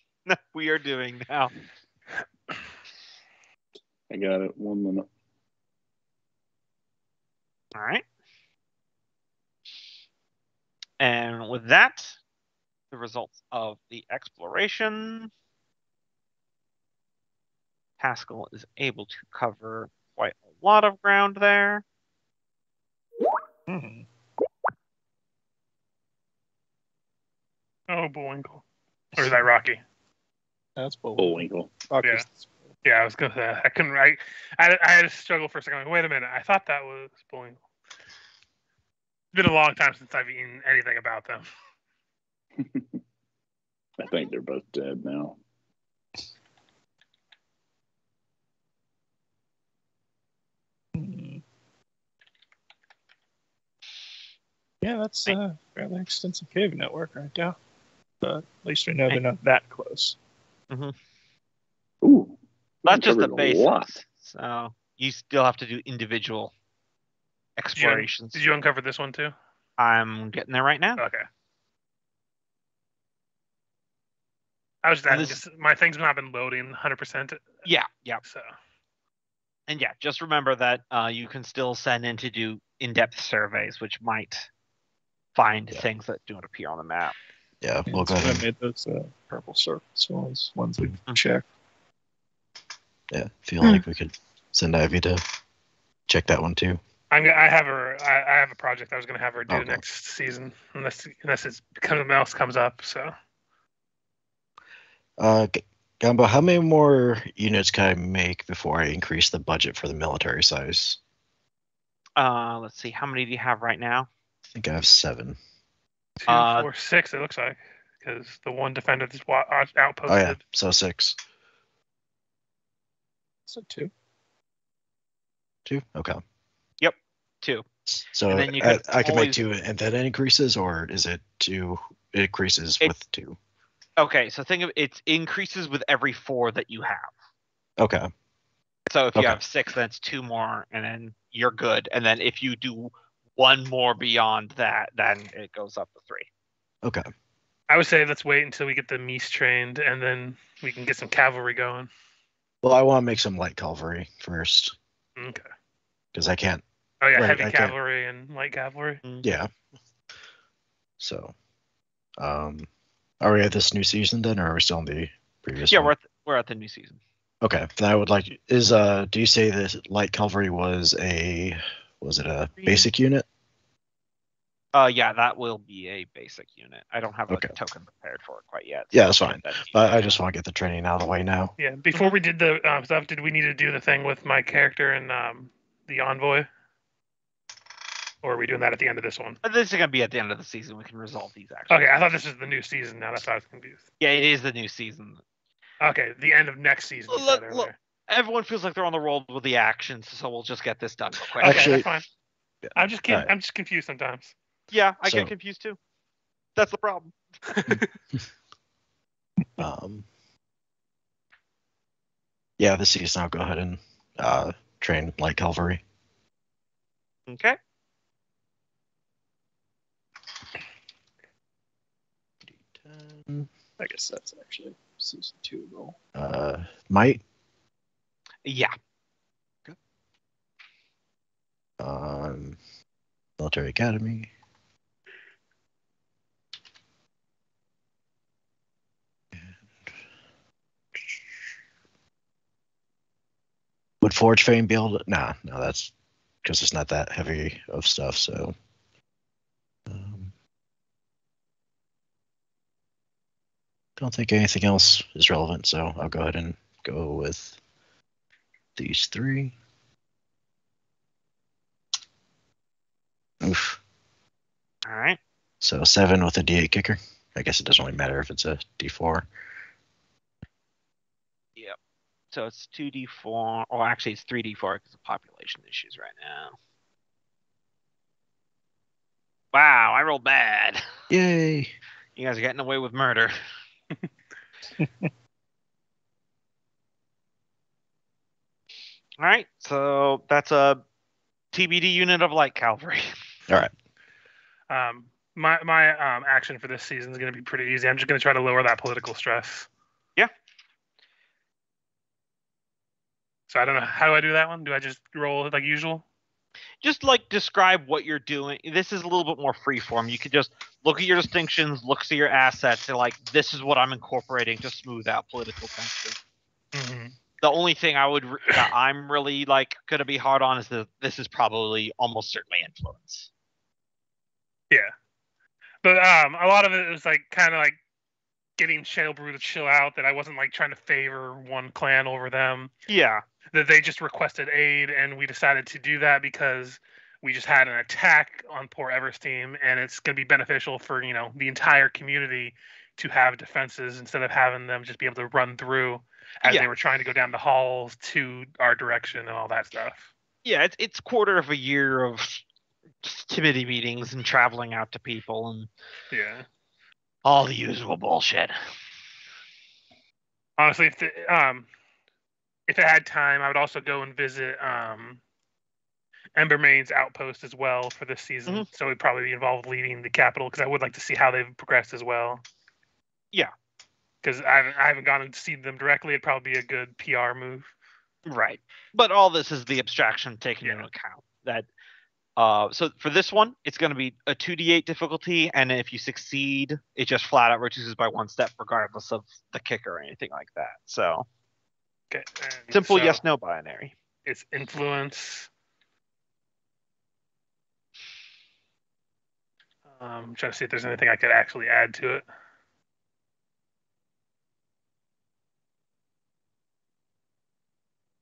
B: we are doing now.
C: I got it. 1 minute.
B: All right. And with that, the results of the exploration. Haskell is able to cover quite a lot of ground there.
A: Oh, Bullwinkle. Or is that Rocky?
F: That's
C: Bullwinkle.
F: Rocky's
A: Yeah, I was gonna say I couldn't. I had to struggle for a second. Like, wait a minute, I thought that was Bullwinkle. It's been a long time since I've eaten anything about them.
C: I think they're both dead now.
F: Yeah, that's a fairly extensive cave network right now. But at least we know they're not that close.
C: Ooh,
B: That's just the
C: covered a
B: basics.
C: lot.
B: So you still have to do individual explorations.
A: Did you uncover this one too?
B: I'm getting there right now.
A: Okay. I was just asking, just, my thing's not been loading 100%.
B: Yeah.
A: So.
B: And yeah, just remember that you can still send in to do in-depth surveys, which might find things that don't appear on the map.
E: Yeah, we'll go ahead.
F: I made those purple circles ones we've checked.
E: Yeah, feel like we could send Ivy to check that one too.
A: I have a project I was going to have her do next season, unless something else comes up. So.
E: Gumbo, how many more units can I make before I increase the budget for the military size?
B: Let's see. How many do you have right now?
E: I think I have 7.
A: 2, 4, 6. It looks like, because the one defender is outposted.
E: Oh yeah, so 6.
F: So 2.
E: 2. Okay.
B: Yep, 2.
E: So and then I can make 2, and then it increases, or is it 2? It increases with 2.
B: Okay, so think of it increases with every 4 that you have.
E: Okay.
B: So if you have 6, then it's 2 more, and then you're good. And then if you do 1 more beyond that, then it goes up to 3.
E: Okay.
A: I would say let's wait until we get the Meese trained, and then we can get some cavalry going.
E: Well, I want to make some light cavalry first.
A: Okay.
E: Because I can't.
A: Oh yeah, heavy cavalry and light cavalry.
E: Yeah. So, are we at this new season then, or are we still in the previous one?
B: Yeah, we're at the new season.
E: Okay. Then I would like do you say that light cavalry was it a basic unit?
B: Yeah, that will be a basic unit. I don't have a token prepared for it quite yet.
E: Yeah, that's fine. But I just want to get the training out of the way now.
A: Yeah. Before we did the stuff, did we need to do the thing with my character and the envoy? Or are we doing that at the end of this one?
B: This is going to be at the end of the season. We can resolve these actions.
A: Okay, I thought this was the new season now. That's why I was confused.
B: Yeah, it is the new season.
A: Okay, the end of next season.
B: Look, everyone feels like they're on the roll with the actions, so we'll just get this done real quick.
A: Okay, that's fine. Yeah. I'm just confused sometimes.
B: Yeah, I get confused too. That's the problem.
E: Yeah, this season I'll go ahead and train light cavalry.
B: Okay.
F: I guess that's actually season 2 goal.
E: Might?
B: Yeah.
E: Okay. Military Academy. Would Forge Fame be able to? No, that's because it's not that heavy of stuff. So, don't think anything else is relevant. So I'll go ahead and go with these 3. Oof.
B: All right.
E: So 7 with a D8 kicker. I guess it doesn't really matter if it's a D4.
B: Yep. So it's 2D4. Oh, actually, it's 3D4 because of population issues right now. Wow, I rolled bad.
E: Yay.
B: You guys are getting away with murder. All right, so that's a TBD unit of light cavalry.
E: All right.
A: My action for this season is going to be pretty easy. I'm just going to try to lower that political stress.
B: Yeah.
A: So I don't know. How do I do that one? Do I just roll like usual?
B: Just like describe what you're doing. This is a little bit more freeform. You could just look at your distinctions, look at your assets, and like, this is what I'm incorporating to smooth out political tension.
A: Mm-hmm.
B: The only thing that I'm really like going to be hard on is that this is probably almost certainly influence.
A: Yeah. But a lot of it was like kind of like getting Shale Brew to chill out. That I wasn't like trying to favor one clan over them.
B: Yeah.
A: That they just requested aid, and we decided to do that because we just had an attack on Port Eversteam, and it's going to be beneficial for the entire community to have defenses instead of having them just be able to run through as they were trying to go down the halls to our direction and all that stuff.
B: Yeah, it's quarter of a year of committee meetings and traveling out to people and all the usual bullshit.
A: Honestly, if I had time, I would also go and visit Embermane's outpost as well for this season. Mm-hmm. So it'd probably be involved leading the capital because I would like to see how they've progressed as well.
B: Yeah.
A: Because I haven't gone to see them directly. It'd probably be a good PR move.
B: Right. But all this is the abstraction taken into account. That so for this one, it's going to be a 2d8 difficulty, and if you succeed, it just flat out reduces by 1 step regardless of the kicker or anything like that. So simple yes/no binary.
A: It's influence. I'm trying to see if there's anything I could actually add to it.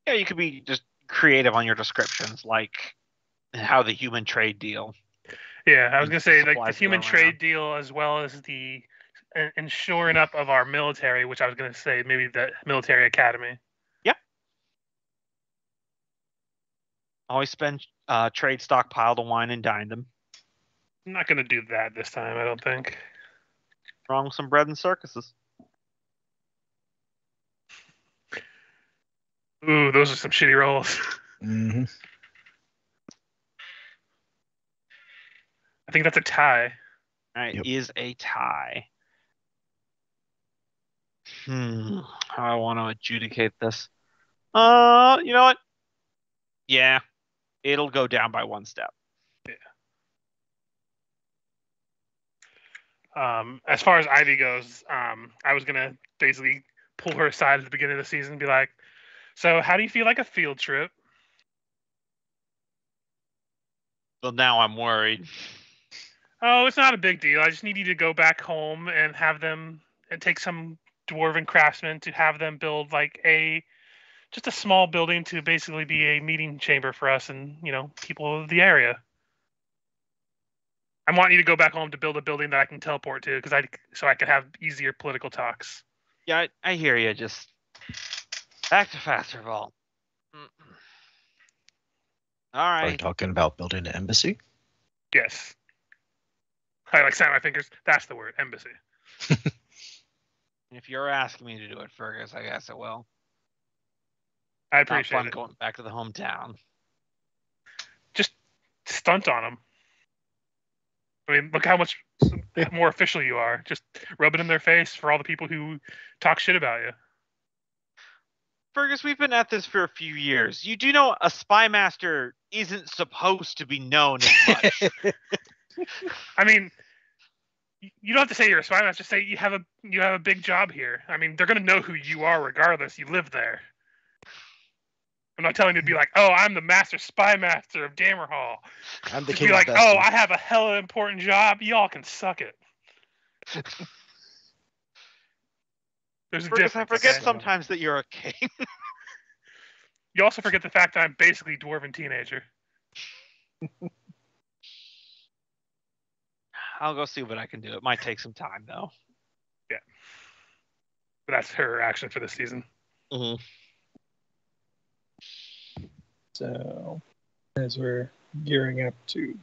B: Yeah, you could be just creative on your descriptions, like how the human trade deal.
A: Yeah, I was going to say like the human trade deal as well as the ensuring up of our military, which I was going to say maybe the military academy.
B: Yeah. Always spend trade stockpile to wine and dine them.
A: I'm not going to do that this time, I don't think.
B: Wrong with some bread and circuses.
A: Ooh, those are some shitty rolls.
E: Mm-hmm.
A: I think that's a tie.
B: All right, is a tie. How do I want to adjudicate this? You know what? Yeah, it'll go down by 1 step.
A: Yeah. As far as Ivy goes, I was gonna basically pull her aside at the beginning of the season and be like, "So, how do you feel like a field trip?"
B: Well, now I'm worried.
A: Oh, it's not a big deal. I just need you to go back home and have them and take some dwarven craftsmen to have them build like just a small building to basically be a meeting chamber for us and people of the area. I want you to go back home to build a building that I can teleport to so I can have easier political talks.
B: Yeah, I hear you. Just back to Faster Vault. All right.
E: Are you talking about building an embassy?
A: Yes. I like snap my fingers. That's the word, embassy.
B: If you're asking me to do it, Fergus, I guess I will.
A: I appreciate
B: it. Going back to the hometown.
A: Just stunt on them. I mean, look how much more official you are. Just rub it in their face for all the people who talk shit about you.
B: Fergus, we've been at this for a few years. You do know a spy master isn't supposed to be known as much.
A: I mean, you don't have to say you're a spy master. Just say you have a big job here. I mean, they're gonna know who you are regardless. You live there. I'm not telling you to be like, oh, I'm the master spy master of Dammerhall.
E: I'm the
A: king.
E: Be
A: like, oh, I have a hella important job. Y'all can suck it. There's a difference.
B: I forget sometimes that you're a king.
A: You also forget the fact that I'm basically a dwarven teenager.
B: I'll go see what I can do. It might take some time, though.
A: Yeah. But that's her action for this season.
B: Mm-hmm.
F: So, as we're gearing up to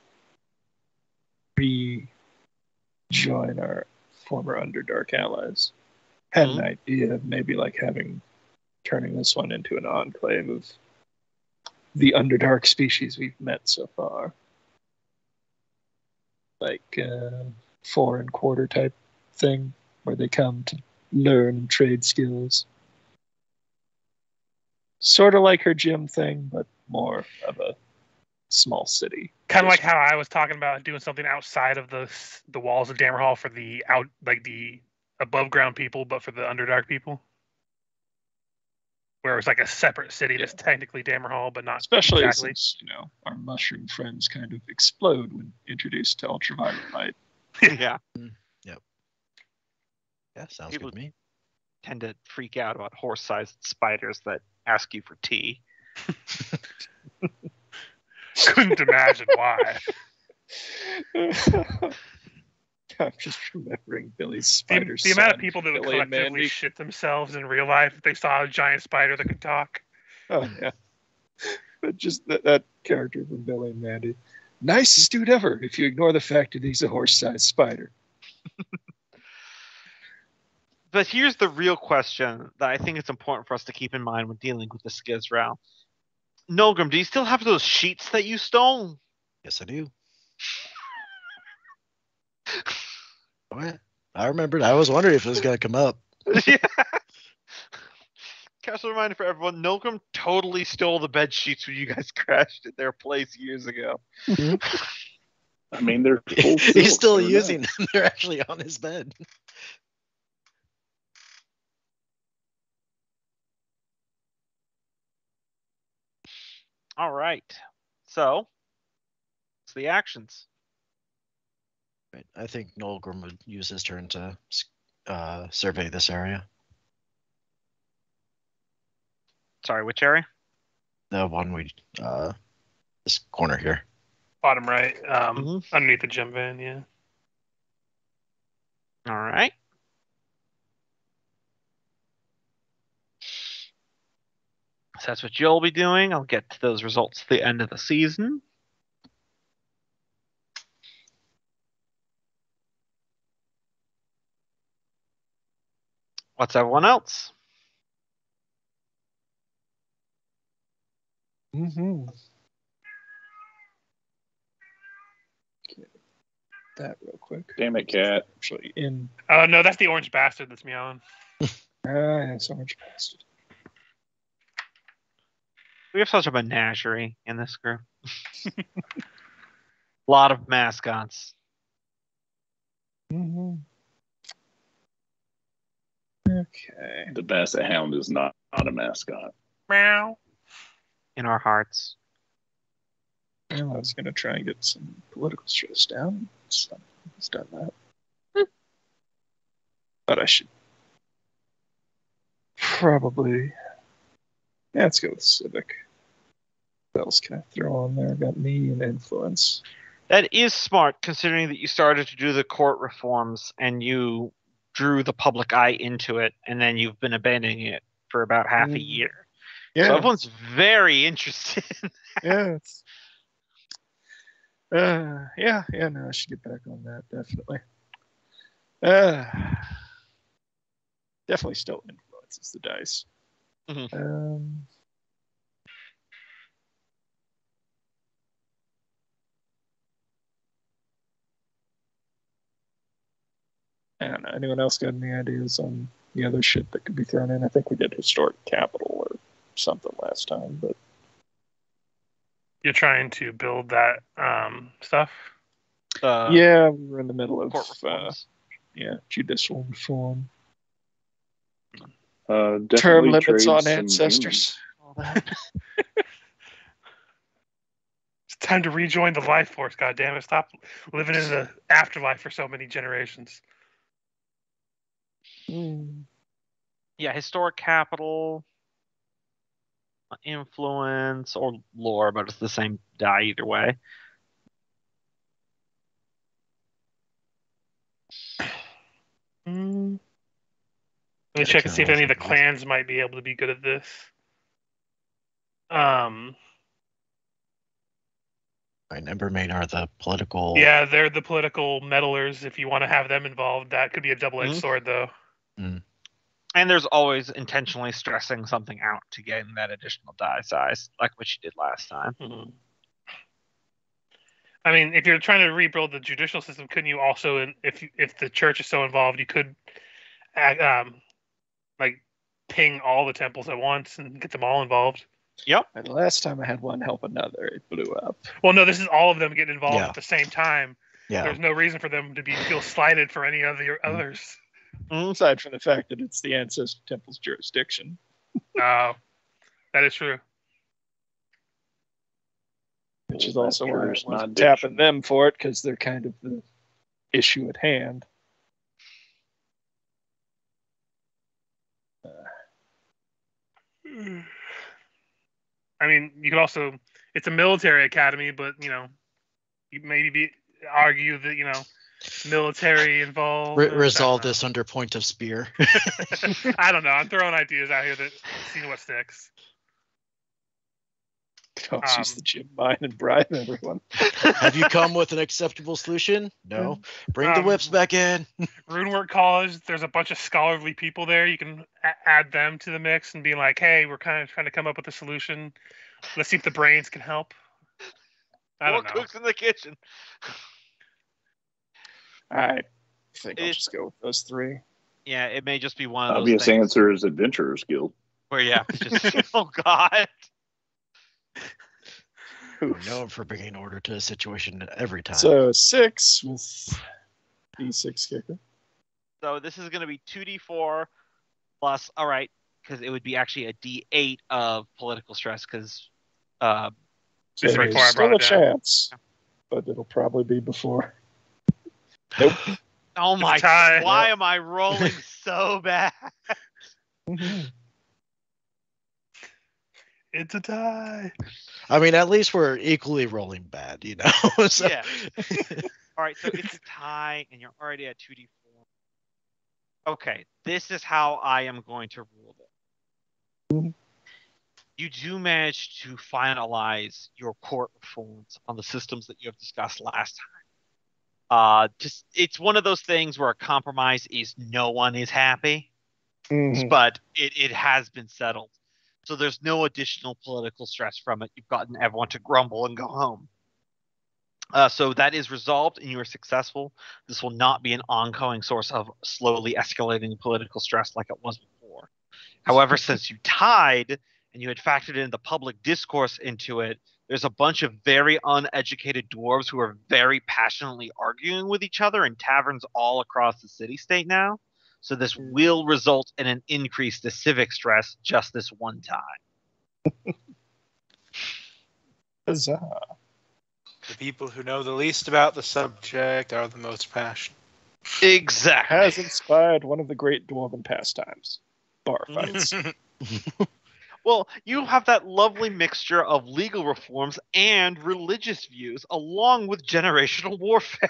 F: rejoin our former Underdark allies, had an idea of maybe turning this one into an enclave of the Underdark species we've met so far. Like 4 and quarter type thing where they come to learn trade skills. Sort of like her gym thing, but more of a small city.
A: Kind of like how I was talking about doing something outside of the walls of Dammerhall for the the above ground people, but for the Underdark people. Where it was like a separate city that's technically Dammerhall, but not
F: especially
A: exactly.
F: Since our mushroom friends kind of explode when introduced to ultraviolet light.
B: Yeah.
E: Yep. Yeah, sounds
B: People
E: good to me.
B: tend to freak out about horse-sized spiders that ask you for tea.
A: Couldn't imagine why.
F: I'm just remembering Billy's
A: The
F: spider.
A: amount of people that would
F: Billy and
A: collectively
F: Mandy.
A: shit themselves in real life if they saw a giant spider that could talk.
F: Oh yeah, but just that character from Billy and Mandy, nicest dude ever. If you ignore the fact that he's a horse-sized spider.
B: But here's the real question that I think it's important for us to keep in mind when dealing with the Skizral. Nolgrim, do you still have those sheets that you stole?
E: Yes, I do. What? I remembered. I was wondering if it was going to come up.
B: Yeah. Casual reminder for everyone, Nolgrim totally stole the bed sheets when you guys crashed at their place years ago.
C: I mean, they're
E: He's still using them. They're actually on his bed.
B: All right. So, it's the actions.
E: Right. I think Nolgrim would use his turn to survey this area.
B: Sorry, which area?
E: The one this corner here.
A: Bottom right, underneath the gym van, yeah.
B: All right. So that's what you'll be doing. I'll get to those results at the end of the season. What's everyone else?
F: Mm-hmm. That real quick.
C: Damn it, cat.
F: Actually, in.
A: Oh no, that's the orange bastard that's meowing.
F: It's orange bastard.
B: We have such a menagerie in this group. A lot of mascots.
F: Mm-hmm. Okay.
C: The Basset Hound is not a mascot.
A: Meow.
B: In our hearts.
F: Well, I was going to try and get some political stress down. It's done that. But I should probably. Yeah, let's go with civic. What else can I throw on there? Got me and influence.
B: That is smart, considering that you started to do the court reforms and you drew the public eye into it, and then you've been abandoning it for about half a year.
F: Yeah.
B: So everyone's very interested.
F: Yeah. No, I should get back on that, definitely. Definitely still influences the dice.
B: Mm-hmm.
F: I don't know. Anyone else got any ideas on the other shit that could be thrown in? I think we did historic capital or something last time, but
A: You're trying to build that stuff?
F: yeah, we're in the middle of
B: Court reforms.
F: Judicial reform.
C: Definitely
F: Term limits
C: trade
F: on
C: some
F: ancestors. All that.
A: It's time to rejoin the life force, goddammit. Stop living in the afterlife for so many generations.
B: Yeah, historic capital, influence, or lore, but it's the same die either way.
A: Let me check and see if any of the clans might be able to be good at this.
E: Right, Embermane are the political.
A: Yeah, they're the political meddlers. If you want to have them involved, that could be a double-edged sword, though.
B: And there's always intentionally stressing something out to get that additional die size, like what you did last time.
A: I mean, if you're trying to rebuild the judicial system, couldn't you also, if the church is so involved, you could, like, ping all the temples at once and get them all involved?
B: Yep.
F: And the last time I had one help another, it blew up.
A: Well, no, this is all of them getting involved at the same time.
E: Yeah.
A: There's no reason for them to feel slighted for any of the others.
F: Aside from the fact that it's the ancestor temple's jurisdiction.
A: Oh, that is true.
F: Which is also why I was tapping them for it, because they're kind of the issue at hand.
A: I mean, you could also, it's a military academy, but, you maybe argue that, military involved.
E: Resolve this under point of spear.
A: I don't know. I'm throwing ideas out here that seeing what sticks.
F: Don't use the gym mine and bribe everyone.
E: Have you come with an acceptable solution? No. Bring the whips back in.
A: Runework College, there's a bunch of scholarly people there. You can add them to the mix and be like, hey, we're kind of trying to come up with a solution. Let's see if the brains can help. I don't know.
B: Cooks in the kitchen.
F: I think I'll just go with those three.
B: Yeah, it may just be one of those
C: obvious
B: things
C: answer is Adventurers Guild.
B: where just oh god.
E: We're known for bringing order to a situation every time.
F: So 6 with D6 kicker.
B: So this is going to be 2d4 plus, all right, because it would be actually a d8 of political stress because
A: Just
F: There's
A: before I
F: still
A: brought
F: a
A: it down.
F: chance, but it'll probably be before. Nope.
B: oh
A: It's a
B: my
A: tie.
B: why am I rolling so bad?
A: It's a tie.
E: I mean, at least we're equally rolling bad, So,
B: Yeah. All right, so it's a tie, and you're already at 2d4. Okay, this is how I am going to rule this. You do manage to finalize your court reforms on the systems that you have discussed last time. It's one of those things where a compromise is no one is happy, but it has been settled. So there's no additional political stress from it. You've gotten everyone to grumble and go home. So that is resolved and you are successful. This will not be an ongoing source of slowly escalating political stress like it was before. However, since you tied and you had factored in the public discourse into it, there's a bunch of very uneducated dwarves who are very passionately arguing with each other in taverns all across the city-state now. So this will result in an increase to civic stress just this one time.
F: Huzzah.
G: The people who know the least about the subject are the most passionate.
B: Exactly.
F: Has inspired one of the great dwarven pastimes, bar fights.
B: Well, you have that lovely mixture of legal reforms and religious views, along with generational warfare.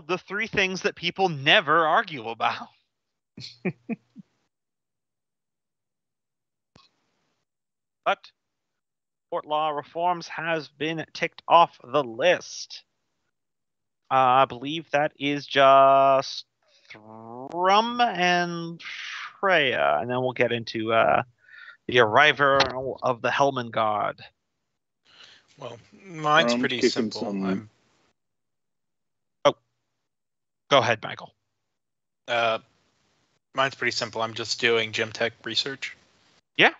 B: The three things that people never argue about. But court law reforms has been ticked off the list. I believe that is just Thrum and Freya, and then we'll get into the arrival of the Hellman God.
G: Well, mine's pretty
C: kicking
G: simple.
B: Go ahead, Michael.
G: Mine's pretty simple. I'm just doing gem tech research.
B: Yeah.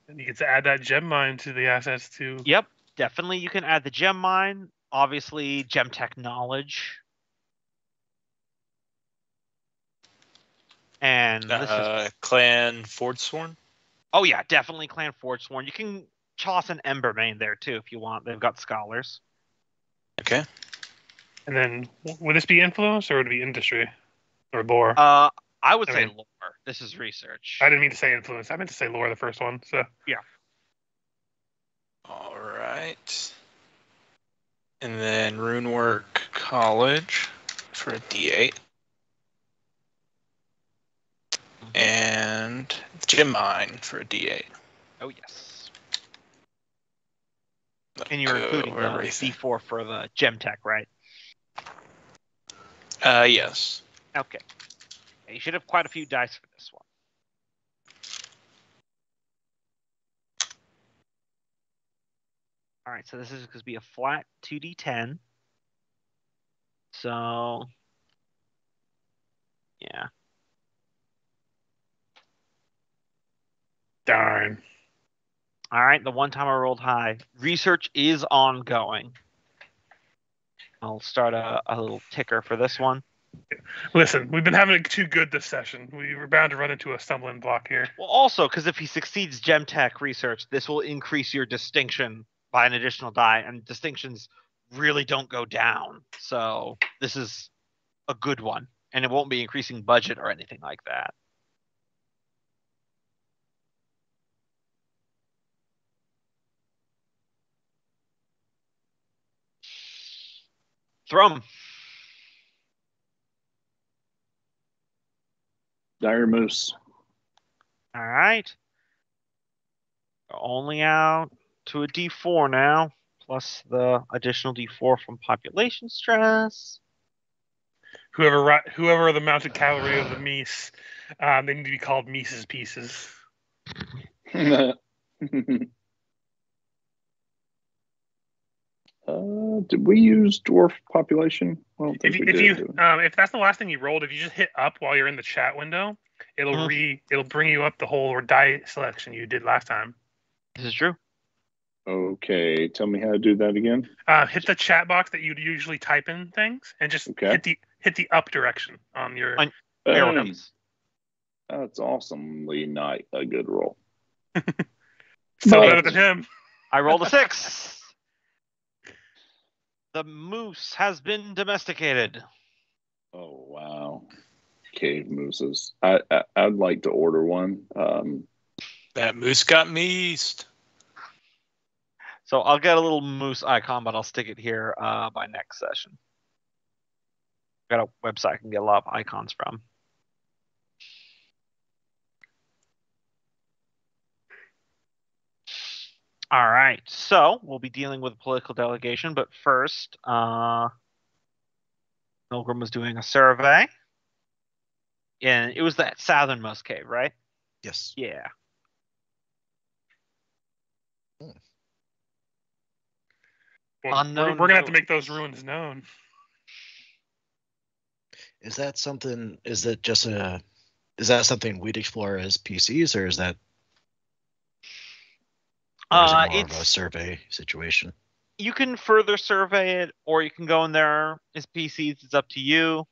A: And you get to add that gem mine to the assets too.
B: Yep, definitely. You can add the gem mine. Obviously, gem tech knowledge. And this is
G: Clan Fordsworn.
B: Oh yeah, definitely Clan Fordsworn. You can toss an Embermane there too if you want. They've got scholars.
G: Okay.
A: And then, would this be influence or would it be industry or lore?
B: I would say lore. This is research.
A: I didn't mean to say influence. I meant to say lore, the first one. So
B: yeah.
G: All right. And then Runework College for a D8. And Gem Mine for a D8.
B: Oh, yes. And you're including the D4 for the Gem Tech, right?
G: Yes.
B: Okay. You should have quite a few dice for this one. All right, so this is going to be a flat 2d10. So, yeah.
A: darn.
B: All right, the one time I rolled high. Research is ongoing. I'll start a little ticker for this one.
A: Listen, we've been having it too good this session. We were bound to run into a stumbling block here.
B: Well, also, because if he succeeds Gemtech research, this will increase your distinction by an additional die, and distinctions really don't go down. So this is a good one, and it won't be increasing budget or anything like that. Thrum.
C: Dire Moose.
B: All right. Only out to a D4 now, plus the additional D4 from population stress.
A: Whoever are the mounted cavalry of the Meese, they need to be called Mises Pieces.
C: Did we use dwarf population?
A: If that's the last thing you rolled, if you just hit up while you're in the chat window, it'll bring you up the whole die selection you did last time.
B: This is true.
C: Okay, tell me how to do that again.
A: Hit the chat box that you'd usually type in things, and just hit the up direction on your
B: arrow keys.
C: That's awesomely not a good roll.
A: Still better than him.
B: I rolled a 6. The moose has been domesticated.
C: Oh wow, cave mooses. I'd like to order one.
G: That moose got meased.
B: So I'll get a little moose icon, but I'll stick it here by next session. I've got a website I can get a lot of icons from. All right, so we'll be dealing with a political delegation, but first, Milgram was doing a survey. And it was that southernmost cave, right?
E: Yes.
B: Yeah.
A: Well, we're going to have to make those ruins known.
E: Is that something? Is that something we'd explore as PCs, or is that? Or is it more of a survey situation?
B: You can further survey it, or you can go in there as PCs. It's up to you.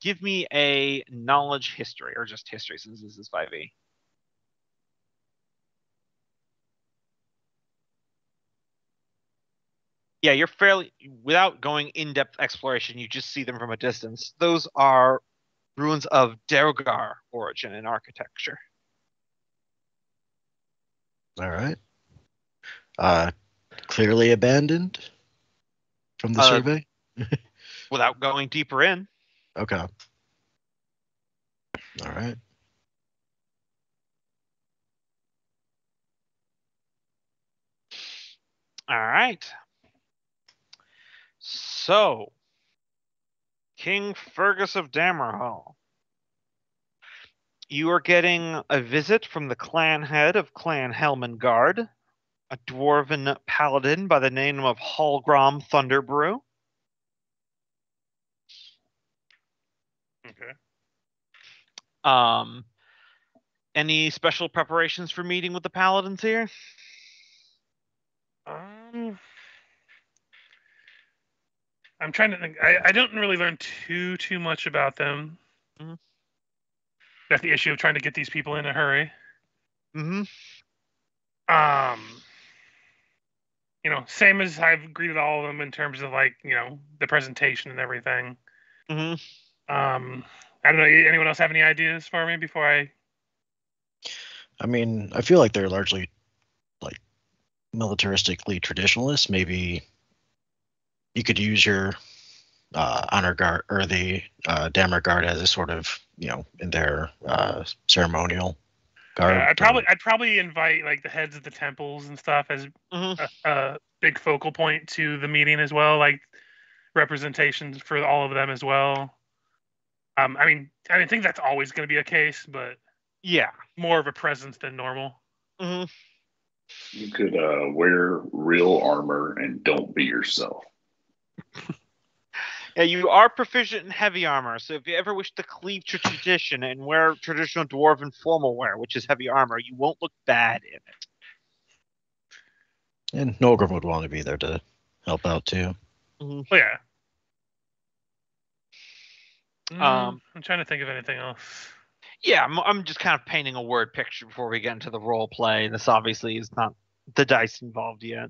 B: Give me a knowledge history, or just history, since this is 5e. Yeah, you're fairly, without going in-depth exploration, you just see them from a distance. Those are ruins of Derogar origin and architecture.
E: All right. Clearly abandoned from the survey?
B: Without going deeper in.
E: Okay. All right.
B: All right. So, King Fergus of Dammerhall. You are getting a visit from the clan head of Clan Helmengard, a dwarven paladin by the name of Hallgrim Thunderbrew.
A: Okay.
B: Any special preparations for meeting with the paladins here?
A: I'm trying to think. I don't really learn too much about them.
B: Mm-hmm.
A: That's the issue of trying to get these people in a hurry.
B: Mm-hmm.
A: Same as I've greeted all of them in terms of the presentation and everything.
B: Mm-hmm.
A: I don't know. Anyone else have any ideas for me before I?
E: I mean, I feel like they're largely militaristically traditionalist. Maybe you could use your honor guard or the Dammer guard as a sort of in their ceremonial guard.
A: I'd probably invite the heads of the temples and stuff as a big focal point to the meeting as well, representations for all of them as well. I think that's always going to be a case, but
B: yeah,
A: more of a presence than normal.
B: Mm-hmm.
C: You could wear real armor and don't be yourself.
B: Yeah, you are proficient in heavy armor, so if you ever wish to cleave to tradition and wear traditional dwarven formal wear, which is heavy armor, you won't look bad in it.
E: And Nogrim would want to be there to help out too.
B: Mm-hmm.
A: Oh, yeah. I'm trying to think of anything else.
B: Yeah, I'm just kind of painting a word picture before we get into the role play. This obviously is not the dice involved yet.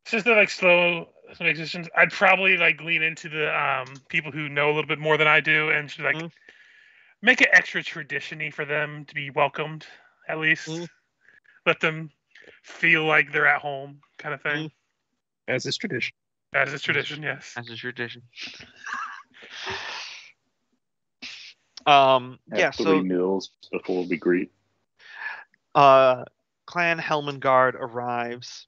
A: Since they're like slow existence, I'd probably like lean into the people who know a little bit more than I do, and should like make it extra tradition-y for them to be welcomed. At least let them feel like they're at home, kind of thing.
F: As is tradition.
A: As is tradition, yes.
B: As is tradition.
C: Have 3 meals before we greet.
B: Clan Helmengard arrives.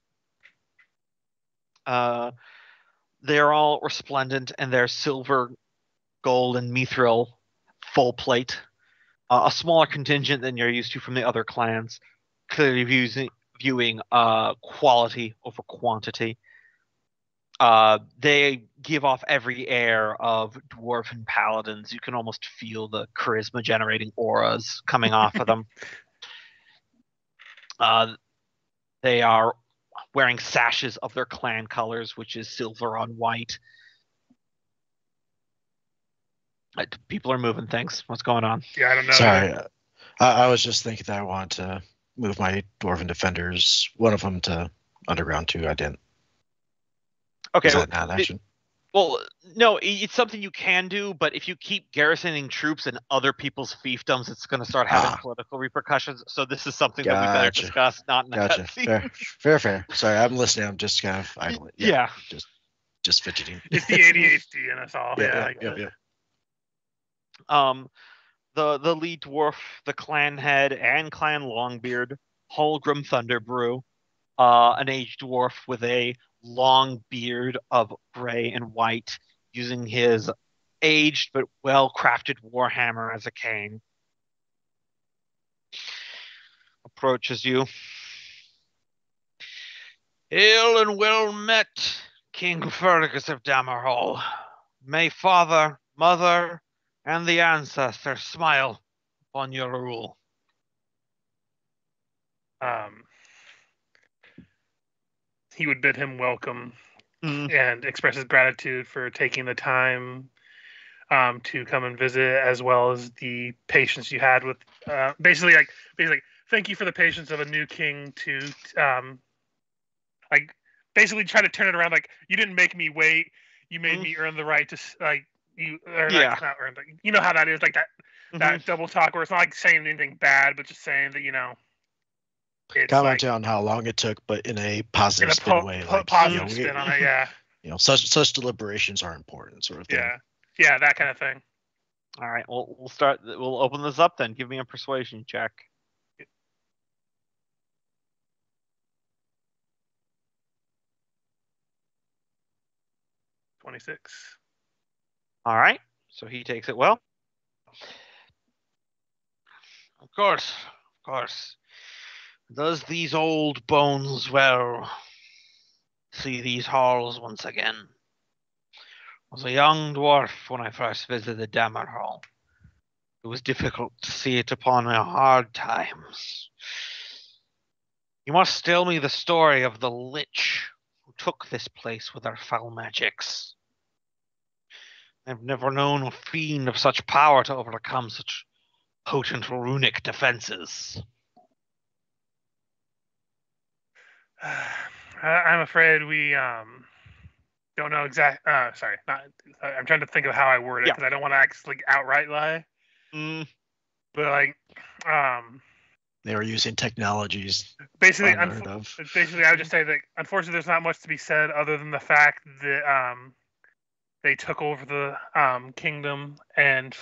B: They're all resplendent in their silver, gold, and mithril full plate. A smaller contingent than you're used to from the other clans, clearly viewing quality over quantity. They give off every air of dwarven paladins. You can almost feel the charisma-generating auras coming off of them. They are wearing sashes of their clan colors, which is silver on white. People are moving things. What's going on?
A: Yeah, I don't know.
E: Sorry, I was just thinking that I wanted to move my Dwarven Defenders, one of them to Underground 2. I didn't.
B: Okay.
E: Is that not an action?
B: Well, no, it's something you can do, but if you keep garrisoning troops in other people's fiefdoms, it's going to start having political repercussions. So this is something that we better discuss, not in a cutscene.
E: Fair. Sorry, I'm listening. I'm just kind of idling.
B: Yeah.
E: Just fidgeting.
A: It's the ADHD in us all.
E: Yeah.
B: The lead dwarf, the clan head, and clan Longbeard, Holgrim Thunderbrew, an aged dwarf with a long beard of gray and white, using his aged but well-crafted warhammer as a cane. Approaches you. Hail and well met, King Fergus of Dammerhall. May father, mother, and the ancestors smile upon your rule.
A: He would bid him welcome and express his gratitude for taking the time to come and visit, as well as the patience you had with basically thank you for the patience of a new king to basically try to turn it around. Like, you didn't make me wait, you made me earn the right to not earn, but you know how that is, like that double talk where it's not like saying anything bad, but just saying that
E: commenting on how long it took, but in a positive spin way.
A: Positive spin on it, yeah.
E: Such deliberations are important, sort of thing.
A: Yeah, that kind of thing.
B: All right, we'll start. We'll open this up then. Give me a persuasion check.
A: $26.
B: All right, so he takes it well. Of course. Does these old bones well see these halls once again? I was a young dwarf when I first visited Dammerhall. It was difficult to see it upon our hard times. You must tell me the story of the lich who took this place with her foul magics. I've never known a fiend of such power to overcome such potent runic defenses.
A: I'm afraid we don't know exact. Sorry, I'm trying to think of how I word it because I don't want to actually outright lie. But
E: they were using technologies.
A: Basically, I would just say that unfortunately, there's not much to be said other than the fact that they took over the kingdom and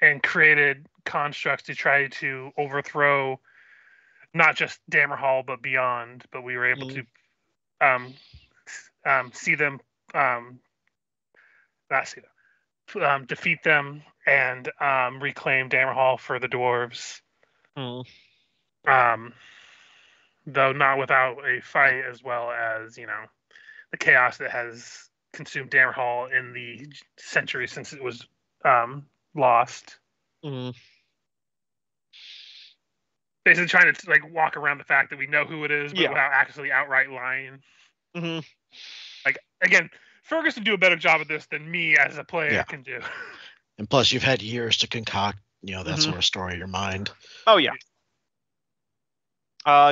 A: and created constructs to try to overthrow not just Dammerhall but beyond. But we were able to defeat them and reclaim Dammerhall for the dwarves. Though not without a fight, as well as the chaos that has consumed Dammerhall in the centuries since it was lost. Basically trying to walk around the fact that we know who it is, but without actually outright lying.
B: Mm-hmm.
A: Like, again, Ferguson do a better job of this than me as a player can do.
E: And plus, you've had years to concoct, that sort
B: Mhm.
E: of story in your mind.
B: Oh yeah.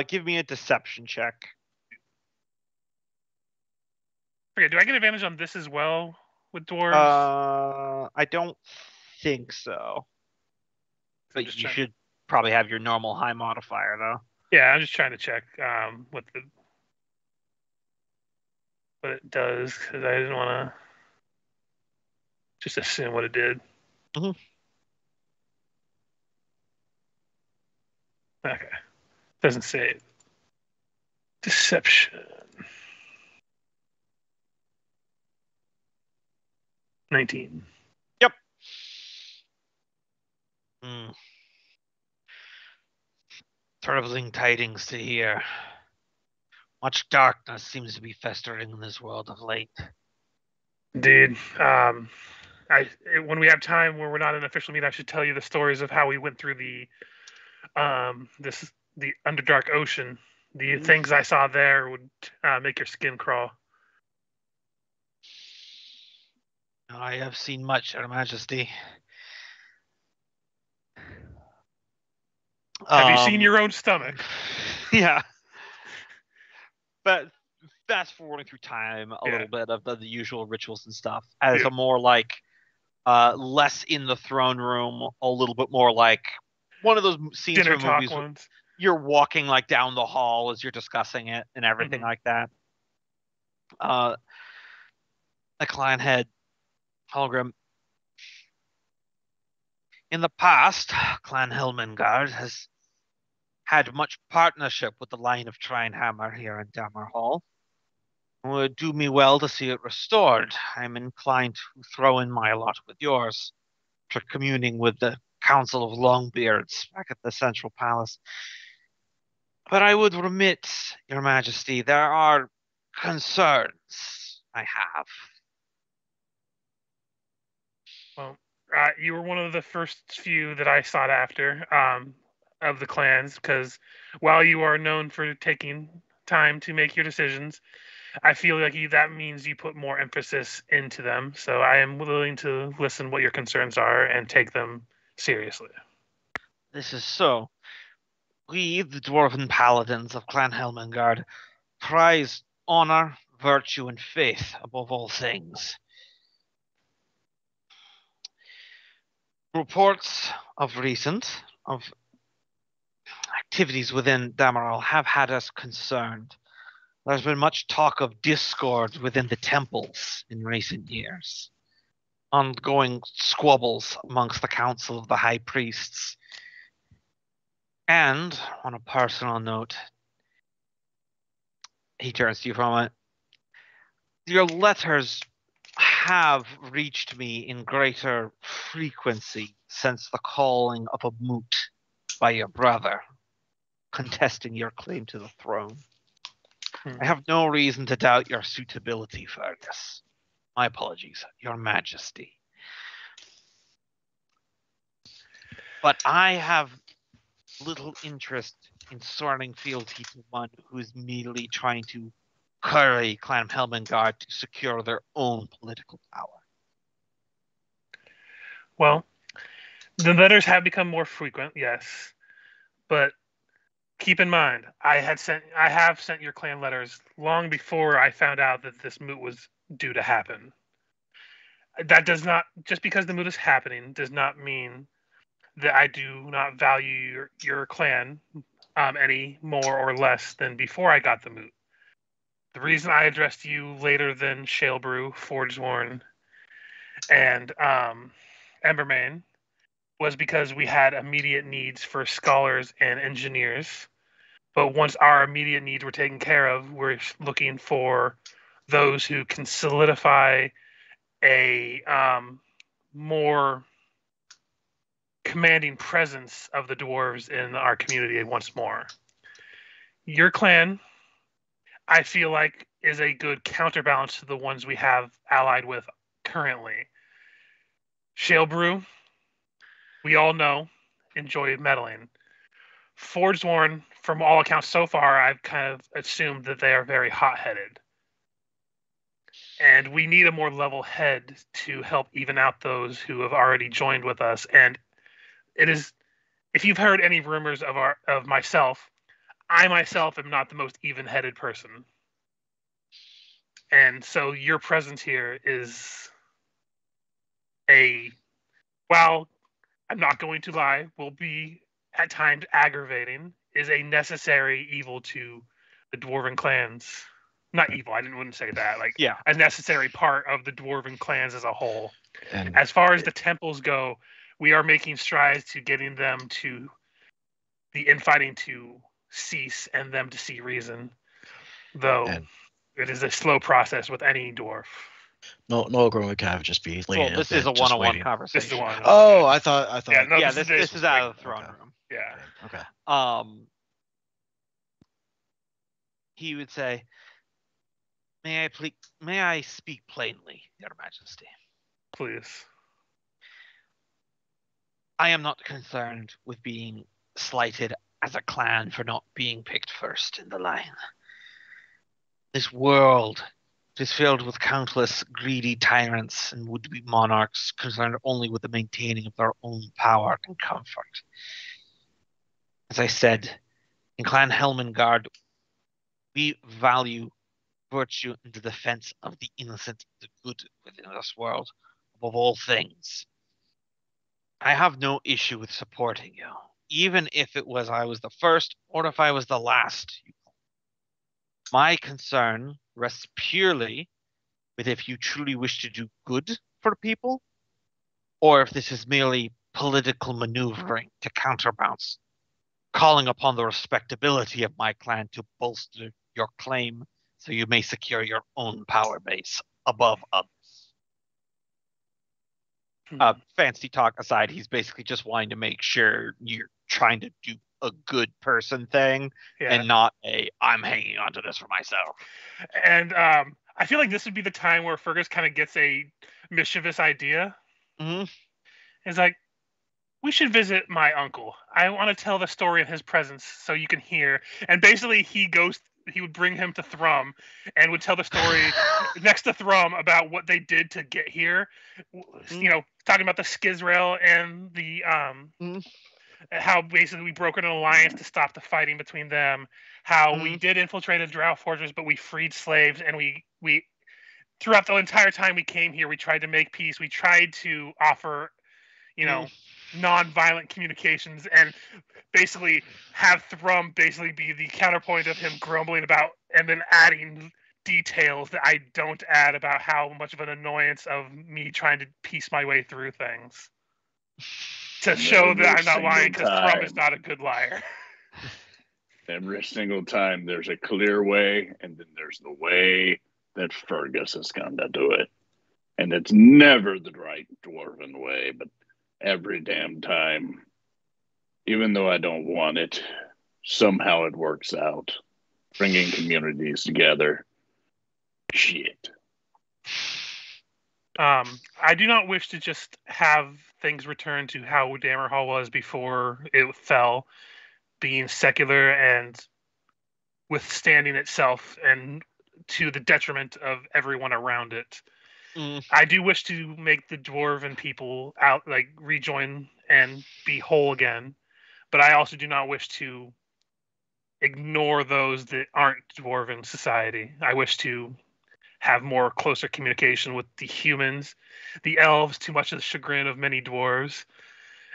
B: Give me a deception check.
A: Okay, do I get advantage on this as well with dwarves?
B: I don't think so. But you
A: trying...
B: should probably have your normal high modifier though.
A: Yeah, I'm just trying to check what it does because I didn't want to just assume what it did.
B: Mm-hmm.
A: Okay, doesn't say it. Deception. 19.
B: Yep. Troubling tidings to hear. Much darkness seems to be festering in this world of late.
A: Indeed. When we have time where we're not in an official meet, I should tell you the stories of how we went through the Underdark Ocean. The things I saw there would make your skin crawl.
B: I have seen much, Your Majesty.
A: Have you seen your own stomach?
B: Yeah. But fast forwarding through time a little bit of the usual rituals and stuff as a more like less in the throne room, a little bit more like one of those scenes
A: dinner
B: from
A: talk
B: movies
A: ones.
B: You're walking like down the hall as you're discussing it and everything like that. The clan head Holgrim. In the past, Clan Helmengard has had much partnership with the line of Trinehammer here in Dammerhall. It would do me well to see it restored. I'm inclined to throw in my lot with yours, after communing with the Council of Longbeards back at the Central Palace. But I would remit, Your Majesty, there are concerns I have.
A: Well, you were one of the first few that I sought after of the clans, because while you are known for taking time to make your decisions, I feel like that means you put more emphasis into them. So I am willing to listen what your concerns are and take them seriously.
B: This is so. We, the Dwarven Paladins of Clan Helmengard, prize honor, virtue, and faith above all things. Reports of recent of activities within Dammerhall have had us concerned. There's been much talk of discord within the temples in recent years. Ongoing squabbles amongst the Council of the High Priests. And, on a personal note, he turns to you from it. Your letters have reached me in greater frequency since the calling of a moot by your brother, contesting your claim to the throne. I have no reason to doubt your suitability for this. My apologies, Your Majesty. But I have little interest in sorting fealty to one who is merely trying to curry Clan Helmengard to secure their own political power.
A: Well, the letters have become more frequent, yes, but keep in mind, I have sent your clan letters long before I found out that this moot was due to happen. That does not, just because the moot is happening, does not mean that I do not value your clan any more or less than before I got the moot. The reason I addressed you later than Shalebrew, Forgeworn, and Embermane was because we had immediate needs for scholars and engineers. But once our immediate needs were taken care of, we're looking for those who can solidify a more commanding presence of the dwarves in our community once more. Your clan, I feel like, is a good counterbalance to the ones we have allied with currently. Shalebrew, we all know, enjoy meddling. Forgeworn, from all accounts so far, I've kind of assumed that they are very hot-headed. And we need a more level head to help even out those who have already joined with us. And it is, if you've heard any rumors of myself, I myself am not the most even-headed person. And so your presence here is while I'm not going to lie, will be at times aggravating, is a necessary evil to the dwarven clans. Not evil, wouldn't say that. A necessary part of the dwarven clans as a whole. And as far as the temples go, we are making strides to getting them to the infighting to cease and them to see reason. Though it is a slow process with any dwarf.
E: No, Ogre would kind of just be laying.
B: Well, this is a one-on-one conversation.
E: This is I thought.
A: Yeah,
B: this is out of the throne room.
A: Yeah.
E: Okay.
B: He would say, May I speak plainly, Your Majesty?
A: Please.
B: I am not concerned with being slighted as a clan for not being picked first in the line. This world is filled with countless greedy tyrants and would-be monarchs concerned only with the maintaining of their own power and comfort. As I said, in Clan Helmengard, we value virtue and the defense of the innocent, the good within this world, above all things. I have no issue with supporting you, even if I was the first or if I was the last. My concern rests purely with if you truly wish to do good for people, or if this is merely political maneuvering to counterbalance, calling upon the respectability of my clan to bolster your claim so you may secure your own power base above others. Fancy talk aside, he's basically just wanting to make sure you're trying to do a good person thing and not I'm hanging on to this for myself.
A: And I feel like this would be the time where Fergus kind of gets a mischievous idea.
B: Mm-hmm.
A: It's like, we should visit my uncle. I want to tell the story in his presence so you can hear. And basically he would bring him to Thrum and would tell the story next to Thrum about what they did to get here. You know, talking about the Skizrael and the how basically we broke an alliance to stop the fighting between them. How we did infiltrate a drow fortress, but we freed slaves, and we throughout the entire time we came here, we tried to make peace. We tried to offer, non-violent communications, and basically have Thrum basically be the counterpoint of him grumbling about and then adding details that I don't add about how much of an annoyance of me trying to piece my way through things to show that I'm not lying, because Thrum is not a good liar.
C: Every single time there's a clear way, and then there's the way that Fergus is going to do it. And it's never the right dwarven way, but every damn time, even though I don't want it, somehow it works out. Bringing communities together. Shit.
A: I do not wish to just have things return to how Dammerhall was before it fell, being secular and withstanding itself and to the detriment of everyone around it. I do wish to make the dwarven people rejoin and be whole again, but I also do not wish to ignore those that aren't dwarven society. I wish to have more closer communication with the humans, the elves, to much of the chagrin of many dwarves,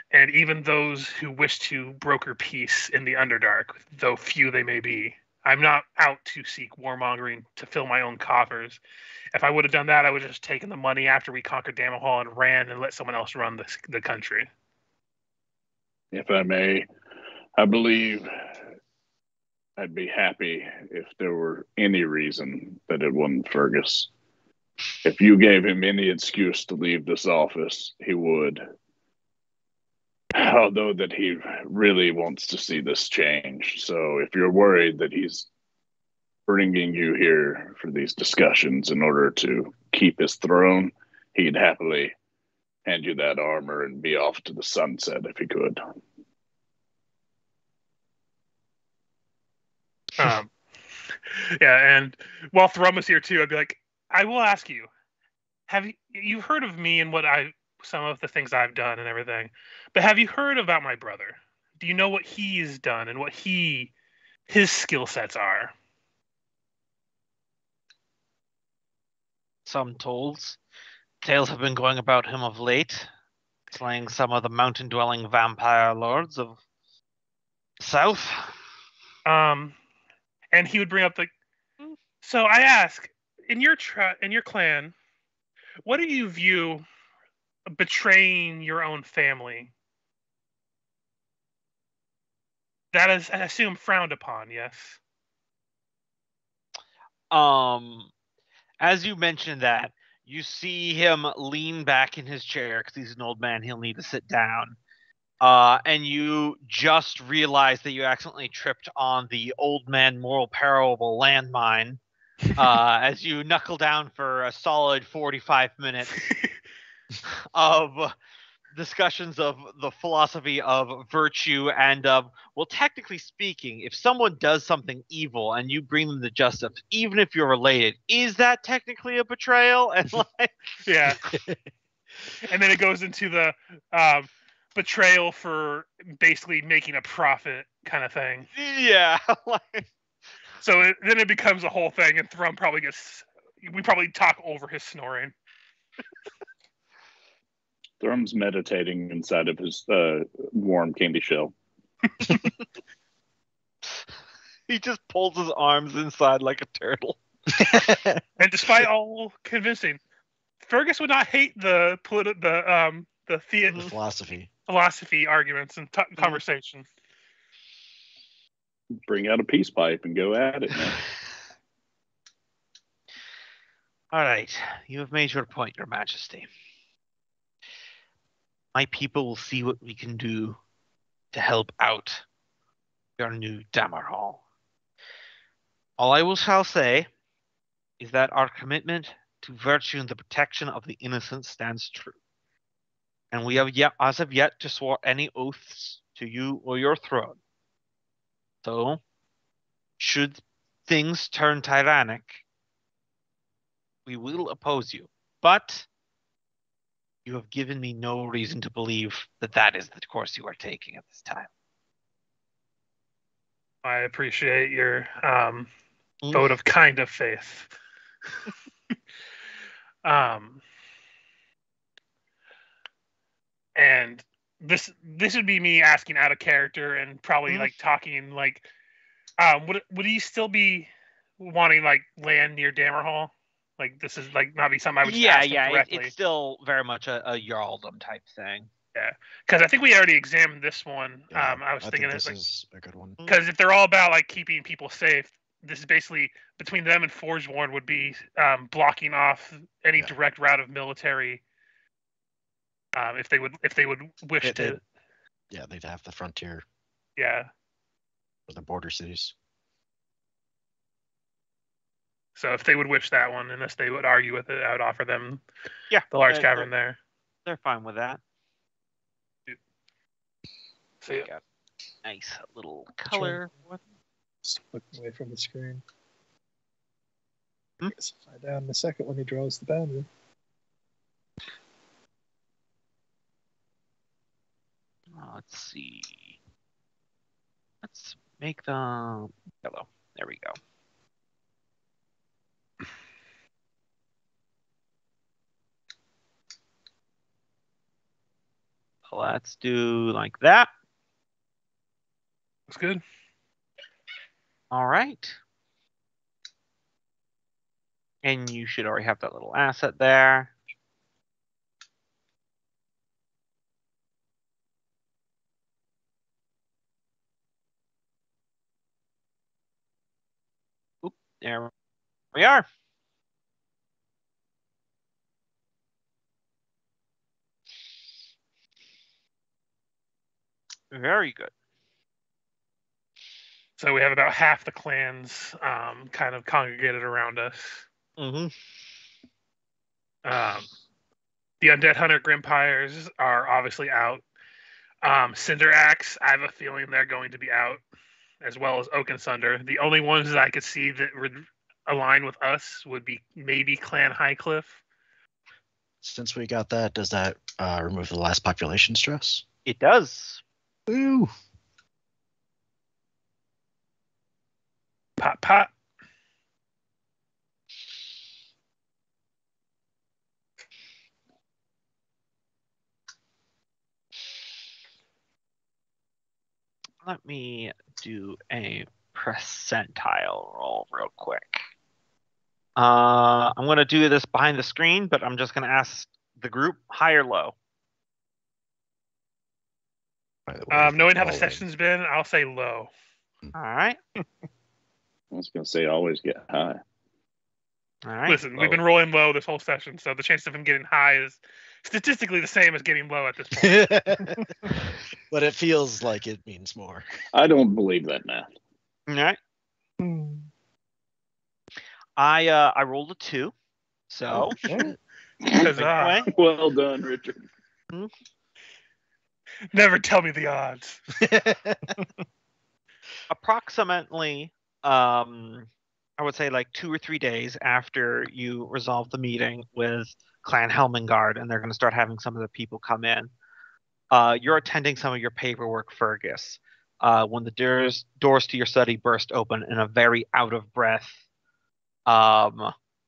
A: and even those who wish to broker peace in the Underdark, though few they may be. I'm not out to seek warmongering to fill my own coffers. If I would have done that, I would have just taken the money after we conquered Dammerhall and ran and let someone else run the country.
C: If I may, I believe I'd be happy if there were any reason that it wasn't Fergus. If you gave him any excuse to leave this office, he would. Although that he really wants to see this change. So if you're worried that he's bringing you here for these discussions in order to keep his throne, he'd happily hand you that armor and be off to the sunset if he could.
A: Yeah, and while Thrum was here too, I'd be like, I will ask you: have you've heard of me and some of the things I've done and everything? But have you heard about my brother? Do you know what he's done and what his skill sets are?
B: Some tales have been going about him of late, slaying some of the mountain-dwelling vampire lords of the south.
A: And he would bring up so I ask, in your clan, what do you view betraying your own family? That is, I assume, frowned upon, yes?
B: As you mentioned that, you see him lean back in his chair because he's an old man. He'll need to sit down. And you just realize that you accidentally tripped on the old man moral parable landmine as you knuckle down for a solid 45 minutes of discussions of the philosophy of virtue and of, well, technically speaking, if someone does something evil and you bring them to justice, even if you're related, is that technically a betrayal? And
A: yeah. And then it goes into the betrayal for basically making a profit kind of thing.
B: Yeah.
A: So then it becomes a whole thing, and Thrum we probably talk over his snoring.
C: Thrum's meditating inside of his warm candy shell.
B: He just pulls his arms inside like a turtle.
A: And despite all convincing, Fergus would not hate the philosophy arguments and conversation.
C: Bring out a peace pipe and go at it, man.
B: All right, you have made your point, Your Majesty. My people will see what we can do to help out your new Dammerhall. All I shall say is that our commitment to virtue and the protection of the innocent stands true. And we have as of yet to swear any oaths to you or your throne. So, should things turn tyrannic, we will oppose you. But you have given me no reason to believe that that is the course you are taking at this time.
A: I appreciate your vote of kind of faith. And this would be me asking out of character and probably like talking like, would he still be wanting like land near Dammerhall? Like this is like not be something I would just ask him directly.
B: It's still very much a Jarldom type thing.
A: Yeah, because I think we already examined this one.
E: Yeah,
A: I was thinking
E: this is a good one.
A: Because if they're all about like keeping people safe, this is basically between them and Forgeborn would be blocking off any direct route of military. If they would wish to.
E: Yeah, they'd have the frontier.
A: Yeah.
E: Or the border cities.
A: So if they would wish that one, unless they would argue with it, I would offer them the large cavern there.
B: They're fine with that.
A: So yeah.
B: Got nice little color.
F: Just looking away from the screen. I guess I'll find out in a second when he draws the boundary.
B: Let's see. Let's make the yellow. There we go. Let's do like that.
A: Looks good.
B: All right. And you should already have that little asset there. Oop, there we are. Very good.
A: So we have about half the clans kind of congregated around us.
B: Mm-hmm.
A: The Undead Hunter Grimpires are obviously out. Cinder Axe, I have a feeling they're going to be out, as well as Oak and Sunder. The only ones that I could see that would align with us would be maybe Clan Highcliff.
E: Since we got that, does that remove the last population stress?
B: It does.
E: Ooh.
A: Pop, pop.
B: Let me do a percentile roll real quick. I'm going to do this behind the screen, but I'm just going to ask the group high or low.
E: By the way,
A: Knowing how the
E: all
A: session's been, I'll say low.
B: All right.
C: I was going to say always get high.
B: All right.
A: Listen, we've been rolling low this whole session, so the chance of him getting high is statistically the same as getting low at this point.
E: But it feels like it means more.
C: I don't believe that math.
B: All right. I rolled a 2, so
A: Huzzah.
C: Well done, Richard.
A: Never tell me the odds.
B: approximately, I would say like 2 or 3 days after you resolve the meeting with Clan Helmengard, and they're going to start having some of the people come in. You're attending some of your paperwork, Fergus, when the doors to your study burst open and a very out of breath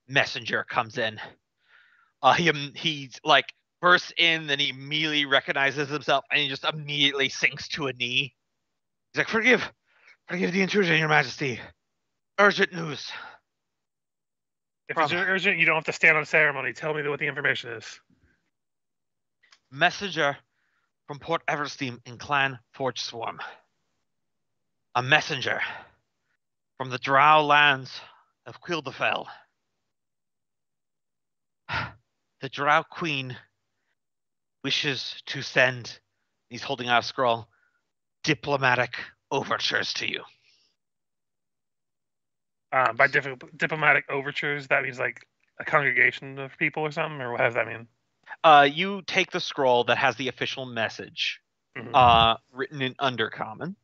B: messenger comes in. He like bursts in, then he immediately recognizes himself, and he just immediately sinks to a knee. He's like, Forgive the intrusion, Your Majesty. Urgent news.
A: If it's urgent, you don't have to stand on ceremony. Tell me what the information is.
B: Messenger from Port Eversteam in Clan Forge Swarm. A messenger from the Drow lands of Quildefell. The Drow Queen wishes to send, he's holding out a scroll, diplomatic overtures to you.
A: By diplomatic overtures, that means like a congregation of people or something, or what does that mean?
B: You take the scroll that has the official message, written in Undercommon.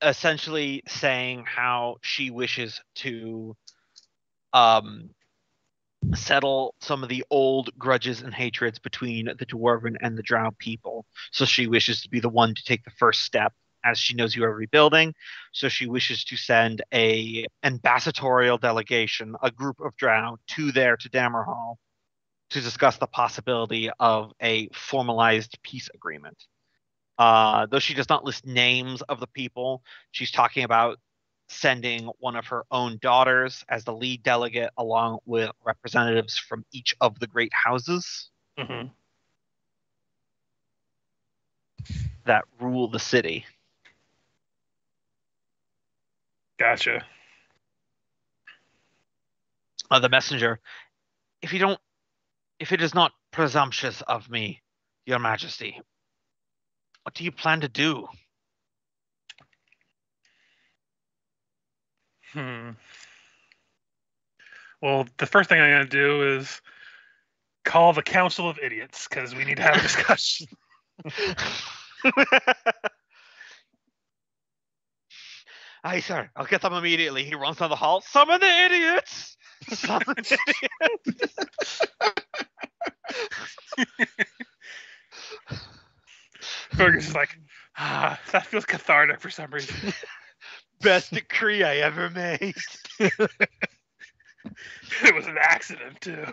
B: Essentially saying how she wishes to settle some of the old grudges and hatreds between the Dwarven and the Drow people. So she wishes to be the one to take the first step, as she knows you are rebuilding. So she wishes to send a ambassadorial delegation, a group of Drow, to Dammerhall to discuss the possibility of a formalized peace agreement. Though she does not list names of the people, she's talking about sending one of her own daughters as the lead delegate, along with representatives from each of the great houses that rule the city.
A: Gotcha.
B: The messenger, if it is not presumptuous of me, Your Majesty, what do you plan to do?
A: Well, the first thing I'm going to do is call the Council of Idiots, because we need to have a discussion.
B: Aye, sir. I'll get them immediately. He runs down the hall. Summon the idiots! Summon the idiots!
A: Fergus is like, that feels cathartic for some reason.
B: Best decree I ever made.
A: It was an accident, too.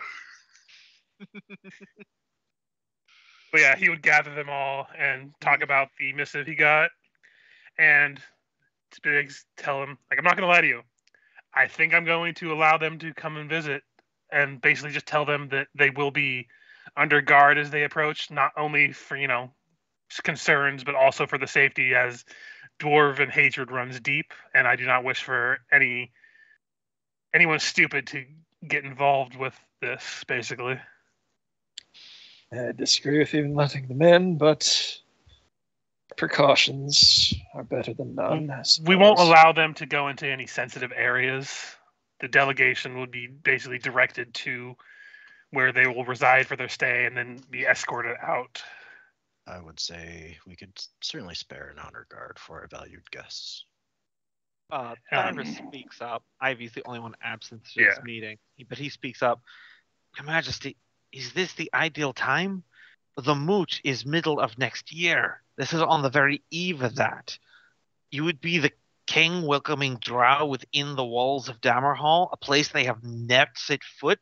A: But yeah, he would gather them all and talk about the missive he got. And Biggs tell him, like, I'm not going to lie to you. I think I'm going to allow them to come and visit, and basically just tell them that they will be under guard as they approach, not only for, concerns, but also for the safety, as dwarven hatred runs deep, and I do not wish for anyone stupid to get involved with this, basically.
F: I disagree with even letting them in, but precautions are better than none.
A: We won't allow them to go into any sensitive areas. The delegation would be basically directed to where they will reside for their stay and then be escorted out.
E: I would say we could certainly spare an honor guard for our valued guests.
B: Cyrus speaks up. Ivy's the only one absent to this meeting, but he speaks up. Your Majesty, is this the ideal time? The moot is middle of next year. This is on the very eve of that. You would be the king welcoming Drow within the walls of Dammerhall, a place they have never set foot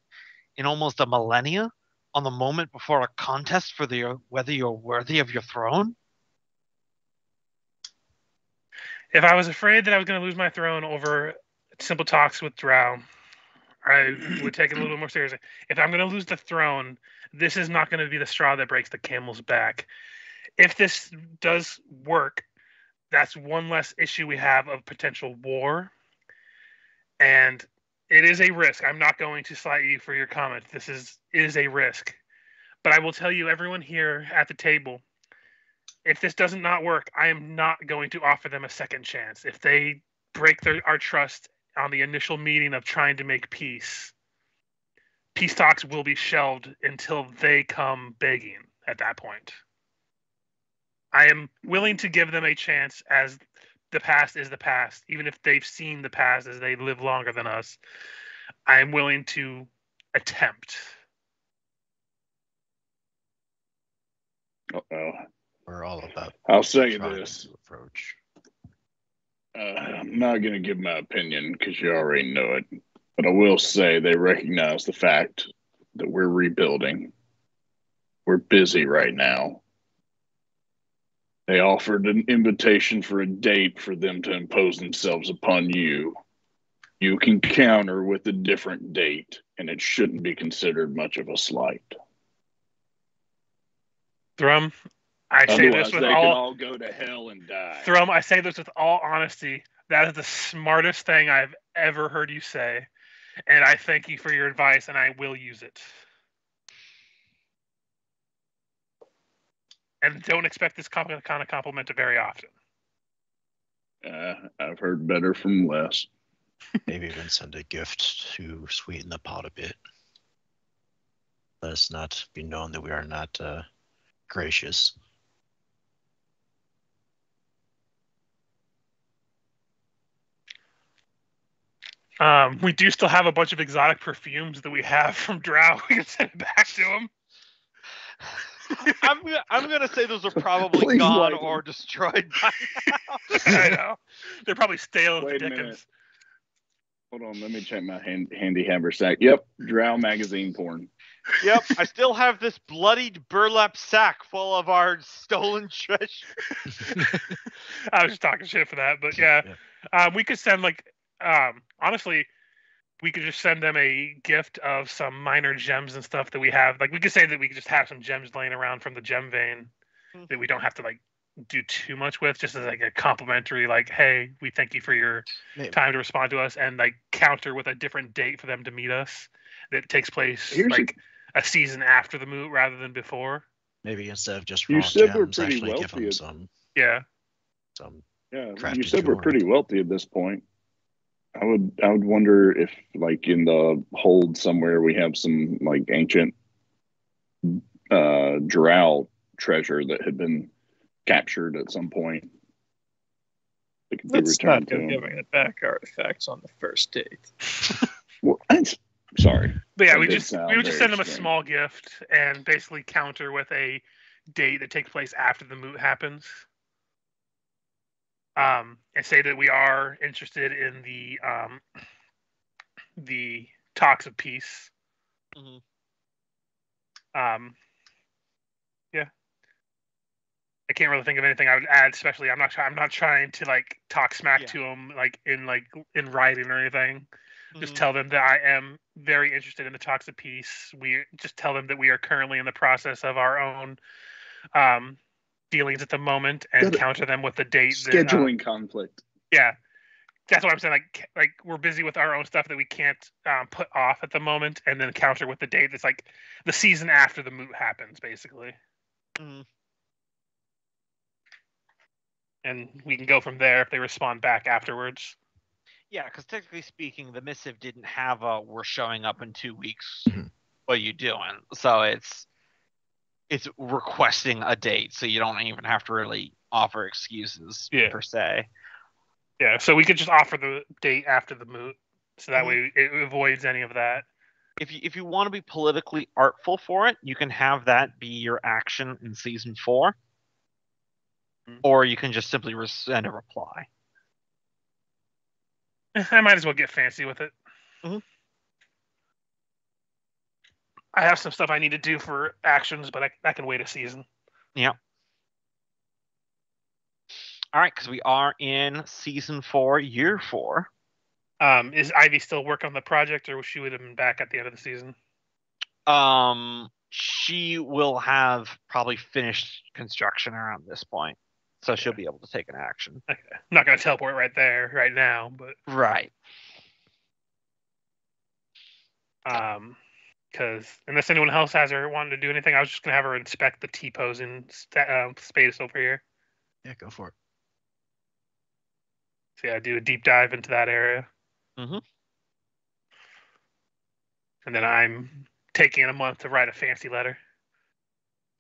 B: in almost a millennia, on the moment before a contest for whether you're worthy of your throne?
A: If I was afraid that I was going to lose my throne over simple talks with Drow, I would take it a little bit more seriously. If I'm going to lose the throne, this is not going to be the straw that breaks the camel's back. If this does work, that's one less issue we have of potential war. And it is a risk. I'm not going to slight you for your comment. This is a risk. But I will tell you, everyone here at the table, if this doesn't not work, I am not going to offer them a second chance. If they break our trust on the initial meeting of trying to make peace talks will be shelved until they come begging at that point. I am willing to give them a chance, as the past is the past. Even if they've seen the past as they live longer than us, I am willing to attempt.
C: Uh-oh.
E: We're all about.
C: I'll say this.
E: Approach.
C: I'm not going to give my opinion because you already know it. But I will say they recognize the fact that we're rebuilding. We're busy right now. They offered an invitation for a date for them to impose themselves upon you. You can counter with a different date, and it shouldn't be considered much of a slight.
A: Thrum, I say this with
C: they can all go to hell and die.
A: Thrum, I say this with all honesty. That is the smartest thing I've ever heard you say. And I thank you for your advice, and I will use it. And don't expect this kind of compliment very often.
C: I've heard better from less.
E: Maybe even send a gift to sweeten the pot a bit. Let us not be known that we are not gracious.
A: We do still have a bunch of exotic perfumes that we have from Drow. We can send it back to them.
B: I'm gonna say those are probably gone or destroyed by now.
A: I know. They're probably stale as the Dickens.
C: Hold on, let me check my handy haversack. Yep, Drow magazine porn.
B: Yep, I still have this bloodied burlap sack full of our stolen treasure.
A: I was just talking shit for that, but yeah. We could send honestly, we could just send them a gift of some minor gems and stuff that we have. Like, we could say that we could just have some gems laying around from the gem vein that we don't have to do too much with, just as a complimentary, hey, we thank you for your time to respond to us, and counter with a different date for them to meet us that takes place a season after the moot rather than before.
E: Maybe instead of just
C: raw gems, actually give them
E: some.
C: Yeah. You said we're pretty wealthy at this point. I would wonder if in the hold somewhere we have some ancient drow treasure that had been captured at some point.
F: Let's not go giving it back artifacts on the first date.
C: Well, sorry.
A: But yeah, we would just send them a small gift and basically counter with a date that takes place after the moot happens. And say that we are interested in the talks of peace.
B: Mm-hmm.
A: Yeah. I can't really think of anything I would add. Especially, I'm not trying to talk smack to them in writing or anything. Mm-hmm. Just tell them that I am very interested in the talks of peace. We just tell them that we are currently in the process of our own dealings at the moment, and counter them with the date.
C: Scheduling conflict.
A: Yeah, that's what I'm saying. We're busy with our own stuff that we can't put off at the moment, and then counter with the date that's the season after the moot happens, basically.
B: Mm-hmm.
A: And we can go from there if they respond back afterwards.
B: Yeah, because technically speaking, the missive didn't have a "we're showing up in 2 weeks."
E: Mm-hmm.
B: What are you doing? So it's requesting a date, so you don't even have to really offer excuses per se.
A: Yeah, so we could just offer the date after the moot, so that way it avoids any of that.
B: If you want to be politically artful for it, you can have that be your action in season 4, or you can just simply send a reply.
A: I might as well get fancy with it.
B: Mm-hmm.
A: I have some stuff I need to do for actions, but I can wait a season.
B: Yeah. All right, because we are in season 4, year 4.
A: Is Ivy still working on the project, or she would have been back at the end of the season?
B: She will have probably finished construction around this point, so she'll be able to take an action.
A: Okay. I'm not going to teleport right there, right now, but
B: right.
A: Because unless anyone else has her wanting to do anything, I was just going to have her inspect the T-pose in space over here.
E: Yeah, go for it.
A: So yeah, do a deep dive into that area.
B: Mm-hmm.
A: And then I'm taking a month to write a fancy letter.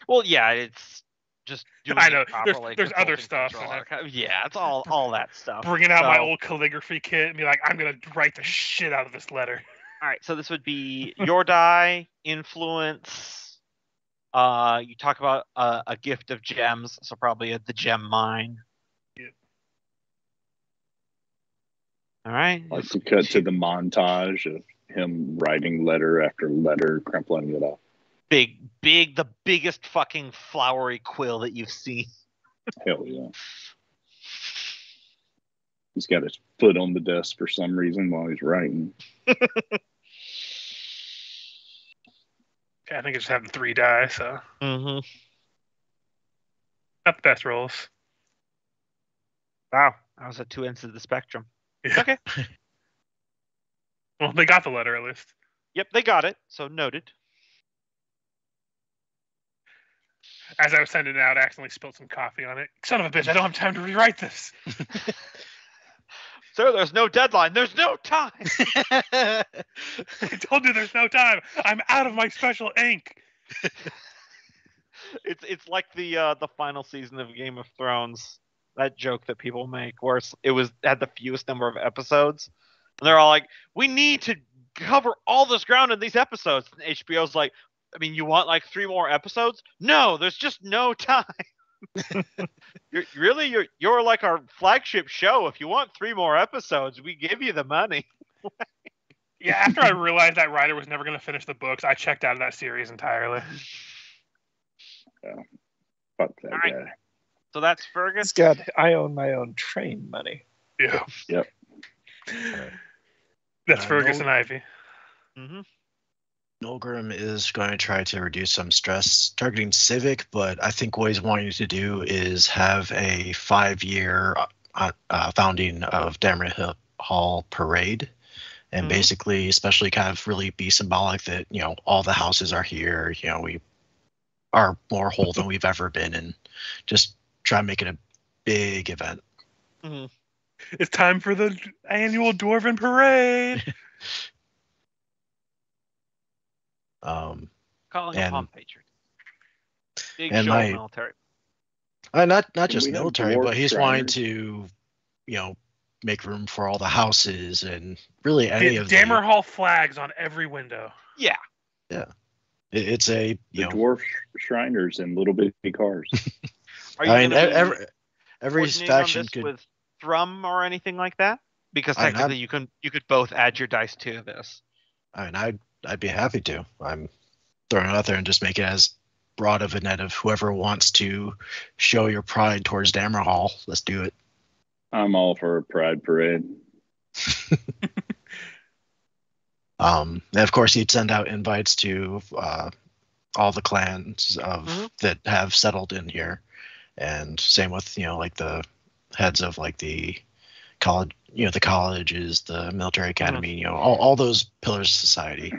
B: Well, yeah, it's just doing
A: I know
B: it properly.
A: there's other stuff.
B: Yeah, it's all that stuff.
A: Bringing out my old calligraphy kit and be like, I'm gonna write the shit out of this letter.
B: All right, so this would be your die, influence. You talk about a gift of gems, so probably the gem mine.
A: Yeah.
B: All right.
C: Like to cut to the montage of him writing letter after letter, crumpling it up.
B: The biggest fucking flowery quill that you've seen.
C: Hell yeah. He's got his foot on the desk for some reason while he's writing.
A: I think I just have the 3 die, so.
B: Mm-hmm.
A: Not the best rolls.
B: Wow. I was at 2 ends of the spectrum.
A: Yeah.
B: Okay.
A: Well, they got the letter at least.
B: Yep, they got it. So noted.
A: As I was sending it out, I accidentally spilled some coffee on it. Son of a bitch, I don't have time to rewrite this.
B: Sir, there's no deadline. There's no time.
A: I told you there's no time. I'm out of my special ink.
B: It's like the final season of Game of Thrones. That joke that people make, where it had the fewest number of episodes, and they're all like, "We need to cover all this ground in these episodes." And HBO's like, "I mean, you want like 3 more episodes? No, there's just no time." You're like our flagship show. If you want 3 more episodes, we give you the money.
A: Yeah, after I realized that writer was never going to finish the books, I checked out of that series entirely.
C: Yeah. Fuck that guy.
B: So that's Fergus.
F: I own my own train money.
A: Yeah.
C: Yep.
A: That's Fergus and Ivy.
B: Mm-hmm.
E: Nolgrim is going to try to reduce some stress targeting Civic, but I think what he's wanting to do is have a 5-year founding of Dammerhall parade, and basically, especially kind of really be symbolic that, you know, all the houses are here. You know, we are more whole than we've ever been, and just try to make it a big event.
B: Mm-hmm.
A: It's time for the annual Dwarven Parade.
B: Calling upon patriots. Big
E: and
B: show military.
E: Not just military, but he's wanting to, you know, make room for all the houses and really any of the
A: Dammerhall flags on every window.
B: Yeah.
E: Yeah. It's a
C: dwarf Shriners and little bitty cars.
B: I mean,
E: every faction could
B: with Thrum or anything like that, because technically you could both add your dice to this.
E: I mean, I'd be happy to. I'm throwing it out there and just make it as broad of a net of whoever wants to show your pride towards Dammerhall. Let's do it.
C: I'm all for a pride parade.
E: And of course, he'd send out invites to all the clans of that have settled in here, and same with, you know, like the heads of like the college, you know, the colleges, the military academy, you know, all those pillars of society.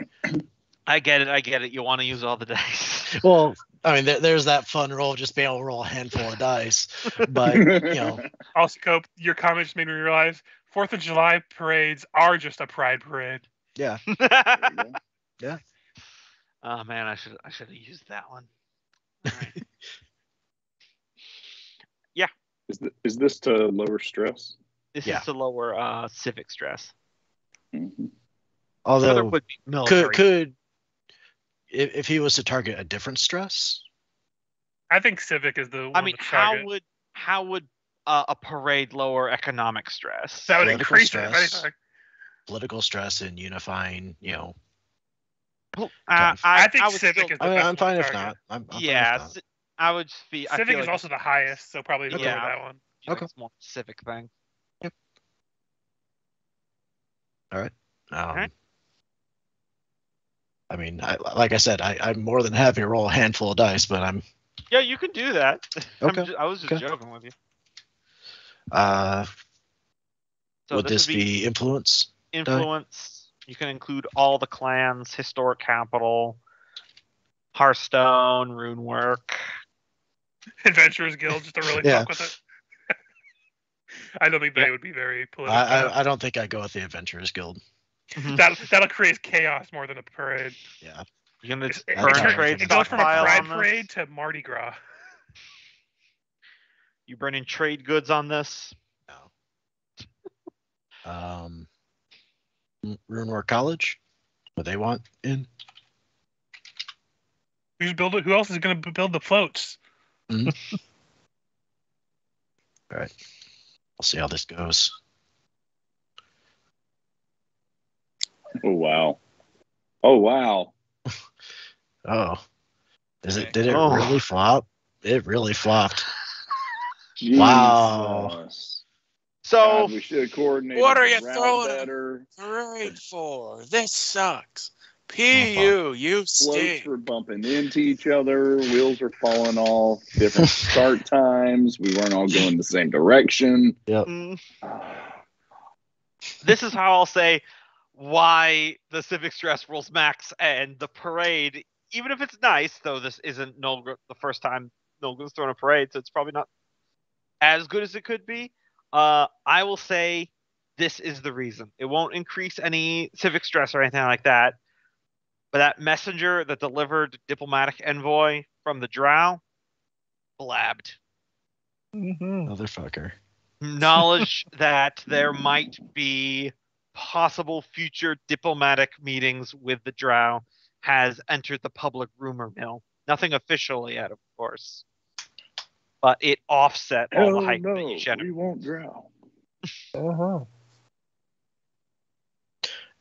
B: I get it. You want to use all the dice.
E: Well, I mean, there's that fun roll of just being able to roll a handful of dice, but you know.
A: Also, Cope, your comment just made me realize 4th of July parades are just a pride parade.
E: Yeah. Yeah.
B: Oh man, I should have used that one. All right. Yeah.
C: Is this to lower stress?
B: This
E: Yeah.
B: is to lower civic stress.
C: Mhm.
B: So there
E: Although,
B: would be military.
E: could if he was to target a different stress,
A: I think civic is the one
B: I mean,
A: to
B: how
A: target.
B: would a parade lower economic stress?
A: That would
E: political
A: increase
E: stress.
A: it, if anything.
E: political stress and unifying,
B: Well,
A: I think
B: would
A: civic
B: still,
A: is the best
E: I'm
A: one
E: fine
A: to
E: if
A: target.
E: not. I'm
B: yeah,
E: fine if not.
B: I would feel. I
A: Civic
B: feel
A: is
B: like
A: also the highest, so probably go with
B: Yeah.
A: that one.
E: Okay.
B: It's more civic thing.
E: All right.
B: right.
E: I mean, like I said, I'm more than happy to roll a handful of dice, but I'm
B: Yeah, you can do that.
E: Okay.
B: I was just
E: Okay.
B: joking with you.
E: So
B: this
E: would this
B: would
E: be influence?
B: influence? You can include all the clans, historic capital, Hearthstone, Runework.
A: Adventurers Guild, just to really
E: Yeah.
A: fuck with it. I don't think they would be very political.
E: I don't think I'd go with the Adventurers Guild.
A: That'll create chaos more than a parade.
E: Yeah.
B: You're gonna
A: It
B: burn
E: turns-
B: trade
A: It goes from a
B: stockpile
A: pride
B: on this?
A: parade to Mardi Gras.
B: You burning trade goods on this?
E: No. Runework College? What they want in?
A: Who else is going to build the floats?
E: Mhm. All right. We'll see how this goes.
C: Oh wow. Oh wow.
E: Oh. Did
G: Okay.
E: it really flop? It really flopped.
C: Jesus.
E: Wow.
B: So
C: God, we should have coordinated.
G: What are
C: the
G: you
C: route
G: throwing
C: better?
G: Parade for? This sucks. PU, you
C: Floats
G: stink.
C: were bumping into each other. Wheels were falling off. Different start times. We weren't all going the same direction.
E: Yep.
B: this is how I'll say why the civic stress rules max and the parade, even if it's nice, though this isn't the first time Nolgrim's thrown a parade, so it's probably not as good as it could be. I will say this is the reason. It won't increase any civic stress or anything like that. But that messenger that delivered diplomatic envoy from the Drow blabbed.
E: Motherfucker.
B: Knowledge that there might be possible future diplomatic meetings with the Drow has entered the public rumor mill. Nothing officially yet, of course. But it offset all the hype that you
C: we won't drown.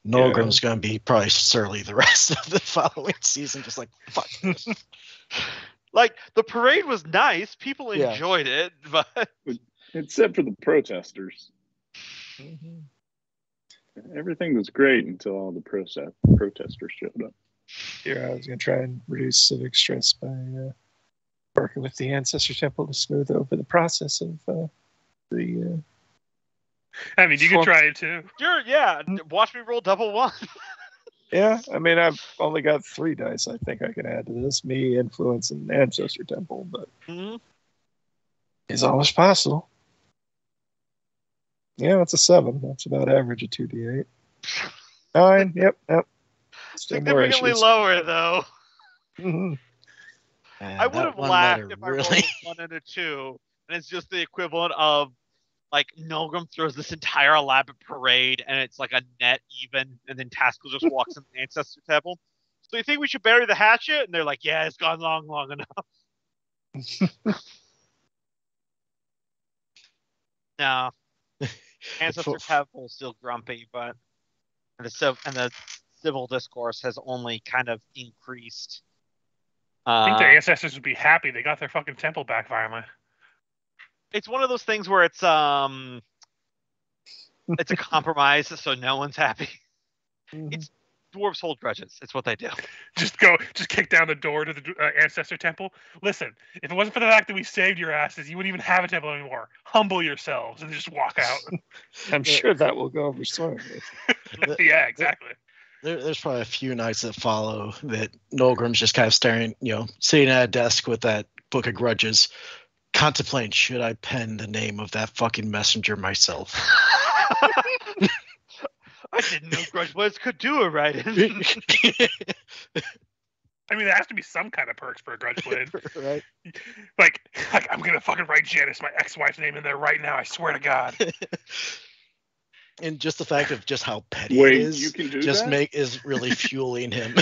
E: Nolgrim's going to be probably surly the rest of the following season, just like, fuck this.
B: Like, the parade was nice. People
E: Yeah.
B: enjoyed it, but...
C: Except for the protesters. Everything was great until all the protesters showed up.
F: Here, I was going to try and reduce civic stress by working with the Ancestor Temple to smooth over the process of the...
A: I mean, you could try it too.
B: Sure, yeah. Watch me roll double one.
F: Yeah, I mean, I've only got 3 dice I think I can add to this. Me, Influence, and Ancestor Temple, but it's always possible. Yeah, that's a 7. That's about average of 2d8. 9, yep. Still more
B: Significantly
F: issues.
B: lower, though.
F: Mhm.
E: Man,
B: I would
E: that
B: have
E: one
B: laughed
E: letter
B: if I
E: really.
B: rolled a 1 and a 2, and it's just the equivalent of, like, Nolgrim throws this entire elaborate parade, and it's like a net even, and then Taskell just walks in the Ancestor Temple. So you think we should bury the hatchet? And they're like, yeah, it's gone long enough. No. Ancestor Temple's still grumpy, but the civil discourse has only kind of increased.
A: I think the ancestors would be happy they got their fucking temple back finally.
B: It's one of those things where it's a compromise, so no one's happy. It's dwarves hold grudges. It's what they do.
A: Just kick down the door to the ancestor temple. Listen, if it wasn't for the fact that we saved your asses, you wouldn't even have a temple anymore. Humble yourselves and just walk out.
F: I'm sure that will go over swimmingly.
A: Yeah, exactly.
E: There's probably a few nights that follow that Nolgrim's just kind of staring, sitting at a desk with that book of grudges, contemplating, should I pen the name of that fucking messenger myself?
B: I didn't know grudge was could do it right.
A: I mean, there has to be some kind of perks for a grudge blade.
E: Right.
A: Like, I'm gonna fucking write Janice, my ex-wife's name, in there right now. I swear to God.
E: And just the fact of just how petty
C: Wait,
E: it is,
C: you can do
E: just
C: that?
E: is really fueling him.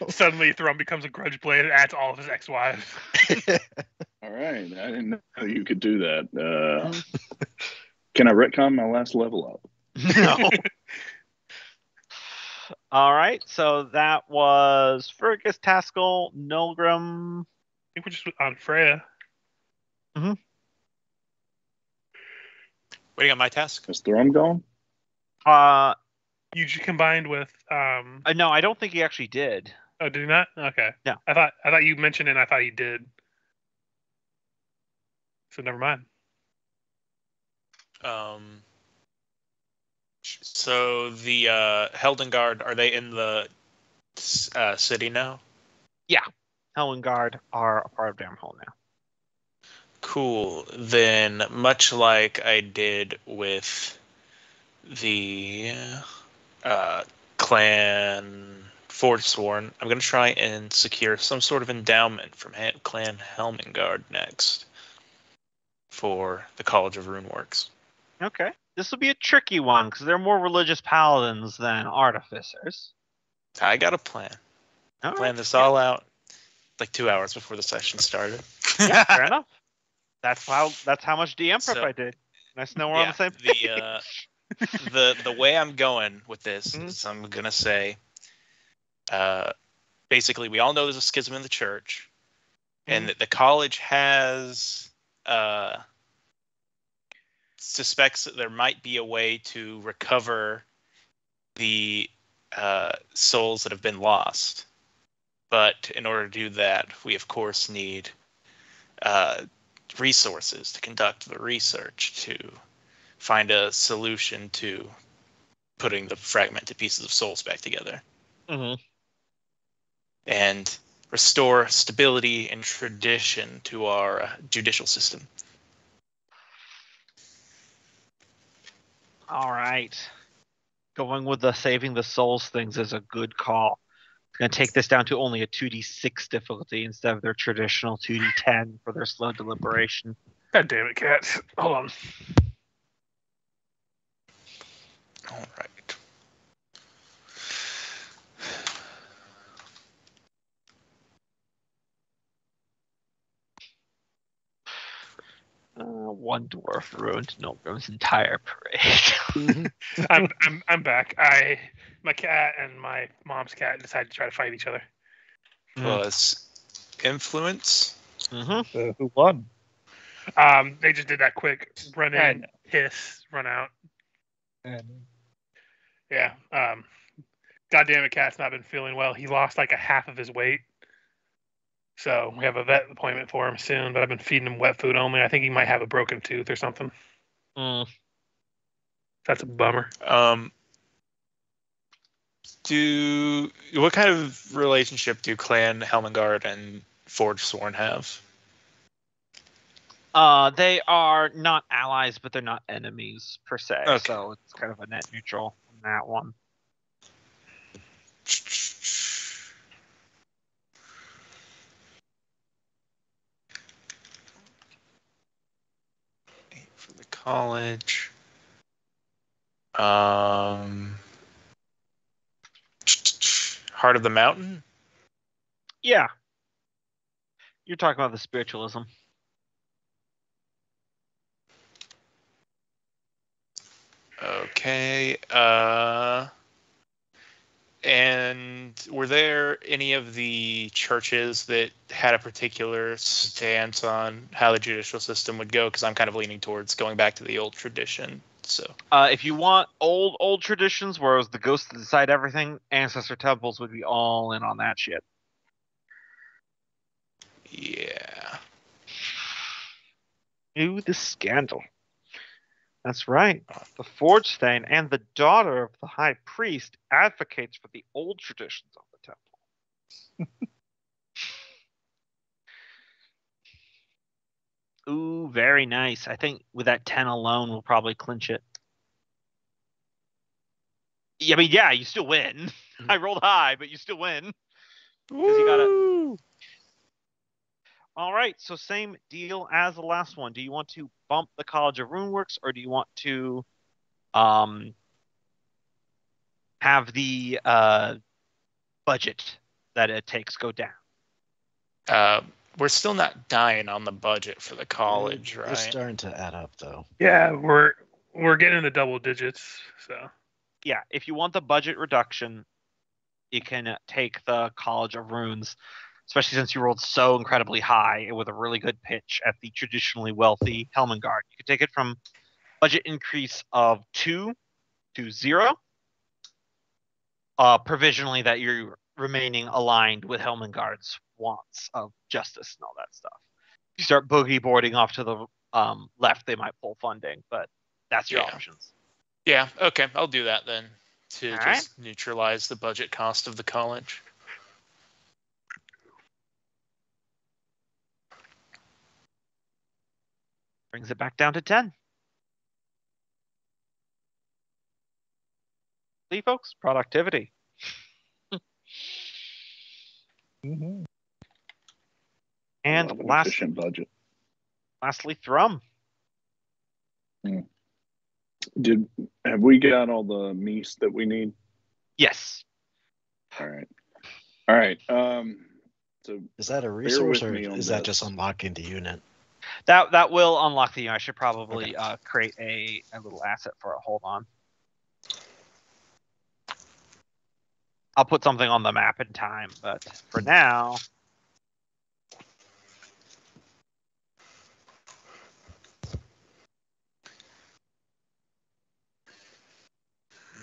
A: Suddenly, Thrum becomes a grudge blade and adds all of his ex-wives.
C: All right, I didn't know you could do that. Can I retcon my last level up?
B: No. All right, so that was Fergus, Taskell, Nilgrim.
A: I think we're just on Freya.
G: Waiting on my task.
C: Is Thrum gone?
A: You just combined with
B: No, I don't think he actually did.
A: Oh, did he not? Okay.
B: No.
A: I thought you mentioned it and I thought he did. So never mind.
G: So the Heldengard, are they in the city now?
B: Yeah. Helengard are a part of Dammerhall now.
G: Cool. Then, much like I did with the clan Forsworn, I'm going to try and secure some sort of endowment from clan Helmengard next for the College of Runeworks.
B: Okay. This will be a tricky one because they're more religious paladins than artificers.
G: I got a plan.
B: All
G: Plan
B: right.
G: this all out like 2 hours before the session started.
B: Yeah, fair enough. That's how much DM prep
G: So-
B: I did. Nice to know we're on the same page.
G: The way I'm going with this is I'm gonna say, basically, we all know there's a schism in the church, and that the college has suspects that there might be a way to recover the souls that have been lost. But in order to do that, we of course need resources to conduct the research, to find a solution to putting the fragmented pieces of souls back together. And restore stability and tradition to our judicial system.
B: All right. Going with the saving the souls things is a good call. It's going to take this down to only a 2d6 difficulty instead of their traditional 2d10 for their slow deliberation.
A: God damn it, Cat. Hold on.
G: All right.
B: One dwarf ruined Nilgrim's entire parade.
A: I'm back. My cat and my mom's cat decided to try to fight each other.
G: Plus influence.
F: Who won?
A: They just did that quick run
F: I
A: in,
F: know.
A: hiss, run out.
F: And
A: Yeah. Goddamn it, Cat's not been feeling well. He lost like a half of his weight. So we have a vet appointment for him soon, but I've been feeding him wet food only. I think he might have a broken tooth or something. That's a bummer.
G: What kind of relationship do Clan Helmengard and Forsworn have?
B: They are not allies, but they're not enemies per se.
G: Okay.
B: So it's kind of a net neutral on that one.
G: For the college. Heart of the Mountain?
B: Yeah. You're talking about the spiritualism.
G: Okay. And were there any of the churches that had a particular stance on how the judicial system would go? Because I'm kind of leaning towards going back to the old tradition. So,
B: if you want old traditions, where it was the ghosts that decide everything, ancestor temples would be all in on that shit.
G: yeah.
B: Ooh, the scandal. That's right. The Forge Stain and the daughter of the High Priest advocates for the old traditions of the temple. Ooh, very nice. I think with that 10 alone, we'll probably clinch it. Yeah, I mean, yeah, you still win. I rolled high, but you still win. 'Cause you gotta. All right, so same deal as the last one. Do you want to bump the College of Runeworks, or do you want to have the budget that it takes go down?
G: We're still not dying on the budget for the college, right?
E: We're starting to add up, though.
A: Yeah, we're getting into double digits. So
B: Yeah, if you want the budget reduction, you can take the College of Runes, especially since you rolled so incredibly high with a really good pitch at the traditionally wealthy Helmengard. You could take it from budget increase of 2 to 0, provisionally that you're remaining aligned with Helmengard's wants of justice and all that stuff. If you start boogie boarding off to the left, they might pull funding, but that's your options.
G: Yeah, okay, I'll do that then to
B: All
G: just neutralize the budget cost of the college.
B: Brings it back down to 10. See, folks, productivity.
F: Mm-hmm.
B: And
C: efficient budget.
B: Lastly, Thrum.
C: Have we got all the meese that we need?
B: Yes.
C: All right. So
E: is that a resource, or is that
C: this.
E: just unlocking the unit?
B: That will unlock the unit. I should probably create a little asset for it. Hold on. I'll put something on the map in time, but for now.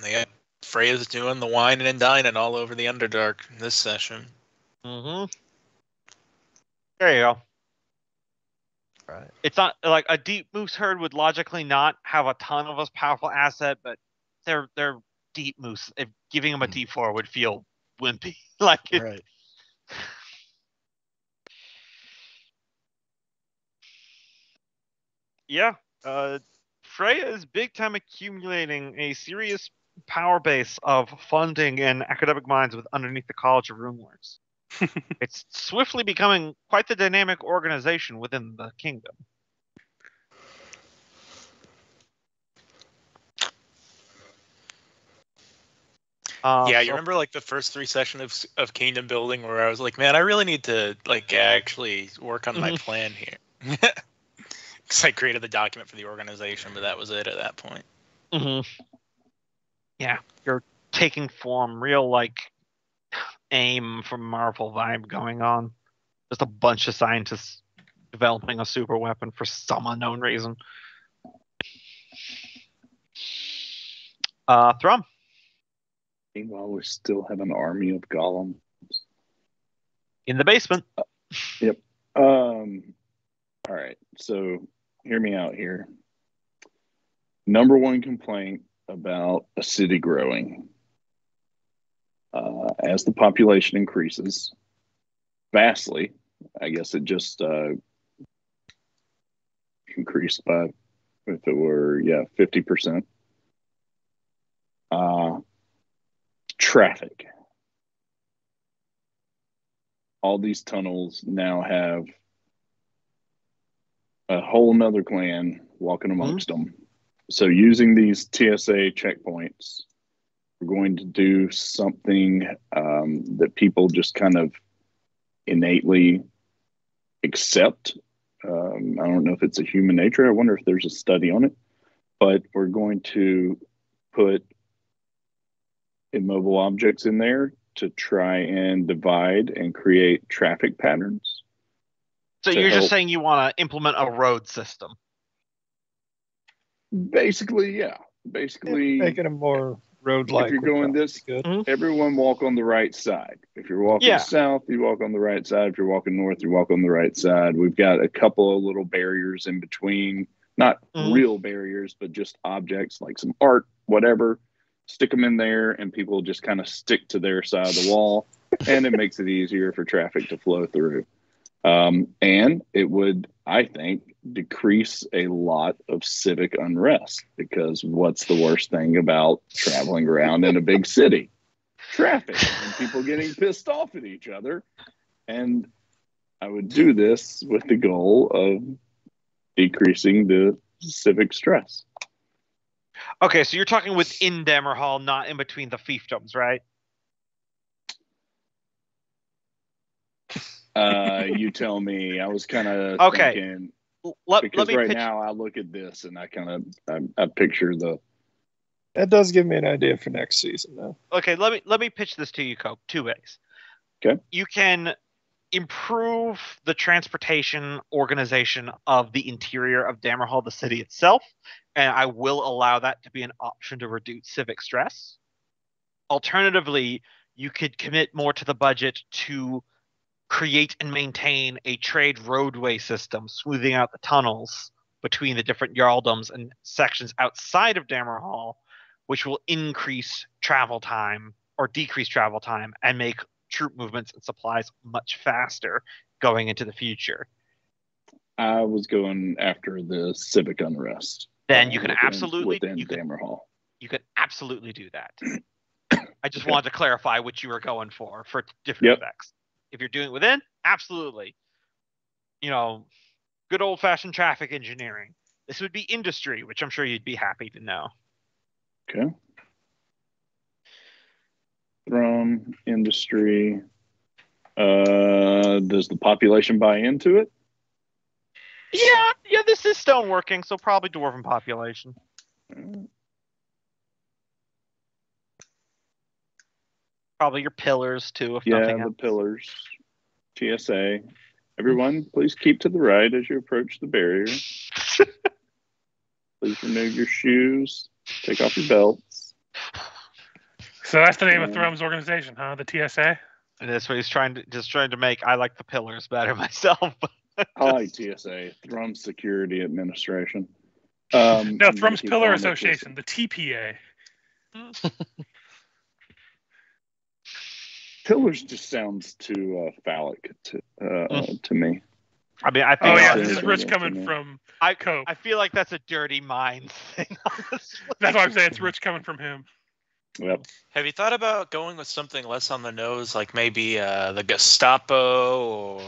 G: Yeah, Freya's doing the whining and dining all over the Underdark this session.
B: Mm-hmm. There you go.
E: Right.
B: It's not like a deep moose herd would logically not have a ton of a powerful asset, but they're deep moose. If giving them a D4 would feel wimpy.
E: Right.
B: Yeah. Freya is big time accumulating a serious power base of funding and academic minds with underneath the College of Runeworks. It's swiftly becoming quite the dynamic organization within the kingdom.
G: Yeah, you remember like the first 3 sessions of kingdom building where I was like, man, I really need to like actually work on my plan here. Because I created the document for the organization, but that was it at that point.
B: Mm-hmm. Yeah, you're taking form, real like AIM from Marvel vibe going on. Just a bunch of scientists developing a super weapon for some unknown reason. Thrum.
C: Meanwhile, we still have an army of golems
B: in the basement.
C: Yep. All right. So hear me out here. Number one complaint about a city growing. As the population increases vastly, I guess it just increased by, if it were, 50%. Traffic. All these tunnels now have a whole nother clan walking amongst them. So using these TSA checkpoints, we're going to do something that people just kind of innately accept. I don't know if it's a human nature. I wonder if there's a study on it. But we're going to put immobile objects in there to try and divide and create traffic patterns.
B: So you're just saying you want to implement a road system?
C: Basically, yeah. Basically,
F: making them more road-like.
C: If you're going this, everyone walk on the right side. If you're walking south, you walk on the right side. If you're walking north, you walk on the right side. We've got a couple of little barriers in between. Not real barriers, but just objects like some art, whatever. Stick them in there, and people just kind of stick to their side of the wall, and it makes it easier for traffic to flow through. And it would, I think, decrease a lot of civic unrest, because what's the worst thing about traveling around in a big city? traffic and people getting pissed off at each other. And I would do this with the goal of decreasing the civic stress.
B: Okay, so you're talking within Dammerhall, not in between the fiefdoms, right?
C: You tell me. I was kind of thinking, because right now I look at this and I picture the.
F: That does give me an idea for next season, though.
B: Okay, let me pitch this to you, Cope, 2 ways.
C: Okay.
B: You can improve the transportation organization of the interior of Dammerhall, the city itself, and I will allow that to be an option to reduce civic stress. Alternatively, you could commit more to the budget to create and maintain a trade roadway system, smoothing out the tunnels between the different Jarldoms and sections outside of Dammerhall, which will increase travel time or decrease travel time and make troop movements and supplies much faster going into the future.
C: I was going after the civic unrest.
B: Then you can absolutely
C: Dammerhall.
B: You can absolutely do that. I just wanted to clarify what you were going for different effects. If you're doing it within, absolutely. Good old-fashioned traffic engineering. This would be industry, which I'm sure you'd be happy to know.
C: Okay. From industry. Does the population buy into it?
B: Yeah, this is stoneworking, so probably dwarven population. Probably your pillars, too, if nothing else.
C: Yeah, the pillars. TSA. Everyone, please keep to the right as you approach the barrier. Please remove your shoes. Take off your belts.
A: So that's the name of Thrum's organization, huh? The TSA?
B: And that's what he's trying to make. I like the pillars better myself.
C: I like TSA, Thrum Security Administration.
A: No, Thrum's Pillar Association, the TPA.
C: Pillars just sounds too phallic to me.
B: I mean, I think.
A: This is Rich coming from Cope.
B: I feel like that's a dirty mind thing.
A: That's why I'm saying it's Rich coming from him.
C: Yep.
G: Have you thought about going with something less on the nose, like maybe the Gestapo or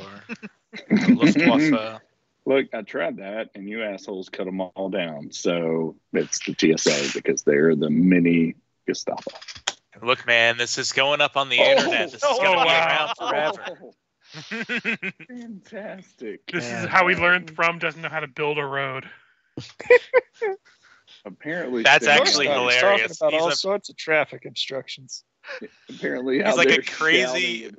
G: the Luftwaffe?
C: Look, I tried that, and you assholes cut them all down. So it's the TSA because they're the mini Gestapo.
G: Look, man, this is going up on the internet. This is going to be around forever.
C: Fantastic.
A: This is how we learned Thrum doesn't know how to build a road.
C: Apparently,
G: that's actually hilarious.
F: He's talking about all sorts of traffic obstructions.
C: Apparently,
G: he's like a crazy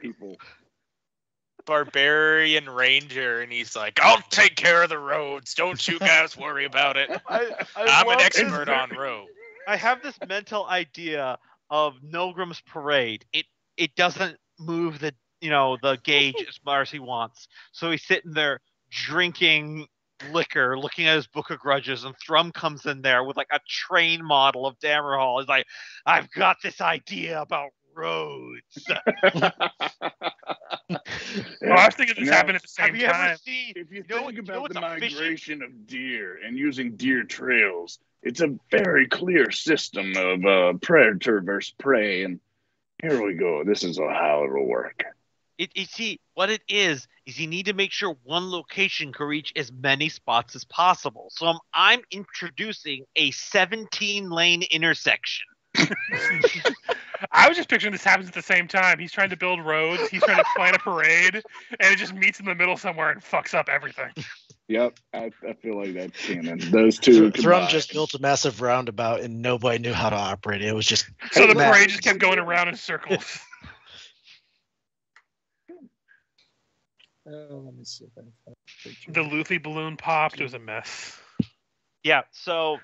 G: barbarian ranger, and he's like, "I'll take care of the roads. Don't you guys worry about it. I'm an expert on roads."
B: I have this mental idea of Milgram's parade. It doesn't move the gauge as far as he wants. So he's sitting there drinking liquor, looking at his book of grudges, and Thrum comes in there with like a train model of Dammerhall. He's like, I've got this idea about roads.
A: I was thinking this happened at the same time.
C: If you think about the migration of deer and using deer trails, it's a very clear system of predator versus prey. And here we go. This is how it will work.
B: See, what it is you need to make sure one location can reach as many spots as possible. So I'm introducing a 17-lane intersection.
A: I was just picturing this happens at the same time. He's trying to build roads, he's trying to plan a parade, and it just meets in the middle somewhere and fucks up everything.
C: Yep, I feel like that's canon. Those two.
E: Thrum just built a massive roundabout and nobody knew how to operate it. It was just
A: so the parade just kept going around in circles.
F: Let me see if I can find a picture.
A: The Luffy balloon popped. It was a mess.
B: Yeah, so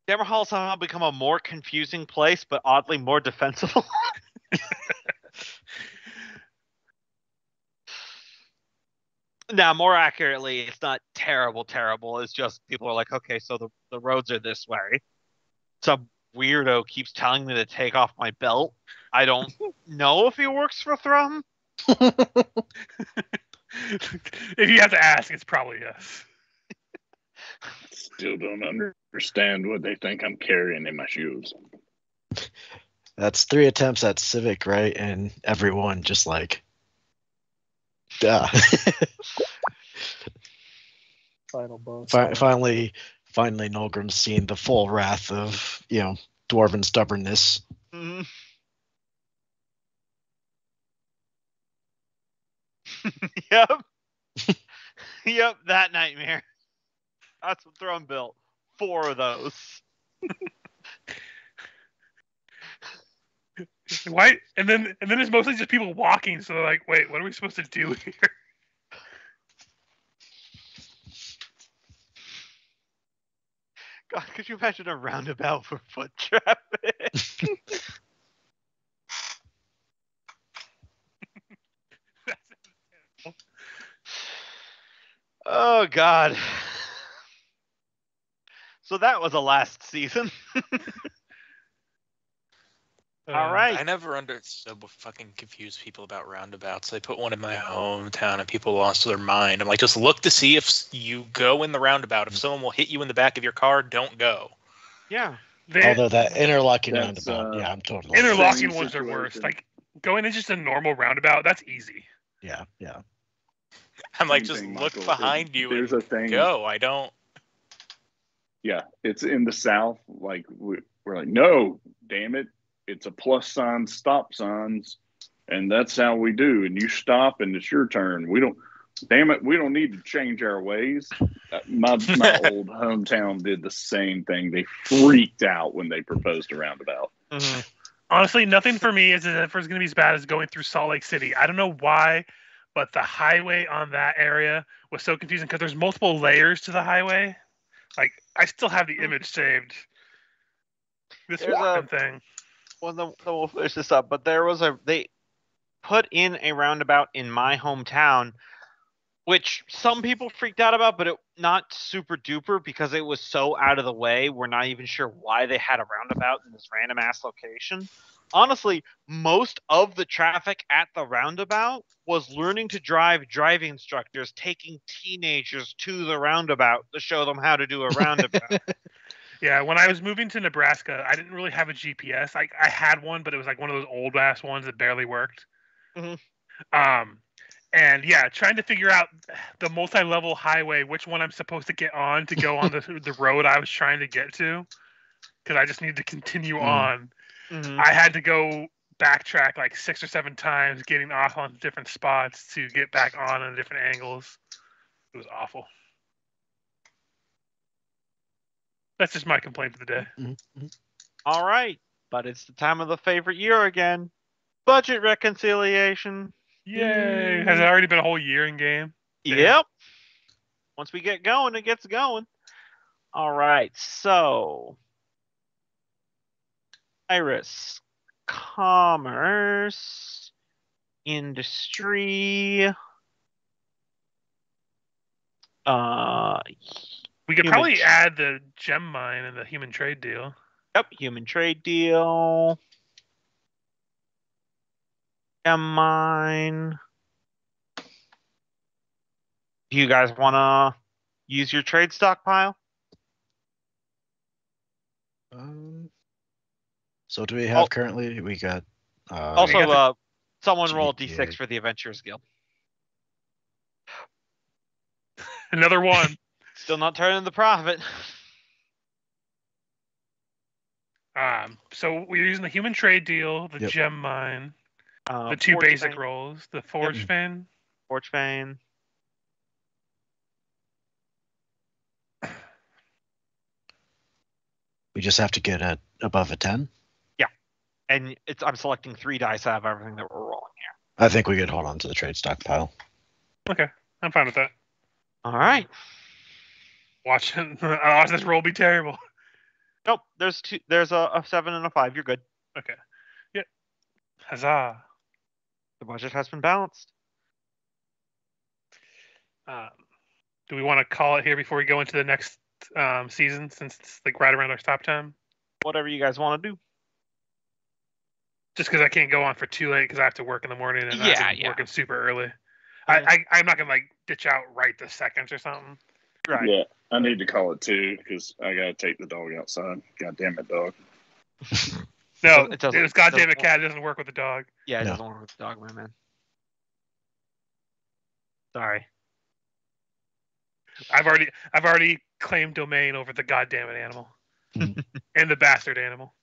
B: Dammerhall somehow become a more confusing place, but oddly more defensible. Now, more accurately, it's not terrible. It's just people are like, okay, so the roads are this way. Some weirdo keeps telling me to take off my belt. I don't know if he works for Thrum.
A: If you have to ask, it's probably yes.
C: Still don't understand what they think I'm carrying in my shoes.
E: That's 3 attempts at civic, right? And everyone just like, duh.
F: Final boss.
E: Finally, Nolgrim's seen the full wrath of, dwarven stubbornness.
B: Mhm. Yep. Yep, that nightmare. That's what Throne built. 4 of those.
A: Why? And then it's mostly just people walking. So they're like, wait, what are we supposed to do here?
B: God, could you imagine a roundabout for foot traffic? Oh God. So that was a last season. All right.
G: I never so fucking confused people about roundabouts. I put one in my hometown and people lost their mind. I'm like, just look to see if you go in the roundabout. If someone will hit you in the back of your car, don't go.
B: Yeah.
E: Although that interlocking roundabout, yeah, I'm totally.
A: Interlocking ones are worse. Like going in just a normal roundabout, that's easy.
E: Yeah.
G: I'm like, just look behind you
C: There's
G: and
C: a thing.
G: go. I don't.
C: Yeah, it's in the South. Like we're like, no, damn it, it's a plus sign, stop signs, and that's how we do. And you stop, and it's your turn. We don't need to change our ways. My old hometown did the same thing. They freaked out when they proposed a roundabout.
B: Mm-hmm.
A: Honestly, nothing for me is ever going to be as bad as going through Salt Lake City. I don't know why, but the highway on that area was so confusing because there's multiple layers to the highway. Like, I still have the image saved. This one thing.
B: Well, we'll finish this up. But they put in a roundabout in my hometown, which some people freaked out about, but it not super duper because it was so out of the way. We're not even sure why they had a roundabout in this random ass location. Honestly, most of the traffic at the roundabout was learning to drive driving instructors taking teenagers to the roundabout to show them how to do a roundabout.
A: Yeah, when I was moving to Nebraska, I didn't really have a GPS. I had one, but it was like one of those old ass ones that barely worked.
B: Mm-hmm.
A: And yeah, trying to figure out the multi-level highway, which one I'm supposed to get on to go on the road I was trying to get to, because I just need to continue on.
B: Mm-hmm.
A: I had to go backtrack like 6 or 7 times, getting off on different spots to get back on different angles. It was awful. That's just my complaint for the day.
E: Mm-hmm.
B: All right, but it's the time of the favorite year again. Budget reconciliation.
A: Yay! Has it already been a whole year in game?
B: Yep. Once we get going, it gets going. All right, so Iris, commerce, industry.
A: We could probably add the gem mine and the human trade deal.
B: Yep, human trade deal. Gem mine. Do you guys want to use your trade stockpile?
E: So do we have currently? We got.
B: Someone roll D6 for the Adventurers Guild.
A: Another one.
B: Still not turning the profit.
A: So we're using the human trade deal, the gem mine, the 2 basic rolls, the forge vein.
B: Forge vein.
E: We just have to get above a 10?
B: Yeah. And I'm selecting 3 dice out of everything that we're rolling here.
E: I think we could hold on to the trade stockpile.
A: Okay. I'm fine with that.
B: All right.
A: Watch this roll be terrible.
B: Nope. There's a 7 and a 5. You're good.
A: Okay. Yeah. Huzzah.
B: The budget has been balanced.
A: Do we want to call it here before we go into the next season, since it's like right around our stop time?
B: Whatever you guys want to do.
A: Just because I can't go on for too late because I have to work in the morning and I'm working super early. I'm not gonna like ditch out right this second or something.
B: Right.
C: Yeah, I need to call it too because I gotta take the dog outside. God damn it, dog.
A: No,
B: It doesn't.
A: it was goddamn it, cat. It doesn't work with the dog.
B: Yeah, it
E: No.
B: doesn't work with the dog, my man. Sorry.
A: I've already claimed domain over the goddamn it animal and the bastard animal.